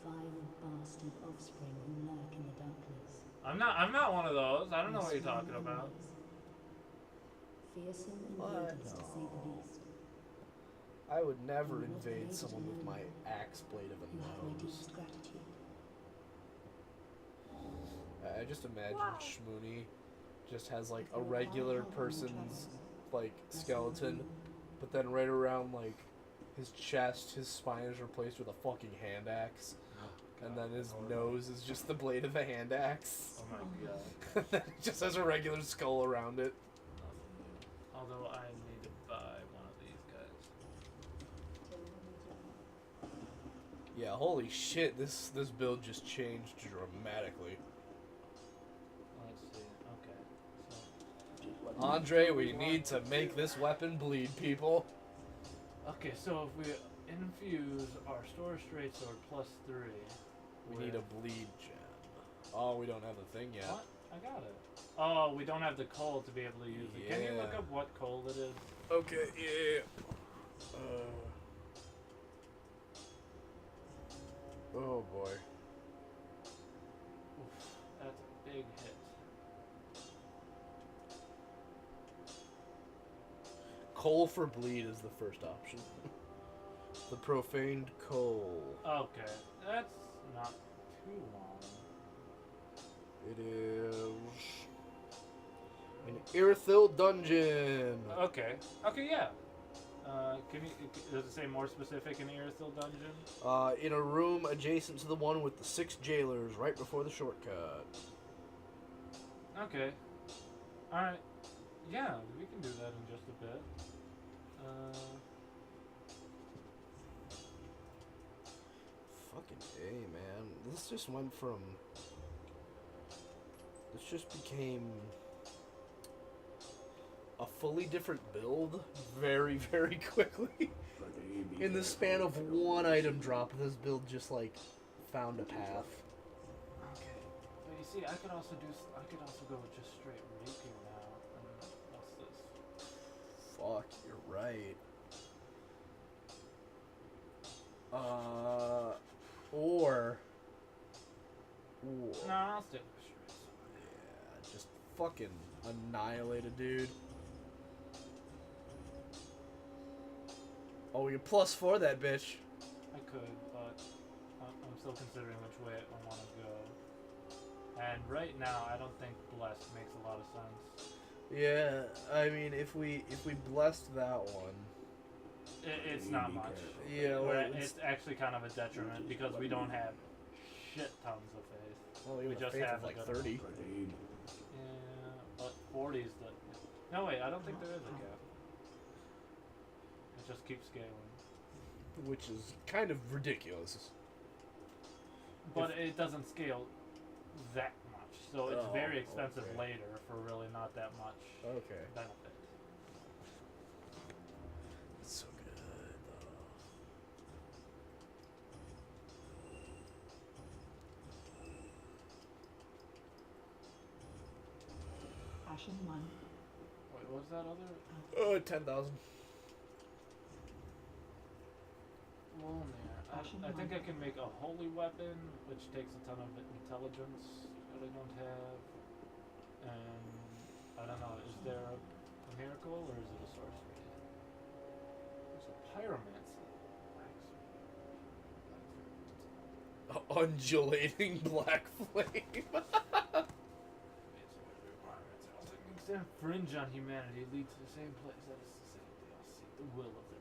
Vile bastard offspring who lurk in the darkness. I'm not one of those. I don't know what you're talking about. Fearsome and What? ruthless to say the least. I would never invade someone with my axe blade of You have my a nose. deepest gratitude. I just imagine Shmoony just has like a regular person's like skeleton, but then right around like his chest, his spine is replaced with a fucking hand axe, and then his nose is just the blade of the hand axe. Oh my god. And then it just has a regular skull around it. Although I need to buy one of these guys. Yeah, holy shit, this build just changed dramatically. Let's see. Okay. So, Andre, we need to make this weapon bleed, people. okay, so if we infuse our storage straight sword +3. We need a bleed gem. Oh, we don't have the thing yet. What? I got it. Oh, we don't have the coal to be able to use it. Can you look Yeah. up what coal it is? Okay, yeah. Oh boy. Oof, that's a big hit. Coal for bleed is the first option. The profaned coal. Okay, that's not too long. It is an Irithil dungeon. Okay. Okay, yeah. Can you? Does it say more specific in Iristil Dungeon? In a room adjacent to the one with the 6 jailers, right before the shortcut. Okay. All right. Yeah, we can do that in just a bit. Fucking A, man. This just went from. This just became a fully different build very, very quickly. In the span of one item drop, this build just like found a path. Okay. But you see, I could also go with just straight rapier now. And what's this? Fuck, you're right. Or. No, I'll stick with straight. Yeah, just fucking annihilate a dude. Oh, you're +4 that bitch. I could, but I'm still considering which way I want to go. And right now, I don't think blessed makes a lot of sense. Yeah, I mean, if we blessed that one, It's not much. yeah, Where well, it's actually kind of a detriment because we don't have shit tons of faith. well, we even just faith have of like a good 30, Yeah, but 40 is the. No wait, I don't think there is a cap. It just keeps scaling. which is kind of ridiculous. But it doesn't scale that much, so it's Oh, very expensive okay. later for really not that much Okay, benefit. it's so good though. Ashen 1. Wait, what was that other? 10,000. I think I can make a holy weapon, which takes a ton of intelligence that I don't have. And I don't know, is there a miracle or is it a sorcery? There's a pyromancy. Undulating black flame. Extend fringe on humanity lead to the same place. That is to say, they all seek the will of their own.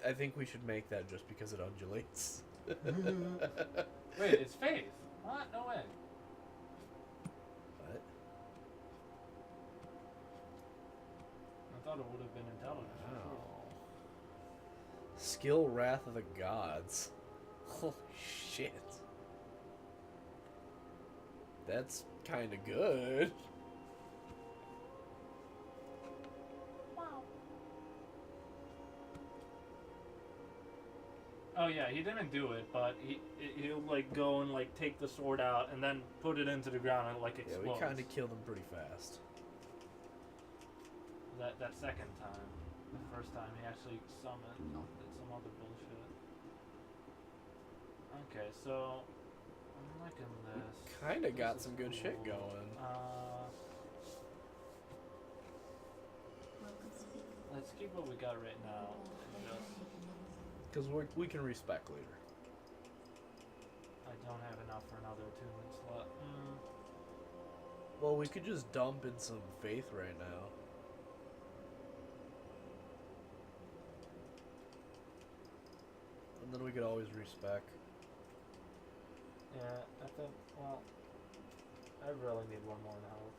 I think we should make that just because it undulates. Wait, it's faith. What? No way. What? I thought it would have been intelligence. Wow. Skill Wrath of the Gods. Holy shit. That's kind of good. Oh yeah, he didn't do it, but he'll like go and like take the sword out and then put it into the ground and like Yeah, explodes. we kind of killed him pretty fast. That second time, the first time he actually summoned did some other bullshit. Okay, so I'm liking this. Kind of This got is some good shit cool. going. Let's keep what we got right now. And just, Because we can respec later. I don't have enough for another 2 minutes left. Well, we could just dump in some faith right now. And then we could always respec. Yeah, I think. Well, I really need one more health.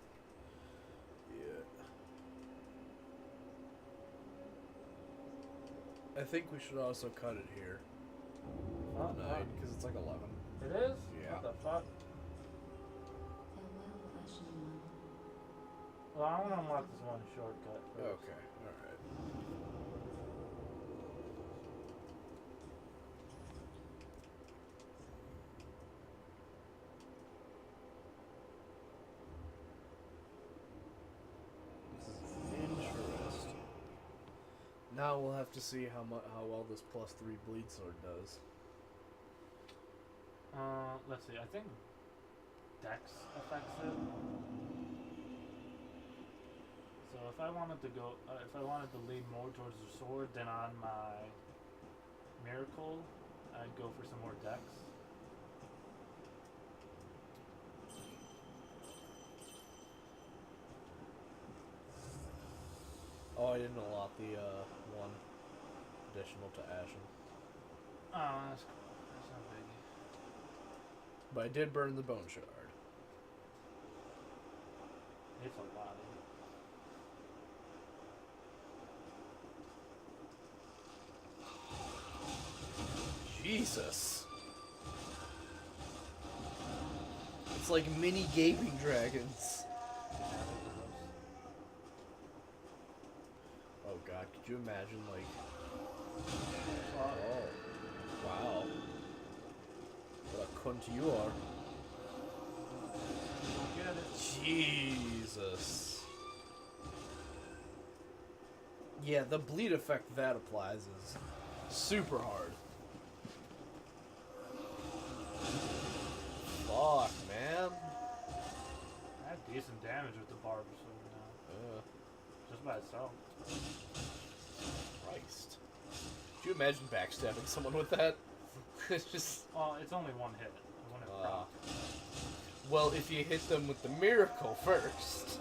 Yeah. I think we should also cut it here. Tonight, because it's like 11. It is? Yeah. What the fuck? Farewell, Ashen 1. Well, I want to unlock this one shortcut first. Okay, alright. Interesting. Now we'll have to see how well this +3 bleed sword does. Let's see. I think Dex affects it. So So if I wanted to go, if I wanted to lean more towards the sword than on my miracle, I'd go for some more dex. Oh, I didn't allot the one additional to Ashen. Oh, that's not big. But I did burn the bone shard. It's a lot. Jesus. It's like mini gaping dragons. Oh god, could you imagine like... Oh. Wow. What a cunt you are. Get it. Jesus. Yeah, the bleed effect that applies is super hard. Fuck, man. I have decent damage with the barb sword now. Just by itself. Christ. Could you imagine backstabbing someone with that? It's just... Well, it's only one hit. One hit proc. Well, if you hit them with the miracle first.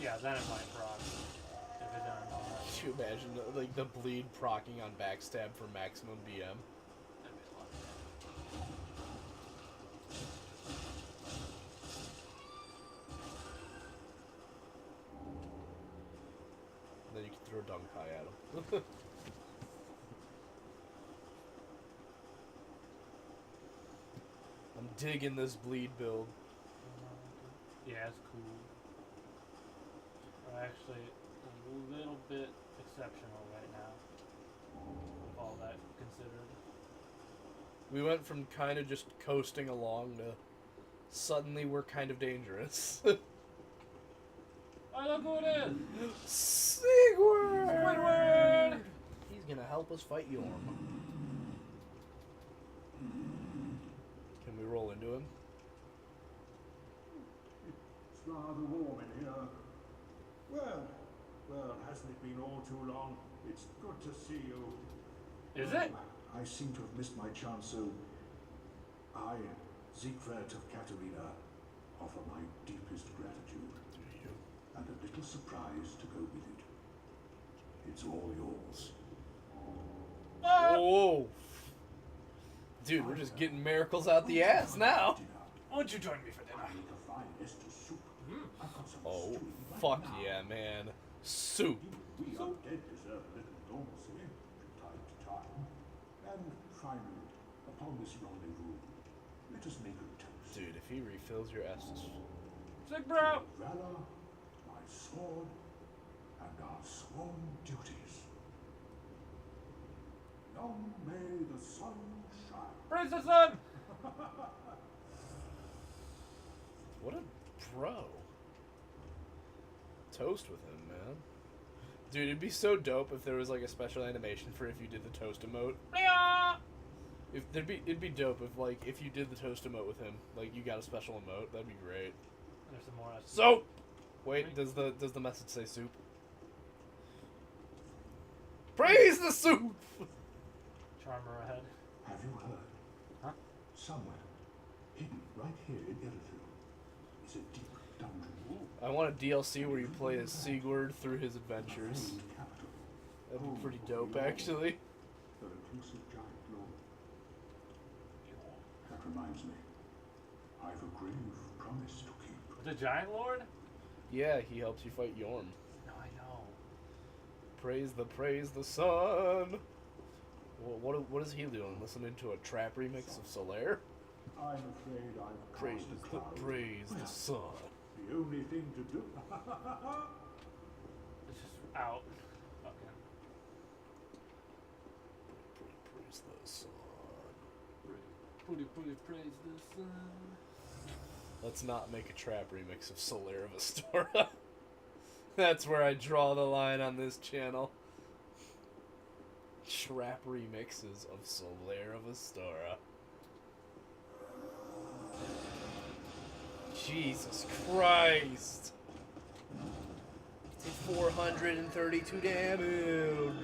Yeah, then it might proc. If it doesn't know that. Could you imagine like the bleed proccing on backstab for maximum BM? That'd be a lot. Then you can throw dung pie at him. I'm digging this bleed build. Yeah, it's cool. We're actually a little bit exceptional right now. With all that considered. We went from kind of just coasting along to suddenly we're kind of dangerous. Oh, look who it is! Sigurd! Squidward! He's gonna help us fight Yorm. Can we roll into him? It's rather warm in here. Well, hasn't it been all too long? It's good to see you. Is it? I seem to have missed my chance, so I, Siegfried of Katarina, offer my deepest gratitude. And a little surprise to go with it. It's all yours. Oh! Dude, we're just getting miracles out the ass now. Why don't you join me for dinner? I make a fine Estus soup. I've got some Oh, stewing right fuck now. yeah, man. Soup. We undead deserve a little normalcy from time to time. And finally, upon this rendezvous, let us make a toast. Dude, if he refills your Estus. Sick, bro! Valor, my sword, and our sworn duties. Long may the sun shine. Praise the sun! What a pro. Toast with him, man. Dude, it'd be so dope if there was like a special animation for if you did the toast emote. It'd be dope if you did the toast emote with him, like you got a special emote. That'd be great. There's some more. Soap. Wait, does the message say soup? Praise the soup. Charmer ahead. Have you heard? Huh? Somewhere, hidden right here in Ellerfield, is a deep dungeon. I want a DLC where you play as Sigurd through his adventures. Capital. That'd be pretty dope, actually. The reclusive giant lord. That reminds me, I've a grave promise to keep. The Giant Lord? Yeah, he helps you fight Yorm. No, I know. Praise the sun. What is he doing? Listening to a trap remix of Solaire? I'm afraid I've Praise cast a the cloud. the sun. The only thing to do. It's just out. Okay. Praise the sun. Praise the sun. Let's not make a trap remix of Solaire of Astora. That's where I draw the line on this channel. Trap remixes of Solaire of Astora. Jesus Christ. Did 432 damage.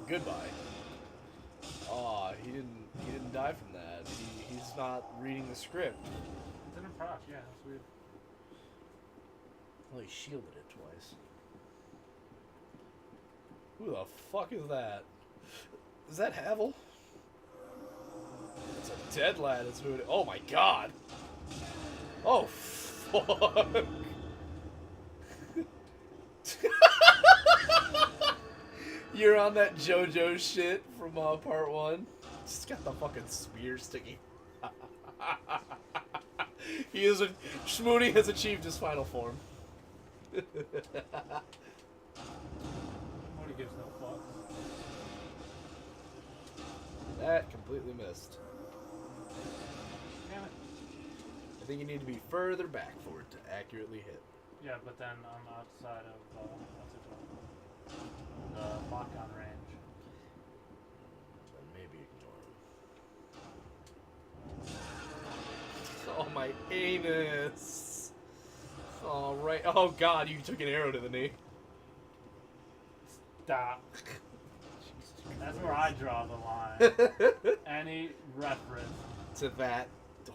Goodbye. Aw, he didn't die from that. He's not reading the script. It didn't proc, yeah, that's weird. Well, he shielded it twice. Who the fuck is that? Is that Havel? It's a dead lad that's doing it. Oh my god! Oh fuck! You're on that JoJo shit from part 1. Just got the fucking spear sticking. Shmoody has achieved his final form. Nobody gives no fuck. That completely missed. Damn it. I think you need to be further back for it to accurately hit. Yeah, but then I'm outside of, what's it called? The lock-on range. Then maybe ignore him. Oh, my anus. All right. Oh, God, you took an arrow to the knee. Stop. That's where I draw the line. Any reference. To that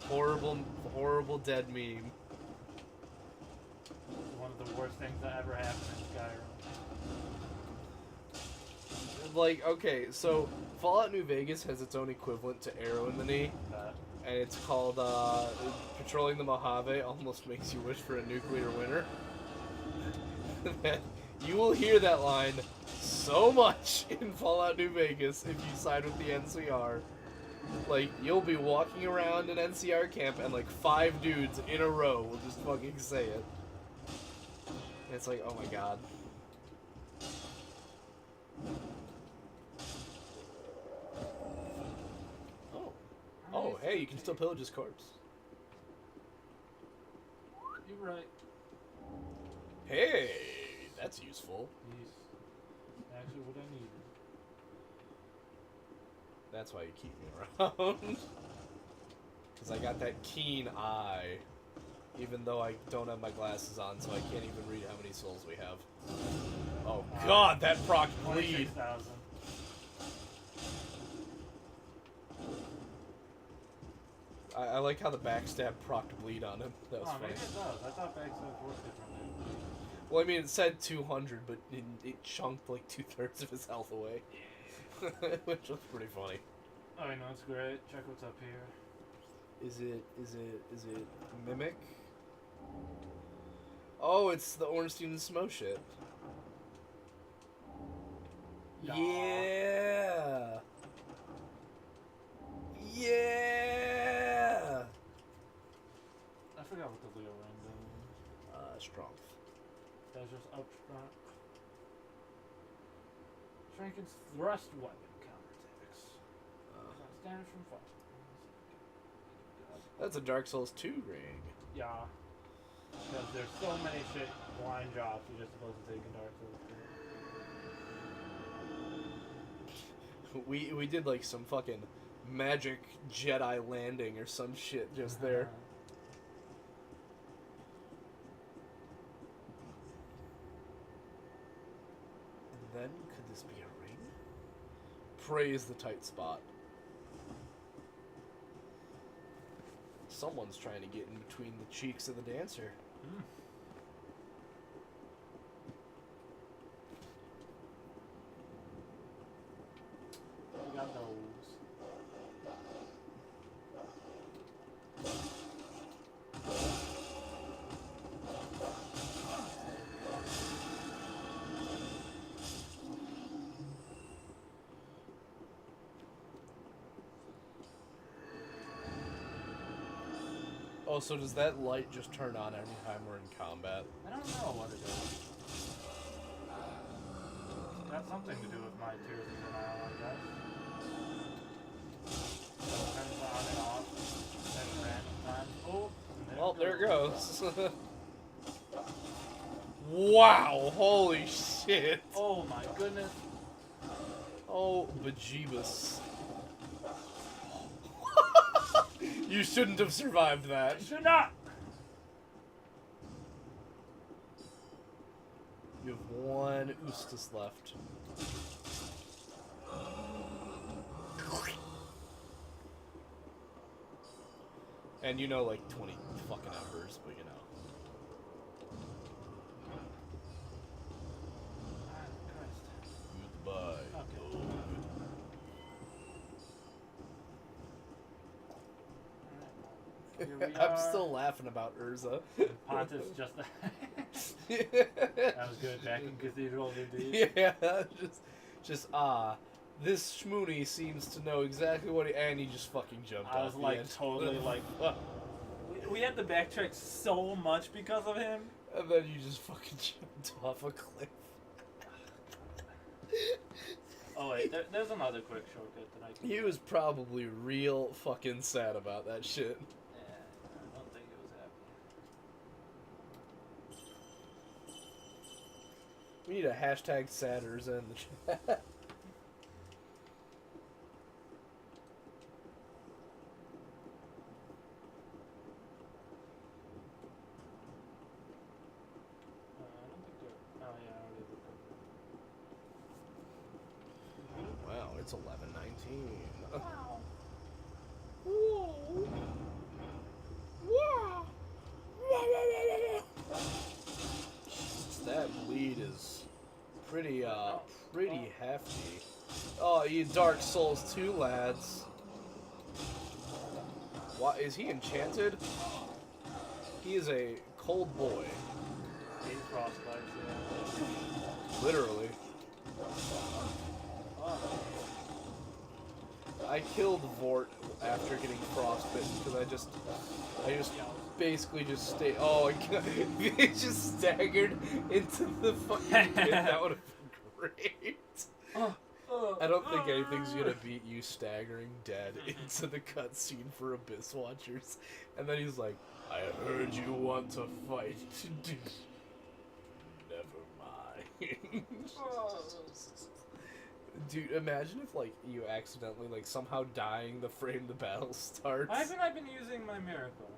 horrible, horrible dead meme. One of the worst things that ever happened in Skyrim. Like, okay, so Fallout New Vegas has its own equivalent to arrow in the knee. And it's called, patrolling the Mojave almost makes you wish for a nuclear winter. You will hear that line so much in Fallout New Vegas if you side with the NCR. Like, you'll be walking around an NCR camp and like 5 dudes in a row will just fucking say it. And it's like, oh my god. Oh, hey, you can still pillage his corpse. You're right. Hey, that's useful. He's actually what I needed. That's why you keep me around. Because I got that keen eye. Even though I don't have my glasses on, so I can't even read how many souls we have. Oh god, that proc bleed. 26,000. I like how the backstab proc bleed on him. That was Oh, funny. maybe it does. I thought backstab worked differently. Well, I mean, it said 200, but it chunked like 2/3 of his health away. Which was pretty funny. Oh, you know, it's great. Check what's up here. Is it Mimic? Oh, it's the Ornstein and Smo shit. Yaw. Yeah. Yeah. I forgot what the Leo ring does. Strong. That's just up front. Shrinken's thrust weapon counterattacks. Damage from fire. That's a Dark Souls 2 ring. Yeah. Because there's so many shit blind jobs you're just supposed to take in Dark Souls 2. We did like some fucking magic Jedi landing or some shit just there. And then, could this be a ring? Praise the tight spot. Someone's trying to get in between the cheeks of the dancer. We got those. Oh, so does that light just turn on every time we're in combat? I don't know what it is. It's got something to do with my tears of denial, I guess. Turns on and off at random times. Oh, and Well, there it goes. Wow, holy shit. Oh Oh my goodness. Oh, bejeebus. You shouldn't have survived that. Should not. You have one Oostis left. And you know, like 20 fucking embers, but you know. Goodbye. Okay. Here we I'm are. still laughing about Urza. Pontus just. That was good. Back in Cathedral, indeed. Yeah, this schmoony seems to know exactly what and he just fucking jumped I off was the like edge. totally like. We had to backtrack so much because of him. And then you just fucking jumped off a cliff. Oh wait, there's another quick shortcut that I can. He was probably real fucking sad about that shit. Yeah, I don't think it was happy. We need a hashtag sad Urza in the chat. I don't think they're. Oh yeah, I already looked up. Wow, it's 11:19. Wow. That bleed is pretty hefty. Oh, you Dark Souls 2 lads. What is he enchanted? He is a cold boy. Eight frostbites, yeah. Literally. Oh. I killed Vort after getting frostbitten because I just basically just stayed. Oh, he just staggered into the fucking pit. That would have been great. I don't think anything's gonna beat you staggering dead into the cutscene for Abyss Watchers. And then he's like, I heard you want to fight. Never mind. Dude, imagine if, like, you accidentally, like, somehow dying the frame the battle starts. Why haven't I been using my miracle?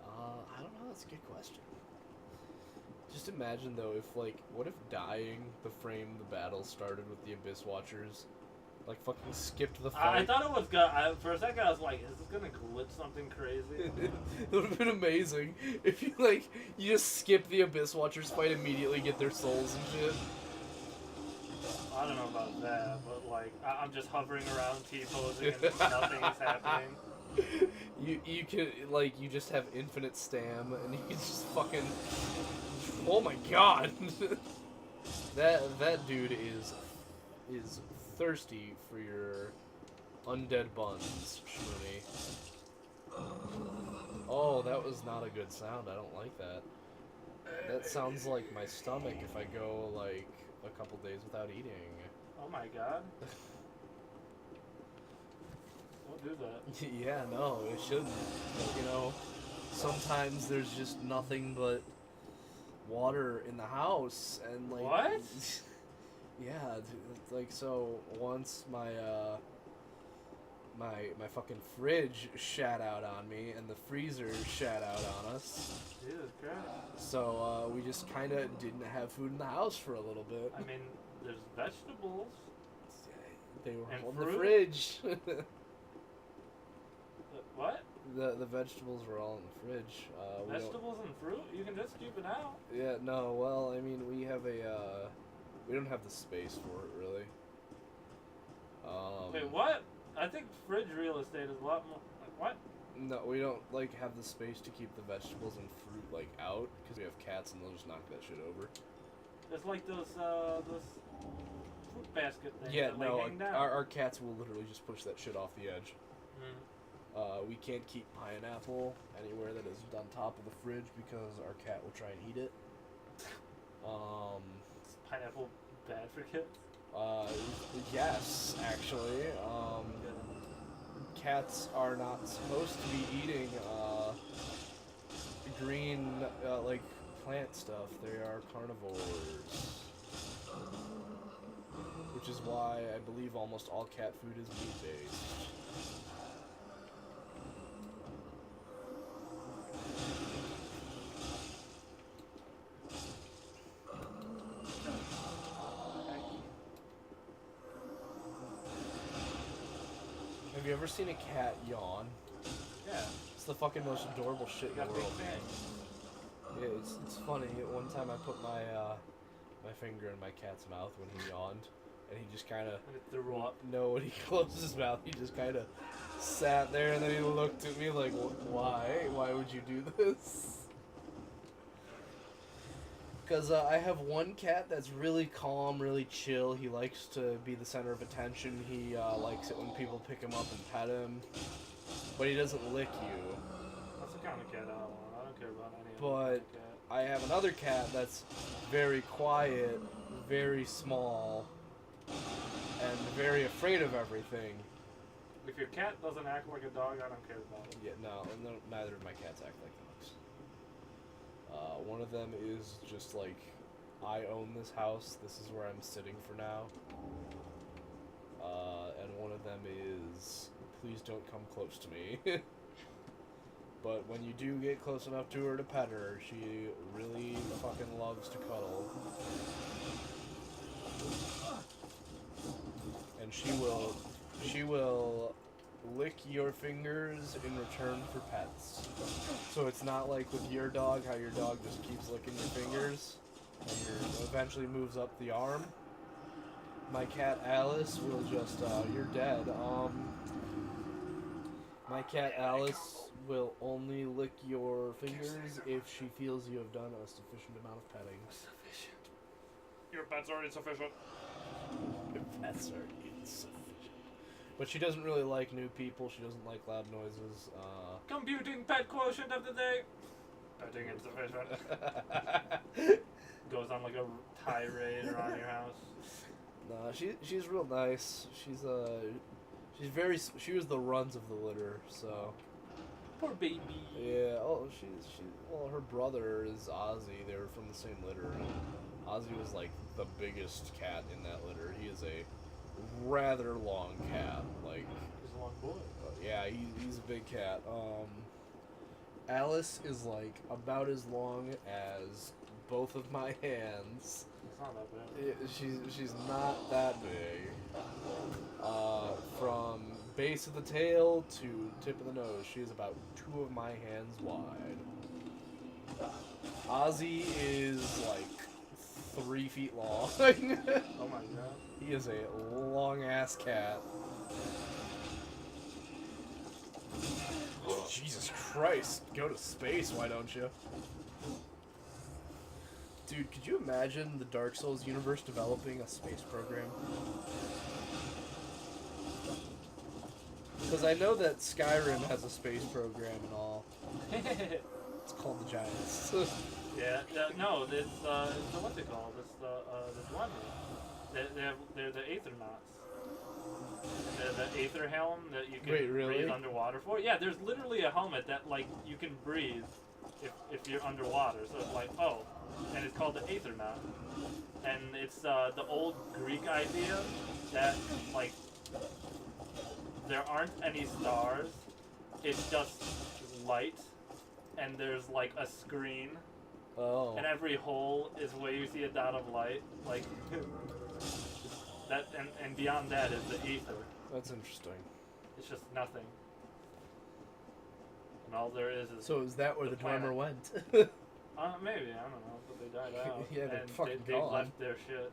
I don't know, that's a good question. Just imagine, though, if, like, what if dying the frame the battle started with the Abyss Watchers, like, fucking skipped the fight? I thought it was gonna. For a second, I was like, "Is this gonna glitch something crazy?" It would have been amazing if you, like, you just skip the Abyss Watchers fight, immediately get their souls and shit. I don't know about that, but like, I'm just hovering around T-posing and nothing is happening. You could, like, you just have infinite stam, and you can just fucking... Oh my god! that dude is thirsty for your undead buns, Shmoony. Oh, that was not a good sound. I don't like that. That sounds like my stomach if I go, like, a couple days without eating. Oh my god! Don't do that. Yeah, no, it shouldn't. But, you know, sometimes there's just nothing but water in the house, and like. What? Yeah, like, so once my my fucking fridge shat out on me, and the freezer shat out on us. Jesus Christ! So we just kind of didn't have food in the house for a little bit. I mean, there's vegetables. They were And all in the fruit? fridge. What? The vegetables were all in the fridge. We don't- Vegetables and fruit? You can just keep it out. Yeah, no, well, I mean, we have a, we don't have the space for it, really. Wait, what? I think fridge real estate is a lot more. Like, what? No, we don't, like, have the space to keep the vegetables and fruit, like, out, because we have cats and they'll just knock that shit over. It's like those fruit basket things Yeah, that, no, like, hang down. our cats will literally just push that shit off the edge. Mm. We can't keep pineapple anywhere that isn't on top of the fridge because our cat will try and eat it. Is pineapple bad for kids? Yes, actually. Cats are not supposed to be eating, green, like, plant stuff. They are carnivores. which is why I believe almost all cat food is meat-based. Have you ever seen a cat yawn? Yeah. It's the fucking most adorable shit in You the got big world, man. fangs. Yeah, it's funny. One time I put my my finger in my cat's mouth when he yawned, and he just kind of... And it threw up. No, when he closed his mouth, he just kind of sat there, and then he looked at me like, why? Why would you do this? Because I have one cat that's really calm, really chill. He likes to be the center of attention. He likes it when people pick him up and pet him. But he doesn't lick you. That's the kind of cat I want. I don't care about any But other cat. I have another cat that's very quiet, very small, and very afraid of everything. If your cat doesn't act like a dog, I don't care about it. Yeah, no, neither of my cats act like dogs. One of them is just like, I own this house, this is where I'm sitting for now. And one of them is, please don't come close to me. But when you do get close enough to her to pet her, she really fucking loves to cuddle. And she will lick your fingers in return for pets. So it's not like with your dog, how your dog just keeps licking your fingers and eventually moves up the arm. My cat Alice will just, you're dead. My cat Alice will only lick your fingers if she feels you have done a sufficient amount of petting. Sufficient. Your pet's already sufficient. Your pets are insufficient. But she doesn't really like new people. She doesn't like loud noises. Computing pet quotient of the day. Petting insufficient. Goes on like a tirade around your house. Nah, she's real nice. She was the runs of the litter, so. Poor baby. Yeah, well, her brother is Ozzy. They were from the same litter, and Ozzy was like the biggest cat in that litter. He is a rather long cat, like. He's a long boy. Yeah, he's a big cat. Alice is like about as long as both of my hands. It's not that bad. She's not that big. From base of the tail to tip of the nose, she is about 2 of my hands wide. Ozzy is like 3 feet long. Oh my god. He is a long ass cat. Jesus Christ, go to space, why don't you? Dude, could you imagine the Dark Souls universe developing a space program? Because I know that Skyrim has a space program and all. It's called the Giants. Yeah, no, it's what's it called? It's the Dwemer. They're the Aethernauts. The Aether helm that you can Wait, really? breathe underwater for. Yeah, there's literally a helmet that like you can breathe if you're underwater. So it's like, oh, and it's called the Aethernaut. And it's the old Greek idea that like there aren't any stars. It's just light, and there's like a screen. Oh. And every hole is where you see a dot of light, like that, and beyond that is the ether. That's interesting. It's just nothing, and all there is. So is that where the planet. Dwemer went? Maybe, I don't know, but they died out. Yeah, they're and fucking they gone. left their shit.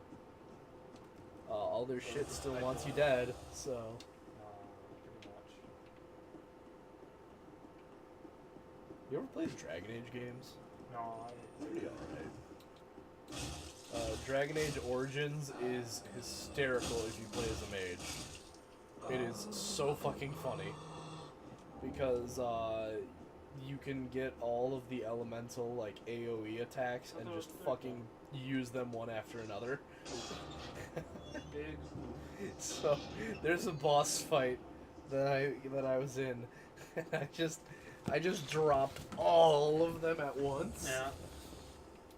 All their shit still wants you dead, so. Pretty much. You ever played the Dragon Age games? No, Pretty alright. Dragon Age Origins is hysterical if you play as a mage. It is so fucking funny. Because, you can get all of the elemental, like, AoE attacks and just fucking use them one after another. big. So, there's a boss fight that I was in, and I just dropped all of them at once. Yeah.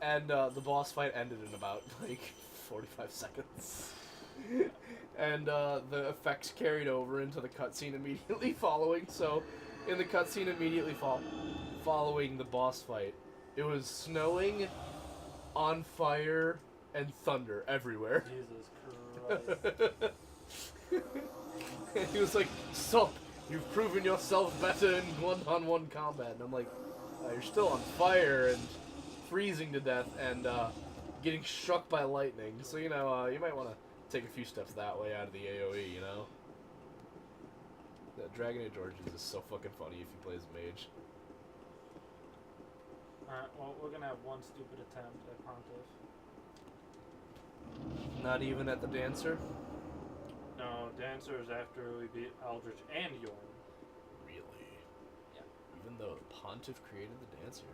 And the boss fight ended in about, like, 45 seconds. And the effects carried over into the cutscene immediately following. So, in the cutscene immediately following the boss fight, it was snowing, on fire, and thunder everywhere. Jesus Christ. And he was like, "Stop! You've proven yourself better in one-on-one combat." And I'm like, "You're still on fire and freezing to death and getting struck by lightning. So you know, you might want to take a few steps that way out of the AOE. You know." That Dragon Age Origins is so fucking funny if you play as a mage. Alright, well, we're gonna have one stupid attempt at Pontiff. Not even at the dancer. No, Dancer is after we beat Aldrich and Yorn. Really? Yeah. Even though the Pontiff created the dancer.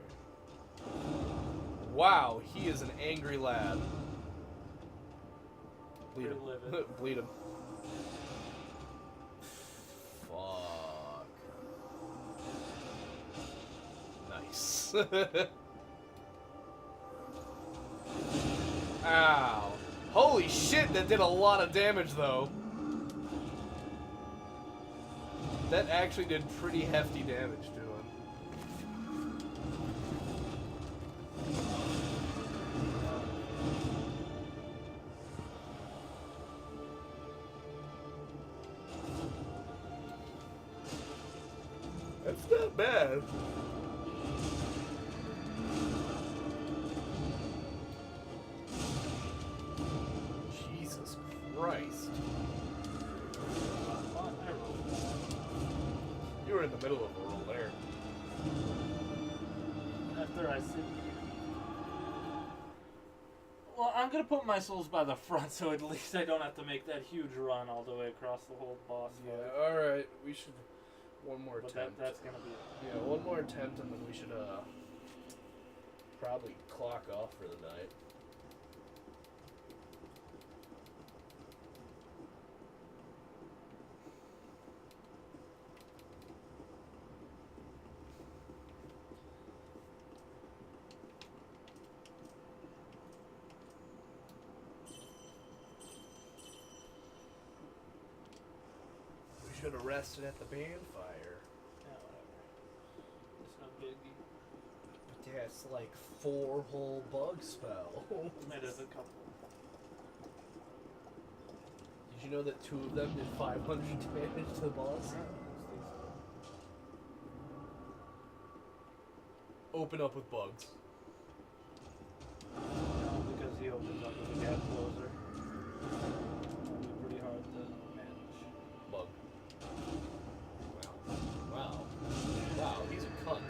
Wow, he is an angry lad. Bleed him. Pretty livid. Bleed him. Fuck. Nice. Ow. Holy shit, that did a lot of damage though. That actually did pretty hefty damage to him. That's not bad. Jesus Christ. You were in the middle of a roll there. After I see. Well, I'm gonna put my souls by the front so at least I don't have to make that huge run all the way across the whole boss fight. Yeah, alright. We should... One more But attempt. that's gonna be it. Yeah, one more attempt and then we should, probably clock off for the night. We should have rested at the band fire. Yeah, whatever. It's no biggie. But yeah, it's like 4 whole bug spells. It is a couple. Did you know that 2 of them did 500 damage to the boss? Open up with bugs. No, because he opens up with a gap closer. It'll be pretty hard to manage. Bug. Wow. Wow. Wow, he's a cunt.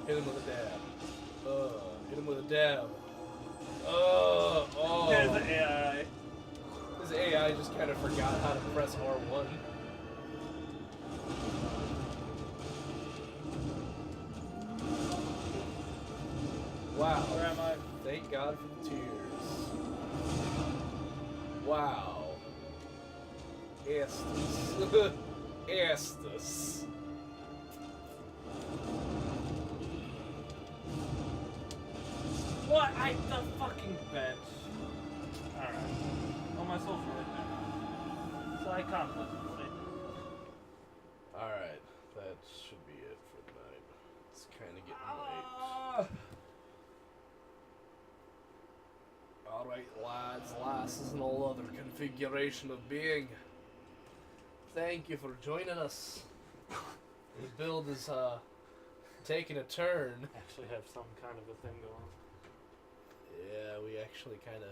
Hit him with a dab. Hit him with a dab. Oh. There's the AI. His AI just kind of forgot how to press R1. Wow. Where am I? Thank God for the tears. Wow. Estes. Estes. What? The fucking bench. Alright. Oh, my soul's really bad. So I contemplated. Alright, that should be it for the night. It's kind of getting late. Alright, lads, lasses, and all other configuration of being. Thank you for joining us. The build is, taking a turn. Actually have some kind of a thing going. Yeah, we actually kind of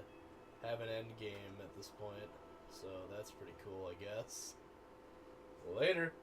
have an end game at this point, so that's pretty cool, I guess. Later.